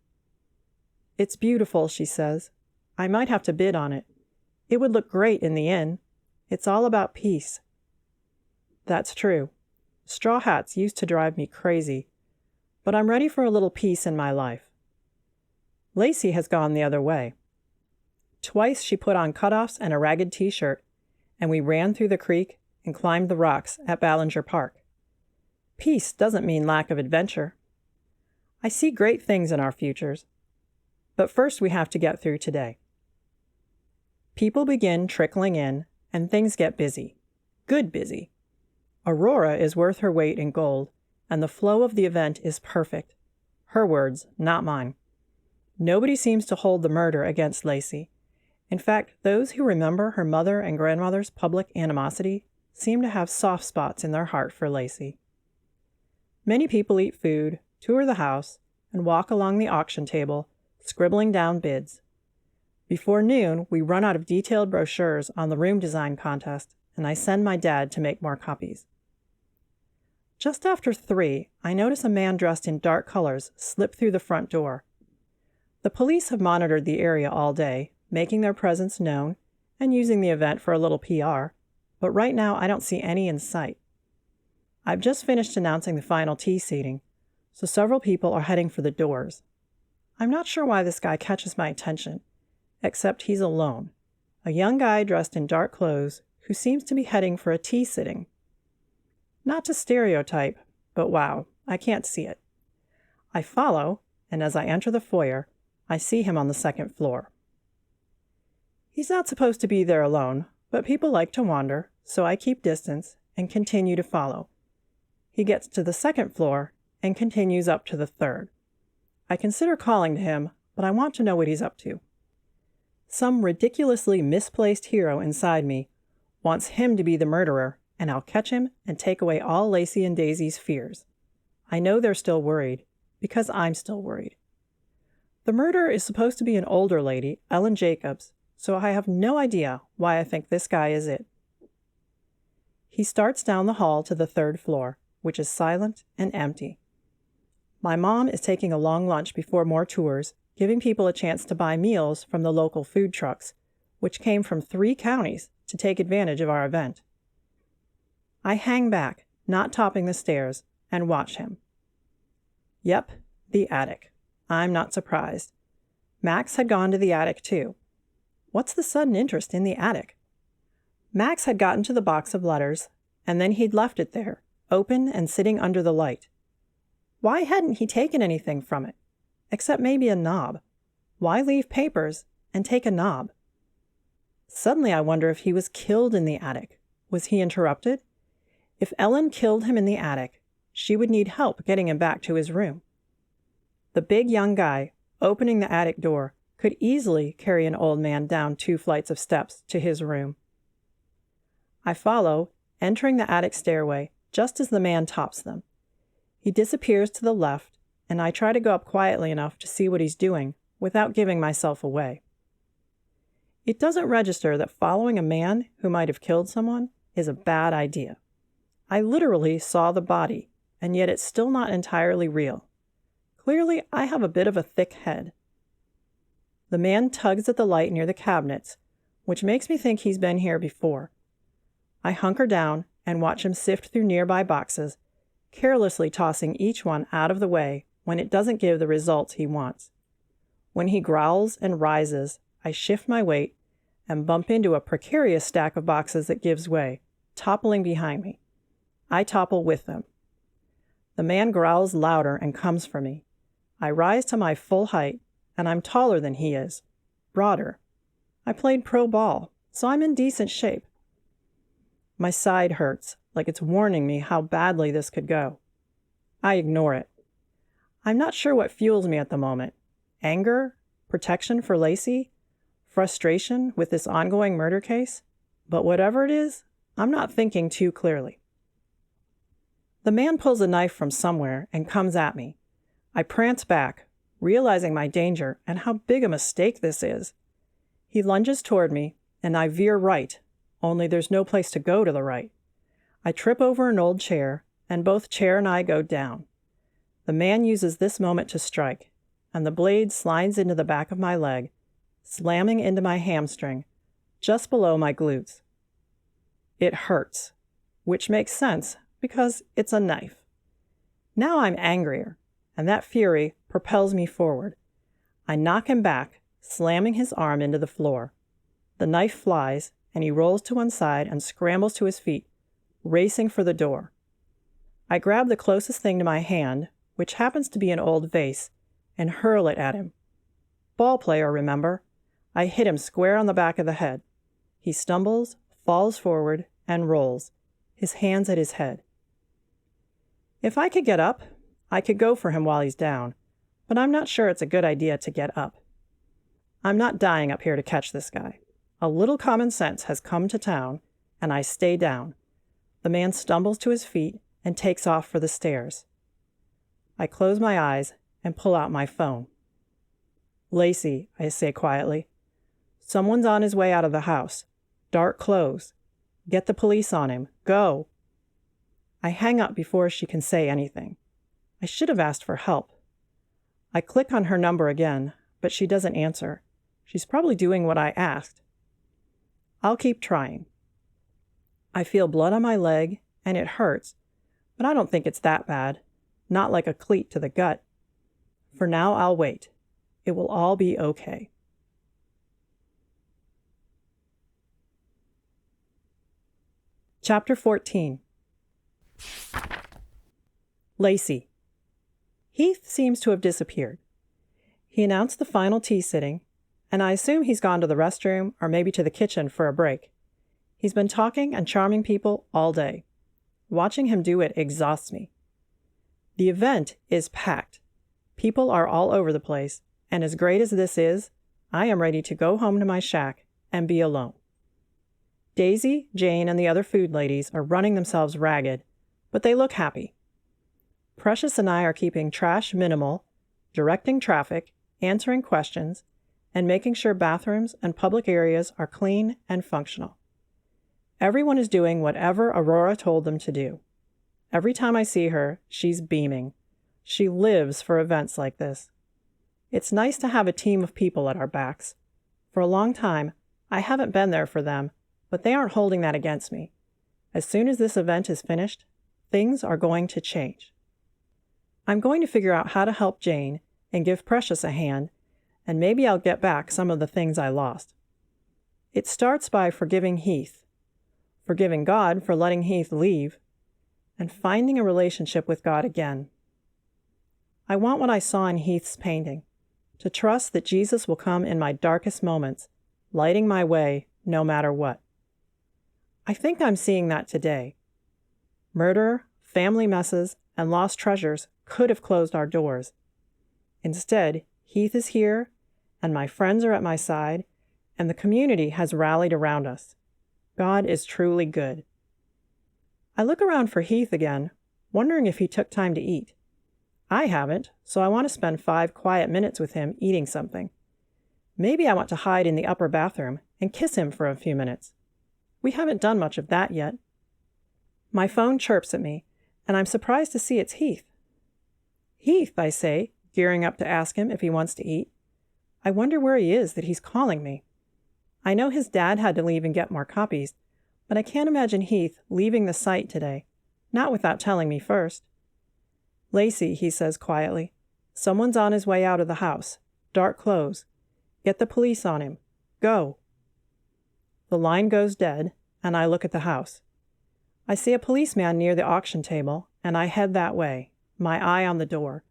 A: "It's beautiful," she says. "I might have to bid on it. It would look great in the inn. It's all about peace." That's true. Straw hats used to drive me crazy, but I'm ready for a little peace in my life. Lacey has gone the other way. Twice she put on cutoffs and a ragged t-shirt, and we ran through the creek and climbed the rocks at Ballinger Park. Peace doesn't mean lack of adventure. I see great things in our futures. But first we have to get through today. People begin trickling in, and things get busy. Good busy. Aurora is worth her weight in gold, and the flow of the event is perfect. Her words, not mine. Nobody seems to hold the murder against Lacey. In fact, those who remember her mother and grandmother's public animosity seem to have soft spots in their heart for Lacey. Many people eat food, tour the house, and walk along the auction table, scribbling down bids. Before noon, we run out of detailed brochures on the room design contest, and I send my dad to make more copies. Just after 3, I notice a man dressed in dark colors slip through the front door. The police have monitored the area all day, making their presence known and using the event for a little PR, but right now I don't see any in sight. I've just finished announcing the final tea seating, so several people are heading for the doors. I'm not sure why this guy catches my attention, except he's alone, a young guy dressed in dark clothes who seems to be heading for a tea sitting. Not to stereotype, but wow, I can't see it. I follow, and as I enter the foyer, I see him on the 2nd floor. He's not supposed to be there alone, but people like to wander, so I keep distance and continue to follow. He gets to the 2nd floor and continues up to the 3rd. I consider calling to him, but I want to know what he's up to. Some ridiculously misplaced hero inside me wants him to be the murderer, and I'll catch him and take away all Lacey and Daisy's fears. I know they're still worried, because I'm still worried. The murderer is supposed to be an older lady, Ellen Jacobs, so I have no idea why I think this guy is it. He starts down the hall to the 3rd floor, which is silent and empty. My mom is taking a long lunch before more tours, giving people a chance to buy meals from the local food trucks, which came from 3 counties to take advantage of our event. I hang back, not topping the stairs, and watch him. Yep, the attic. I'm not surprised. Max had gone to the attic too. What's the sudden interest in the attic? Max had gotten to the box of letters, and then he'd left it there, open and sitting under the light. Why hadn't he taken anything from it? Except maybe a knob. Why leave papers and take a knob? Suddenly I wonder if he was killed in the attic. Was he interrupted? If Ellen killed him in the attic, she would need help getting him back to his room. The big young guy opening the attic door could easily carry an old man down 2 flights of steps to his room. I follow, entering the attic stairway just as the man tops them. He disappears to the left, and I try to go up quietly enough to see what he's doing without giving myself away. It doesn't register that following a man who might have killed someone is a bad idea. I literally saw the body, and yet it's still not entirely real. Clearly, I have a bit of a thick head. The man tugs at the light near the cabinets, which makes me think he's been here before. I hunker down and watch him sift through nearby boxes, carelessly tossing each one out of the way when it doesn't give the results he wants. When he growls and rises, I shift my weight and bump into a precarious stack of boxes that gives way, toppling behind me. I topple with them. The man growls louder and comes for me. I rise to my full height, and I'm taller than he is, broader. I played pro ball, so I'm in decent shape. My side hurts, like it's warning me how badly this could go. I ignore it. I'm not sure what fuels me at the moment. Anger? Protection for Lacey? Frustration with this ongoing murder case? But whatever it is, I'm not thinking too clearly. The man pulls a knife from somewhere and comes at me. I prance back, realizing my danger and how big a mistake this is. He lunges toward me, and I veer right, only there's no place to go to the right. I trip over an old chair, and both chair and I go down. The man uses this moment to strike, and the blade slides into the back of my leg, slamming into my hamstring, just below my glutes. It hurts, which makes sense because it's a knife. Now I'm angrier, and that fury propels me forward. I knock him back, slamming his arm into the floor. The knife flies, and he rolls to one side and scrambles to his feet, racing for the door. I grab the closest thing to my hand, which happens to be an old vase, and hurl it at him. Ball player, remember? I hit him square on the back of the head. He stumbles, falls forward, and rolls, his hands at his head. If I could get up, I could go for him while he's down, but I'm not sure it's a good idea to get up. I'm not dying up here to catch this guy. A little common sense has come to town, and I stay down. The man stumbles to his feet and takes off for the stairs. I close my eyes and pull out my phone. "Lacey," I say quietly. "Someone's on his way out of the house. Dark clothes. Get the police on him. Go." I hang up before she can say anything. I should have asked for help. I click on her number again, but she doesn't answer. She's probably doing what I asked. I'll keep trying. I feel blood on my leg, and it hurts, but I don't think it's that bad. Not like a cleat to the gut. For now, I'll wait. It will all be okay. Chapter 14. Lacey. Heath seems to have disappeared. He announced the final tea sitting, and I assume he's gone to the restroom or maybe to the kitchen for a break. He's been talking and charming people all day. Watching him do it exhausts me. The event is packed. People are all over the place, and as great as this is, I am ready to go home to my shack and be alone. Daisy, Jane, and the other food ladies are running themselves ragged, but they look happy. Precious and I are keeping trash minimal, directing traffic, answering questions, and making sure bathrooms and public areas are clean and functional. Everyone is doing whatever Aurora told them to do. Every time I see her, she's beaming. She lives for events like this. It's nice to have a team of people at our backs. For a long time, I haven't been there for them, but they aren't holding that against me. As soon as this event is finished, things are going to change. I'm going to figure out how to help Jane and give Precious a hand, and maybe I'll get back some of the things I lost. It starts by forgiving Heath, forgiving God for letting Heath leave, and finding a relationship with God again. I want what I saw in Heath's painting, to trust that Jesus will come in my darkest moments, lighting my way no matter what. I think I'm seeing that today. Murder, family messes, and lost treasures could have closed our doors. Instead, Heath is here, and my friends are at my side, and the community has rallied around us. God is truly good. I look around for Heath again, wondering if he took time to eat. I haven't, so I want to spend 5 quiet minutes with him eating something. Maybe I want to hide in the upper bathroom and kiss him for a few minutes. We haven't done much of that yet. My phone chirps at me, and I'm surprised to see it's Heath. Heath, I say, gearing up to ask him if he wants to eat. I wonder where he is that he's calling me. I know his dad had to leave and get more copies, but I can't imagine Heath leaving the site today, not without telling me first. Lacey, he says quietly, someone's on his way out of the house. Dark clothes. Get the police on him. Go. The line goes dead, and I look at the house. I see a policeman near the auction table, and I head that way, my eye on the door.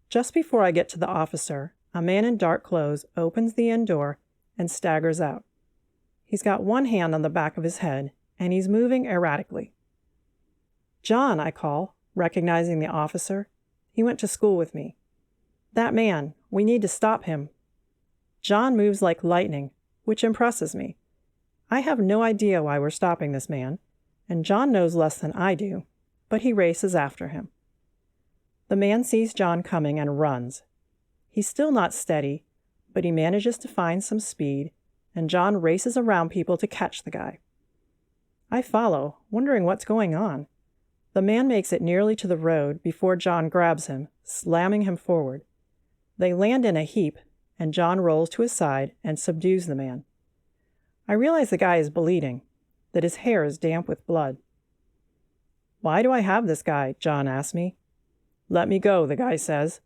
A: Just before I get to the officer, a man in dark clothes opens the inn door and staggers out. He's got one hand on the back of his head, and he's moving erratically. John, I call, recognizing the officer. He went to school with me. That man, we need to stop him. John moves like lightning, which impresses me. I have no idea why we're stopping this man, and John knows less than I do, but he races after him. The man sees John coming and runs. He's still not steady, but he manages to find some speed, and John races around people to catch the guy. I follow, wondering what's going on. The man makes it nearly to the road before John grabs him, slamming him forward. They land in a heap, and John rolls to his side and subdues the man. I realize the guy is bleeding, that his hair is damp with blood. Why do I have this guy? John asks me. Let me go, the guy says.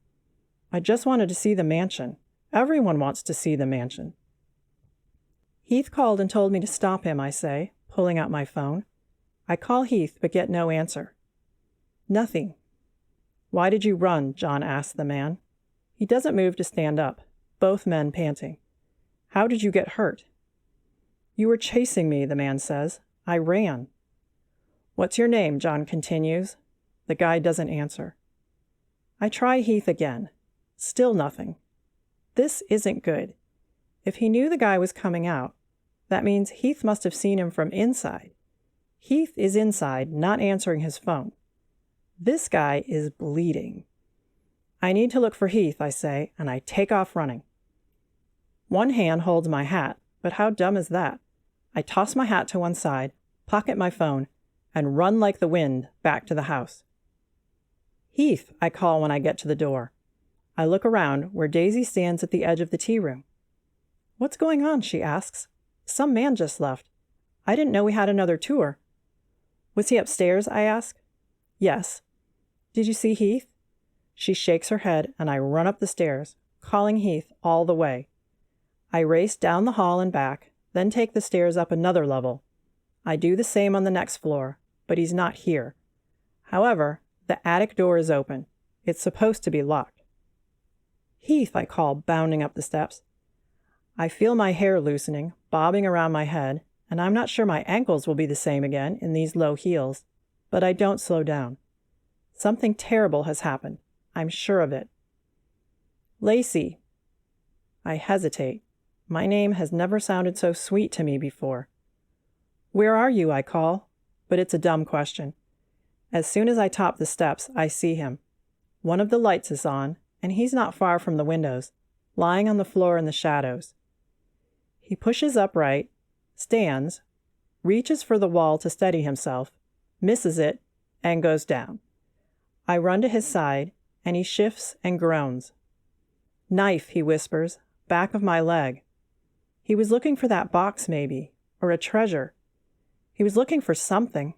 A: I just wanted to see the mansion. Everyone wants to see the mansion. Heath called and told me to stop him, I say, pulling out my phone. I call Heath but get no answer. Nothing. Why did you run? John asks the man. He doesn't move to stand up, both men panting. How did you get hurt? You were chasing me, the man says. I ran. What's your name? John continues. The guy doesn't answer. I try Heath again. Still nothing. This isn't good. If he knew the guy was coming out, that means Heath must have seen him from inside. Heath is inside, not answering his phone. This guy is bleeding. I need to look for Heath, I say, and I take off running. One hand holds my hat, but how dumb is that? I toss my hat to one side, pocket my phone, and run like the wind back to the house. Heath, I call when I get to the door. I look around where Daisy stands at the edge of the tea room. What's going on? She asks. Some man just left. I didn't know we had another tour. Was he upstairs? I ask. Yes. Did you see Heath? She shakes her head, and I run up the stairs, calling Heath all the way. I race down the hall and back, then take the stairs up another level. I do the same on the next floor, but he's not here. However, the attic door is open. It's supposed to be locked. Heath, I call, bounding up the steps. I feel my hair loosening, bobbing around my head, and I'm not sure my ankles will be the same again in these low heels, but I don't slow down. Something terrible has happened. I'm sure of it. Lacey. I hesitate. My name has never sounded so sweet to me before. Where are you? I call, but it's a dumb question. As soon as I top the steps, I see him. One of the lights is on, and he's not far from the windows, lying on the floor in the shadows. He pushes upright, stands, reaches for the wall to steady himself, misses it, and goes down. I run to his side, and he shifts and groans. Knife, he whispers, back of my leg. He was looking for that box, maybe, or a treasure. He was looking for something.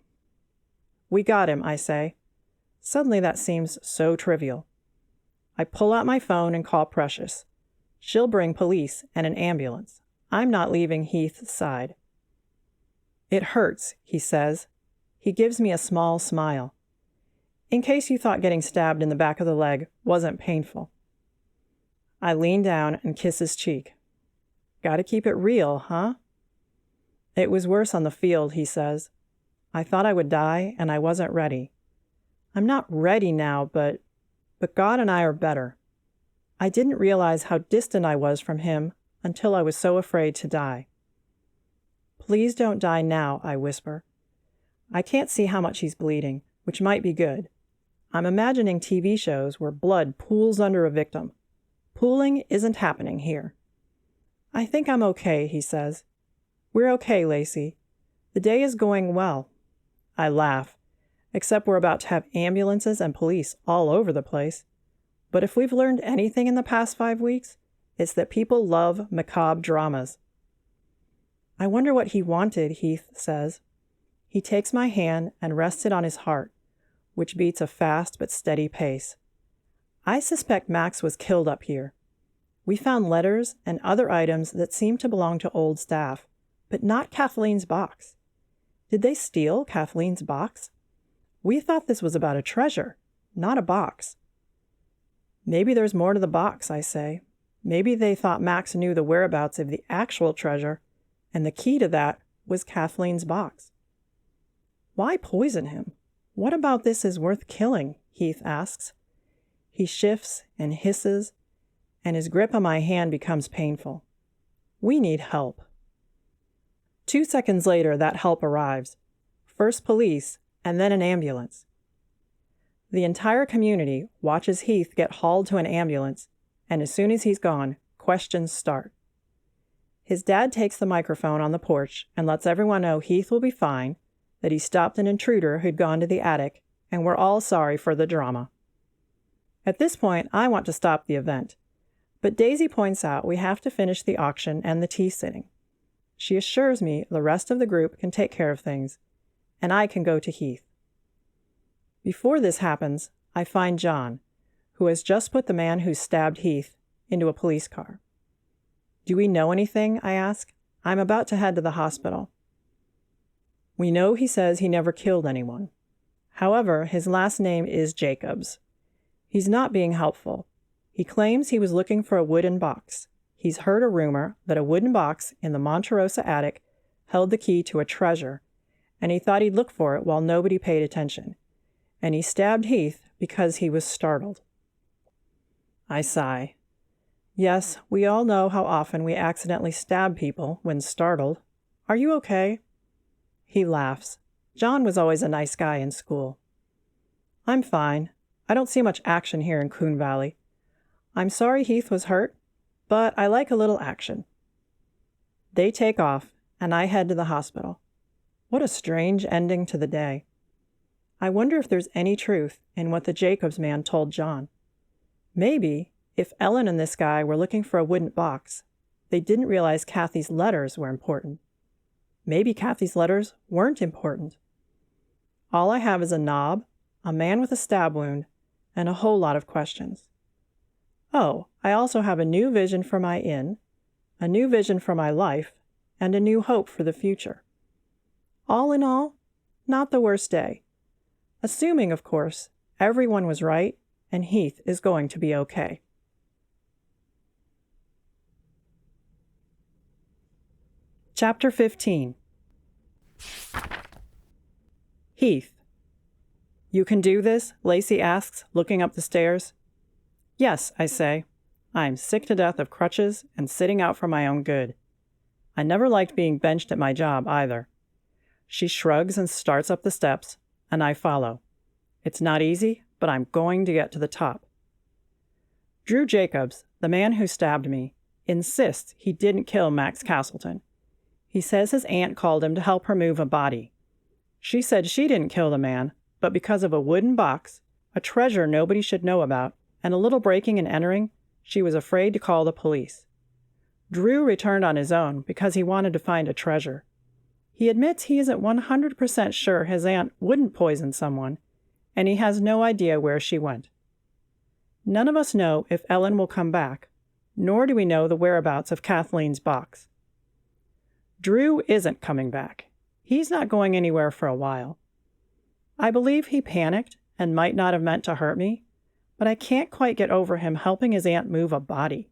A: We got him, I say. Suddenly that seems so trivial. I pull out my phone and call Precious. She'll bring police and an ambulance. I'm not leaving Heath's side. It hurts, he says. He gives me a small smile. In case you thought getting stabbed in the back of the leg wasn't painful. I lean down and kiss his cheek. Gotta keep it real, huh? It was worse on the field, he says. I thought I would die, and I wasn't ready. I'm not ready now, but God and I are better. I didn't realize how distant I was from him until I was so afraid to die. Please don't die now, I whisper. I can't see how much he's bleeding, which might be good. I'm imagining TV shows where blood pools under a victim. Pooling isn't happening here. I think I'm okay, he says. We're okay, Lacey. The day is going well. I laugh, except we're about to have ambulances and police all over the place. But if we've learned anything in the past 5 weeks, it's that people love macabre dramas. I wonder what he wanted, Heath says. He takes my hand and rests it on his heart, which beats a fast but steady pace. I suspect Max was killed up here. We found letters and other items that seem to belong to old staff, but not Kathleen's box. Did they steal Kathleen's box? We thought this was about a treasure, not a box. Maybe there's more to the box, I say. Maybe they thought Max knew the whereabouts of the actual treasure, and the key to that was Kathleen's box. Why poison him? What about this is worth killing? Heath asks. He shifts and hisses, and his grip on my hand becomes painful. We need help. 2 seconds later, that help arrives. First police, and then an ambulance. The entire community watches Heath get hauled to an ambulance, and as soon as he's gone, questions start. His dad takes the microphone on the porch and lets everyone know Heath will be fine, that he stopped an intruder who'd gone to the attic, and we're all sorry for the drama. At this point, I want to stop the event, but Daisy points out we have to finish the auction and the tea sitting. She assures me the rest of the group can take care of things, and I can go to Heath. Before this happens, I find John, who has just put the man who stabbed Heath into a police car. Do we know anything? I ask. I'm about to head to the hospital. We know he says he never killed anyone. However, his last name is Jacobs. He's not being helpful. He claims he was looking for a wooden box. He's heard a rumor that a wooden box in the Monterossa attic held the key to a treasure, and he thought he'd look for it while nobody paid attention. And he stabbed Heath because he was startled. I sigh. Yes, we all know how often we accidentally stab people when startled. Are you okay? He laughs. John was always a nice guy in school. I'm fine. I don't see much action here in Coon Valley. I'm sorry Heath was hurt, but I like a little action. They take off, and I head to the hospital. What a strange ending to the day. I wonder if there's any truth in what the Jacobs man told John. Maybe, if Ellen and this guy were looking for a wooden box, they didn't realize Kathy's letters were important. Maybe Kathy's letters weren't important. All I have is a knob, a man with a stab wound, and a whole lot of questions. Oh, I also have a new vision for my inn, a new vision for my life, and a new hope for the future. All in all, not the worst day. Assuming, of course, everyone was right and Heath is going to be okay. Chapter 15. Heath. You can do this? Lacey asks, looking up the stairs. Yes, I say. I'm sick to death of crutches and sitting out for my own good. I never liked being benched at my job either. She shrugs and starts up the steps, and I follow. It's not easy, but I'm going to get to the top. Drew Jacobs, the man who stabbed me, insists he didn't kill Max Castleton. He says his aunt called him to help her move a body. She said she didn't kill the man, but because of a wooden box, a treasure nobody should know about, and a little breaking and entering, she was afraid to call the police. Drew returned on his own because he wanted to find a treasure. He admits he isn't 100% sure his aunt wouldn't poison someone, and he has no idea where she went. None of us know if Ellen will come back, nor do we know the whereabouts of Kathleen's box. Drew isn't coming back. He's not going anywhere for a while. I believe he panicked and might not have meant to hurt me, but I can't quite get over him helping his aunt move a body.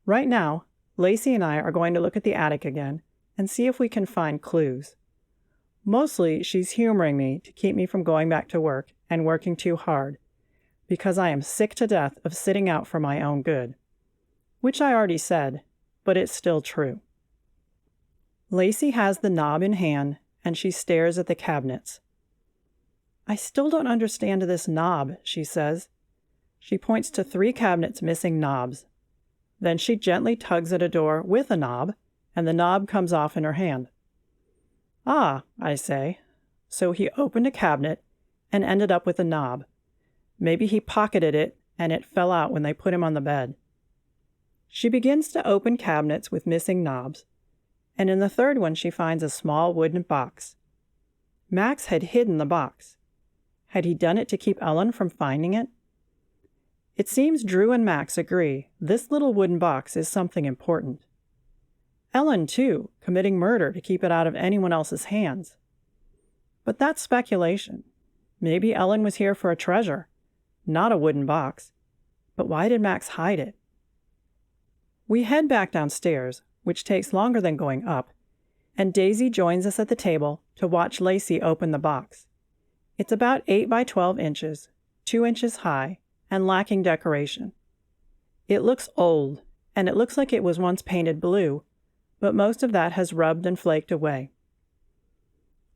A: Right now, Lacey and I are going to look at the attic again and see if we can find clues. Mostly, she's humoring me to keep me from going back to work and working too hard, because I am sick to death of sitting out for my own good. Which I already said, but it's still true. Lacey has the knob in hand, and she stares at the cabinets. I still don't understand this knob, she says. She points to 3 cabinets missing knobs. Then she gently tugs at a door with a knob, and the knob comes off in her hand. Ah, I say. So he opened a cabinet and ended up with a knob. Maybe he pocketed it and it fell out when they put him on the bed. She begins to open cabinets with missing knobs, and in the 3rd one she finds a small wooden box. Max had hidden the box. Had he done it to keep Ellen from finding it? It seems Drew and Max agree this little wooden box is something important. Ellen, too, committing murder to keep it out of anyone else's hands. But that's speculation. Maybe Ellen was here for a treasure, not a wooden box. But why did Max hide it? We head back downstairs, which takes longer than going up, and Daisy joins us at the table to watch Lacey open the box. It's about 8 by 12 inches, 2 inches high, and lacking decoration. It looks old, and it looks like it was once painted blue, but most of that has rubbed and flaked away.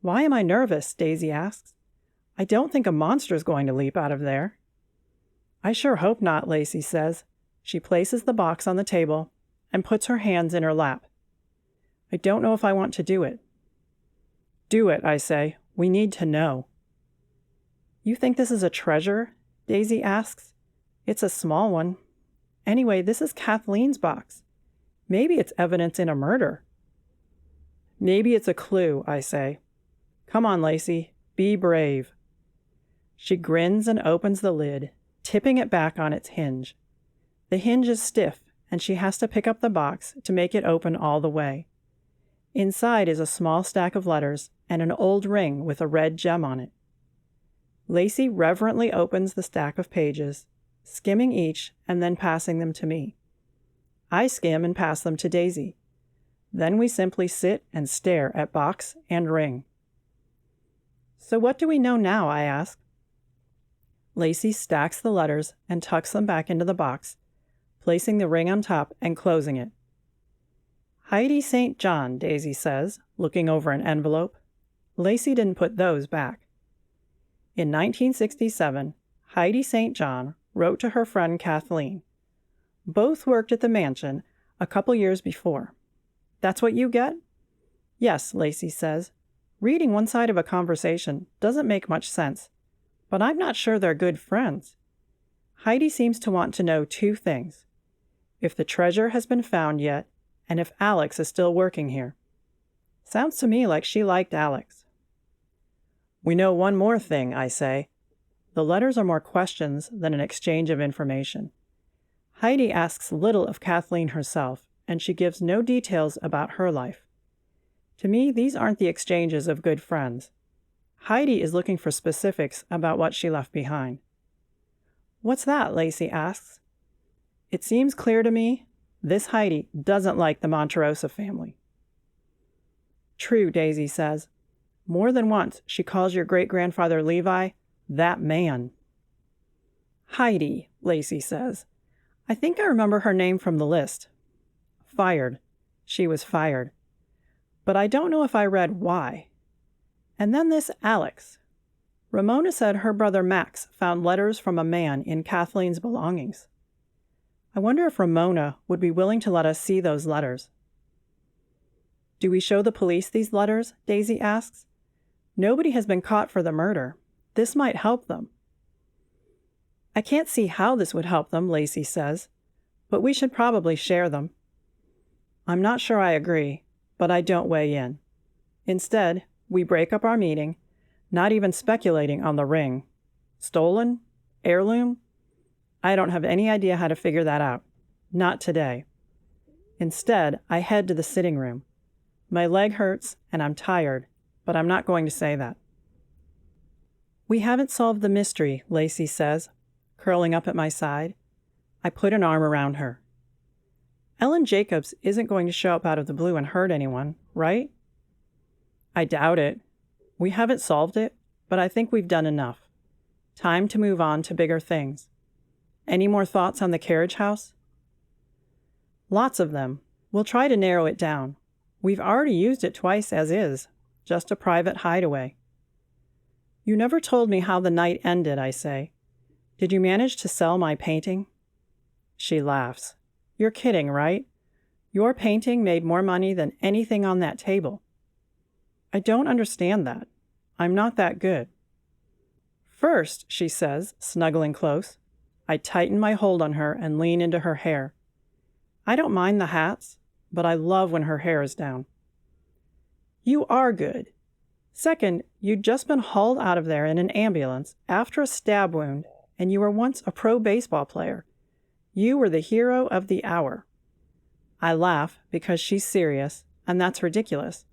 A: Why am I nervous? Daisy asks. I don't think a monster's going to leap out of there. I sure hope not, Lacey says. She places the box on the table and puts her hands in her lap. I don't know if I want to do it. Do it, I say. We need to know. You think this is a treasure? Daisy asks. It's a small one. Anyway, this is Kathleen's box. Maybe it's evidence in a murder. Maybe it's a clue, I say. Come on, Lacey. Be brave. She grins and opens the lid, tipping it back on its hinge. The hinge is stiff, and she has to pick up the box to make it open all the way. Inside is a small stack of letters and an old ring with a red gem on it. Lacey reverently opens the stack of pages, skimming each and then passing them to me. I skim and pass them to Daisy. Then we simply sit and stare at box and ring. So what do we know now? I ask. Lacey stacks the letters and tucks them back into the box, placing the ring on top and closing it. Heidi St. John, Daisy says, looking over an envelope. Lacey didn't put those back. In 1967, Heidi St. John wrote to her friend Kathleen. Both worked at the mansion a couple years before. That's what you get? Yes, Lacey says. Reading one side of a conversation doesn't make much sense, but I'm not sure they're good friends. Heidi seems to want to know 2 things. If the treasure has been found yet, and if Alex is still working here. Sounds to me like she liked Alex. We know one more thing, I say. The letters are more questions than an exchange of information. Heidi asks little of Kathleen herself, and she gives no details about her life. To me, these aren't the exchanges of good friends. Heidi is looking for specifics about what she left behind. What's that? Lacey asks. It seems clear to me this Heidi doesn't like the Monterossa family. True, Daisy says. More than once she calls your great-grandfather Levi that man. Heidi, Lacey says. I think I remember her name from the list. Fired. She was fired. But I don't know if I read why. And then this Alex. Ramona said her brother Max found letters from a man in Kathleen's belongings. I wonder if Ramona would be willing to let us see those letters. Do we show the police these letters? Daisy asks. Nobody has been caught for the murder. This might help them. I can't see how this would help them, Lacey says, but we should probably share them. I'm not sure I agree, but I don't weigh in. Instead, we break up our meeting, not even speculating on the ring. Stolen? Heirloom? I don't have any idea how to figure that out. Not today. Instead, I head to the sitting room. My leg hurts and I'm tired, but I'm not going to say that. We haven't solved the mystery, Lacey says, curling up at my side. I put an arm around her. Ellen Jacobs isn't going to show up out of the blue and hurt anyone, right? I doubt it. We haven't solved it, but I think we've done enough. Time to move on to bigger things. Any more thoughts on the carriage house? Lots of them. We'll try to narrow it down. We've already used it twice as is, just a private hideaway. You never told me how the night ended, I say. Did you manage to sell my painting? She laughs. You're kidding, right? Your painting made more money than anything on that table. I don't understand that. I'm not that good. First, she says, snuggling close, I tighten my hold on her and lean into her hair. I don't mind the hats, but I love when her hair is down. You are good. Second, you'd just been hauled out of there in an ambulance after a stab wound, and you were once a pro baseball player. You were the hero of the hour. I laugh because she's serious, and that's ridiculous.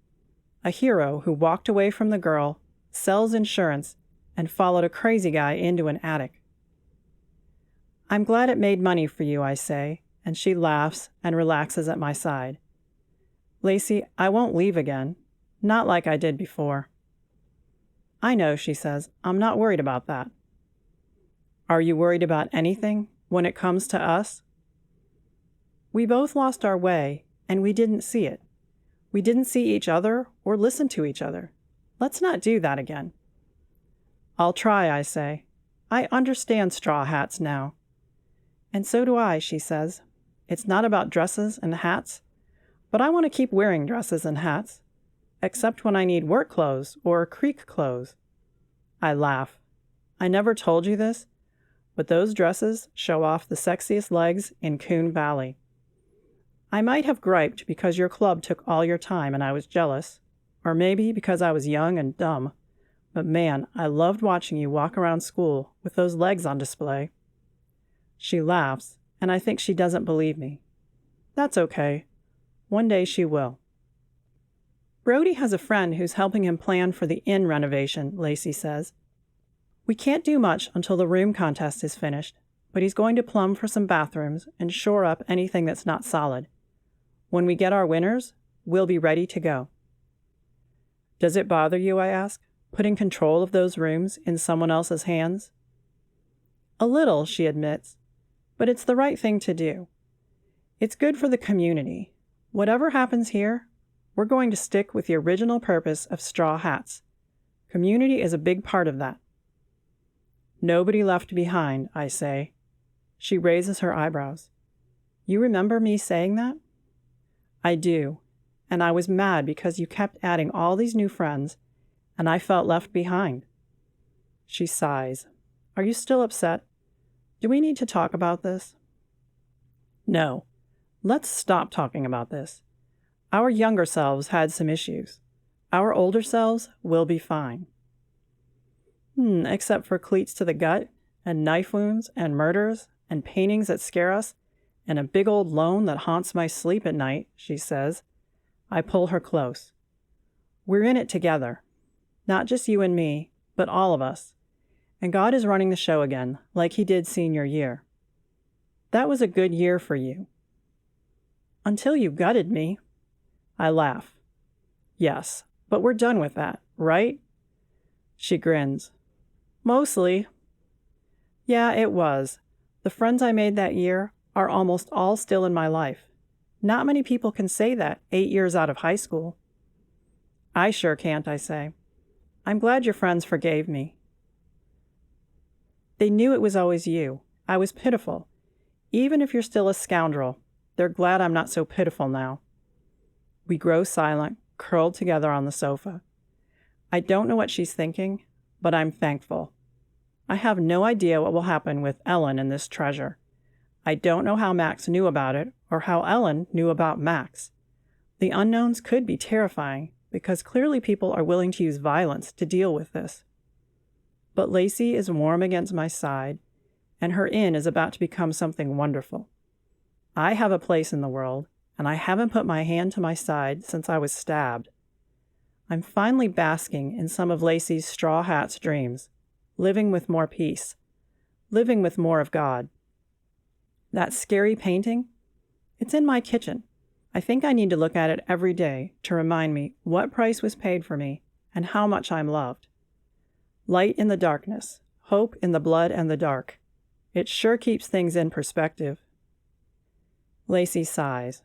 A: A hero who walked away from the girl, sells insurance, and followed a crazy guy into an attic. I'm glad it made money for you, I say, and she laughs and relaxes at my side. Lacey, I won't leave again. Not like I did before. I know, she says. I'm not worried about that. Are you worried about anything when it comes to us? We both lost our way, and we didn't see it. We didn't see each other or listen to each other. Let's not do that again. I'll try, I say. I understand straw hats now. And so do I, she says. It's not about dresses and hats, but I want to keep wearing dresses and hats, except when I need work clothes or creek clothes. I laugh. I never told you this, but those dresses show off the sexiest legs in Coon Valley. I might have griped because your club took all your time and I was jealous, or maybe because I was young and dumb, but man, I loved watching you walk around school with those legs on display. She laughs, and I think she doesn't believe me. That's okay. One day she will. Brody has a friend who's helping him plan for the inn renovation, Lacey says. We can't do much until the room contest is finished, but he's going to plumb for some bathrooms and shore up anything that's not solid. When we get our winners, we'll be ready to go. Does it bother you, I ask, putting control of those rooms in someone else's hands? A little, she admits, but it's the right thing to do. It's good for the community. Whatever happens here, we're going to stick with the original purpose of straw hats. Community is a big part of that. Nobody left behind, I say. She raises her eyebrows. You remember me saying that? I do, and I was mad because you kept adding all these new friends, and I felt left behind. She sighs. Are you still upset? Do we need to talk about this? No. Let's stop talking about this. Our younger selves had some issues. Our older selves will be fine. Except for cleats to the gut, and knife wounds, and murders, and paintings that scare us, and a big old loan that haunts my sleep at night, she says. I pull her close. We're in it together. Not just you and me, but all of us. And God is running the show again, like he did senior year. That was a good year for you. Until you gutted me. I laugh. Yes, but we're done with that, right? She grins. Mostly. Yeah, it was. The friends I made that year are almost all still in my life. Not many people can say that 8 years out of high school. I sure can't, I say. I'm glad your friends forgave me. They knew it was always you. I was pitiful. Even if you're still a scoundrel, they're glad I'm not so pitiful now. We grow silent, curled together on the sofa. I don't know what she's thinking, but I'm thankful. I have no idea what will happen with Ellen and this treasure. I don't know how Max knew about it or how Ellen knew about Max. The unknowns could be terrifying because clearly people are willing to use violence to deal with this. But Lacey is warm against my side, and her inn is about to become something wonderful. I have a place in the world, and I haven't put my hand to my side since I was stabbed. I'm finally basking in some of Lacey's straw hat's dreams, living with more peace, living with more of God. That scary painting? It's in my kitchen. I think I need to look at it every day to remind me what price was paid for me and how much I'm loved. Light in the darkness, hope in the blood and the dark. It sure keeps things in perspective. Lacey sighs.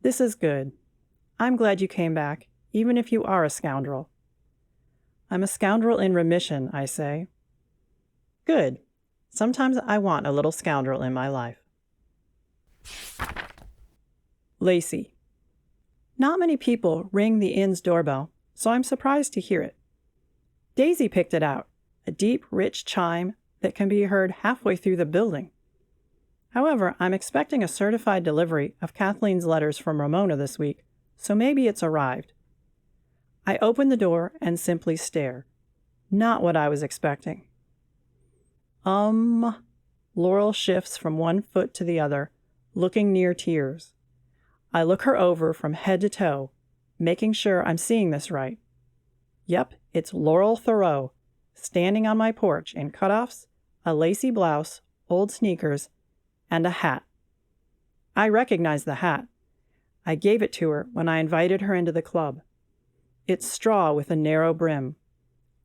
A: This is good. I'm glad you came back, even if you are a scoundrel. I'm a scoundrel in remission, I say. Good. Sometimes I want a little scoundrel in my life. Lacey. Not many people ring the inn's doorbell, so I'm surprised to hear it. Daisy picked it out, a deep, rich chime that can be heard halfway through the building. However, I'm expecting a certified delivery of Kathleen's letters from Ramona this week, so maybe it's arrived. I open the door and simply stare. Not what I was expecting. Laurel shifts from one foot to the other, looking near tears. I look her over from head to toe, making sure I'm seeing this right. Yep, it's Laurel Thoreau, standing on my porch in cutoffs, a lacy blouse, old sneakers, and a hat. I recognize the hat. I gave it to her when I invited her into the club. It's straw with a narrow brim.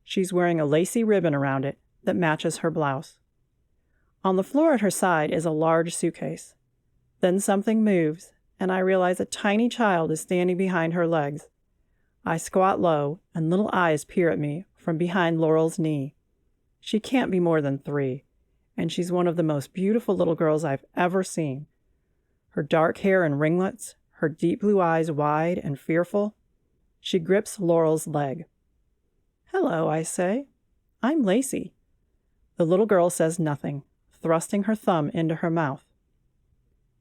A: She's wearing a lacy ribbon around it that matches her blouse. On the floor at her side is a large suitcase. Then something moves, and I realize a tiny child is standing behind her legs. I squat low, and little eyes peer at me from behind Laurel's knee. She can't be more than 3, and she's one of the most beautiful little girls I've ever seen. Her dark hair in ringlets, her deep blue eyes wide and fearful. She grips Laurel's leg. Hello, I say. I'm Lacey. The little girl says nothing, thrusting her thumb into her mouth.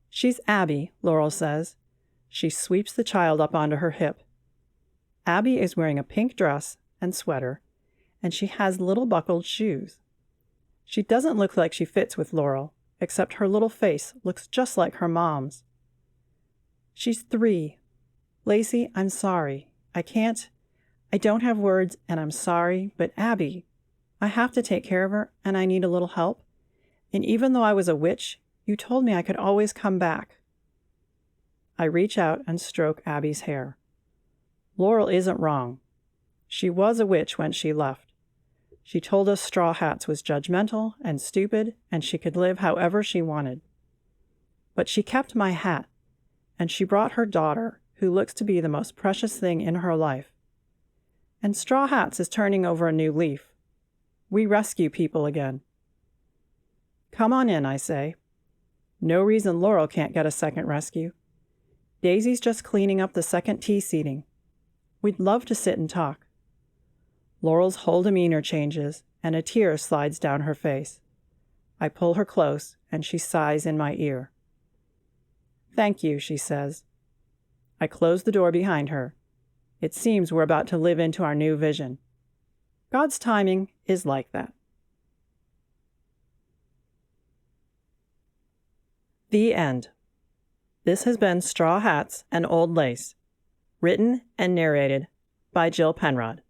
A: She's Abby, Laurel says. She sweeps the child up onto her hip. Abby is wearing a pink dress and sweater, and she has little buckled shoes. She doesn't look like she fits with Laurel, except her little face looks just like her mom's. She's 3. Lacey, I'm sorry. I don't have words, and I'm sorry, but Abby, I have to take care of her, and I need a little help. And even though I was a witch, you told me I could always come back. I reach out and stroke Abby's hair. Laurel isn't wrong. She was a witch when she left. She told us Straw Hats was judgmental and stupid, and she could live however she wanted. But she kept my hat, and she brought her daughter, who looks to be the most precious thing in her life. And Straw Hats is turning over a new leaf. We rescue people again. Come on in, I say. No reason Laurel can't get a second rescue. Daisy's just cleaning up the second tea seating. We'd love to sit and talk. Laurel's whole demeanor changes, and a tear slides down her face. I pull her close, and she sighs in my ear. Thank you, she says. I close the door behind her. It seems we're about to live into our new vision. God's timing is like that. The end. This has been Straw Hats and Old Lace, written and narrated by Jill Penrod.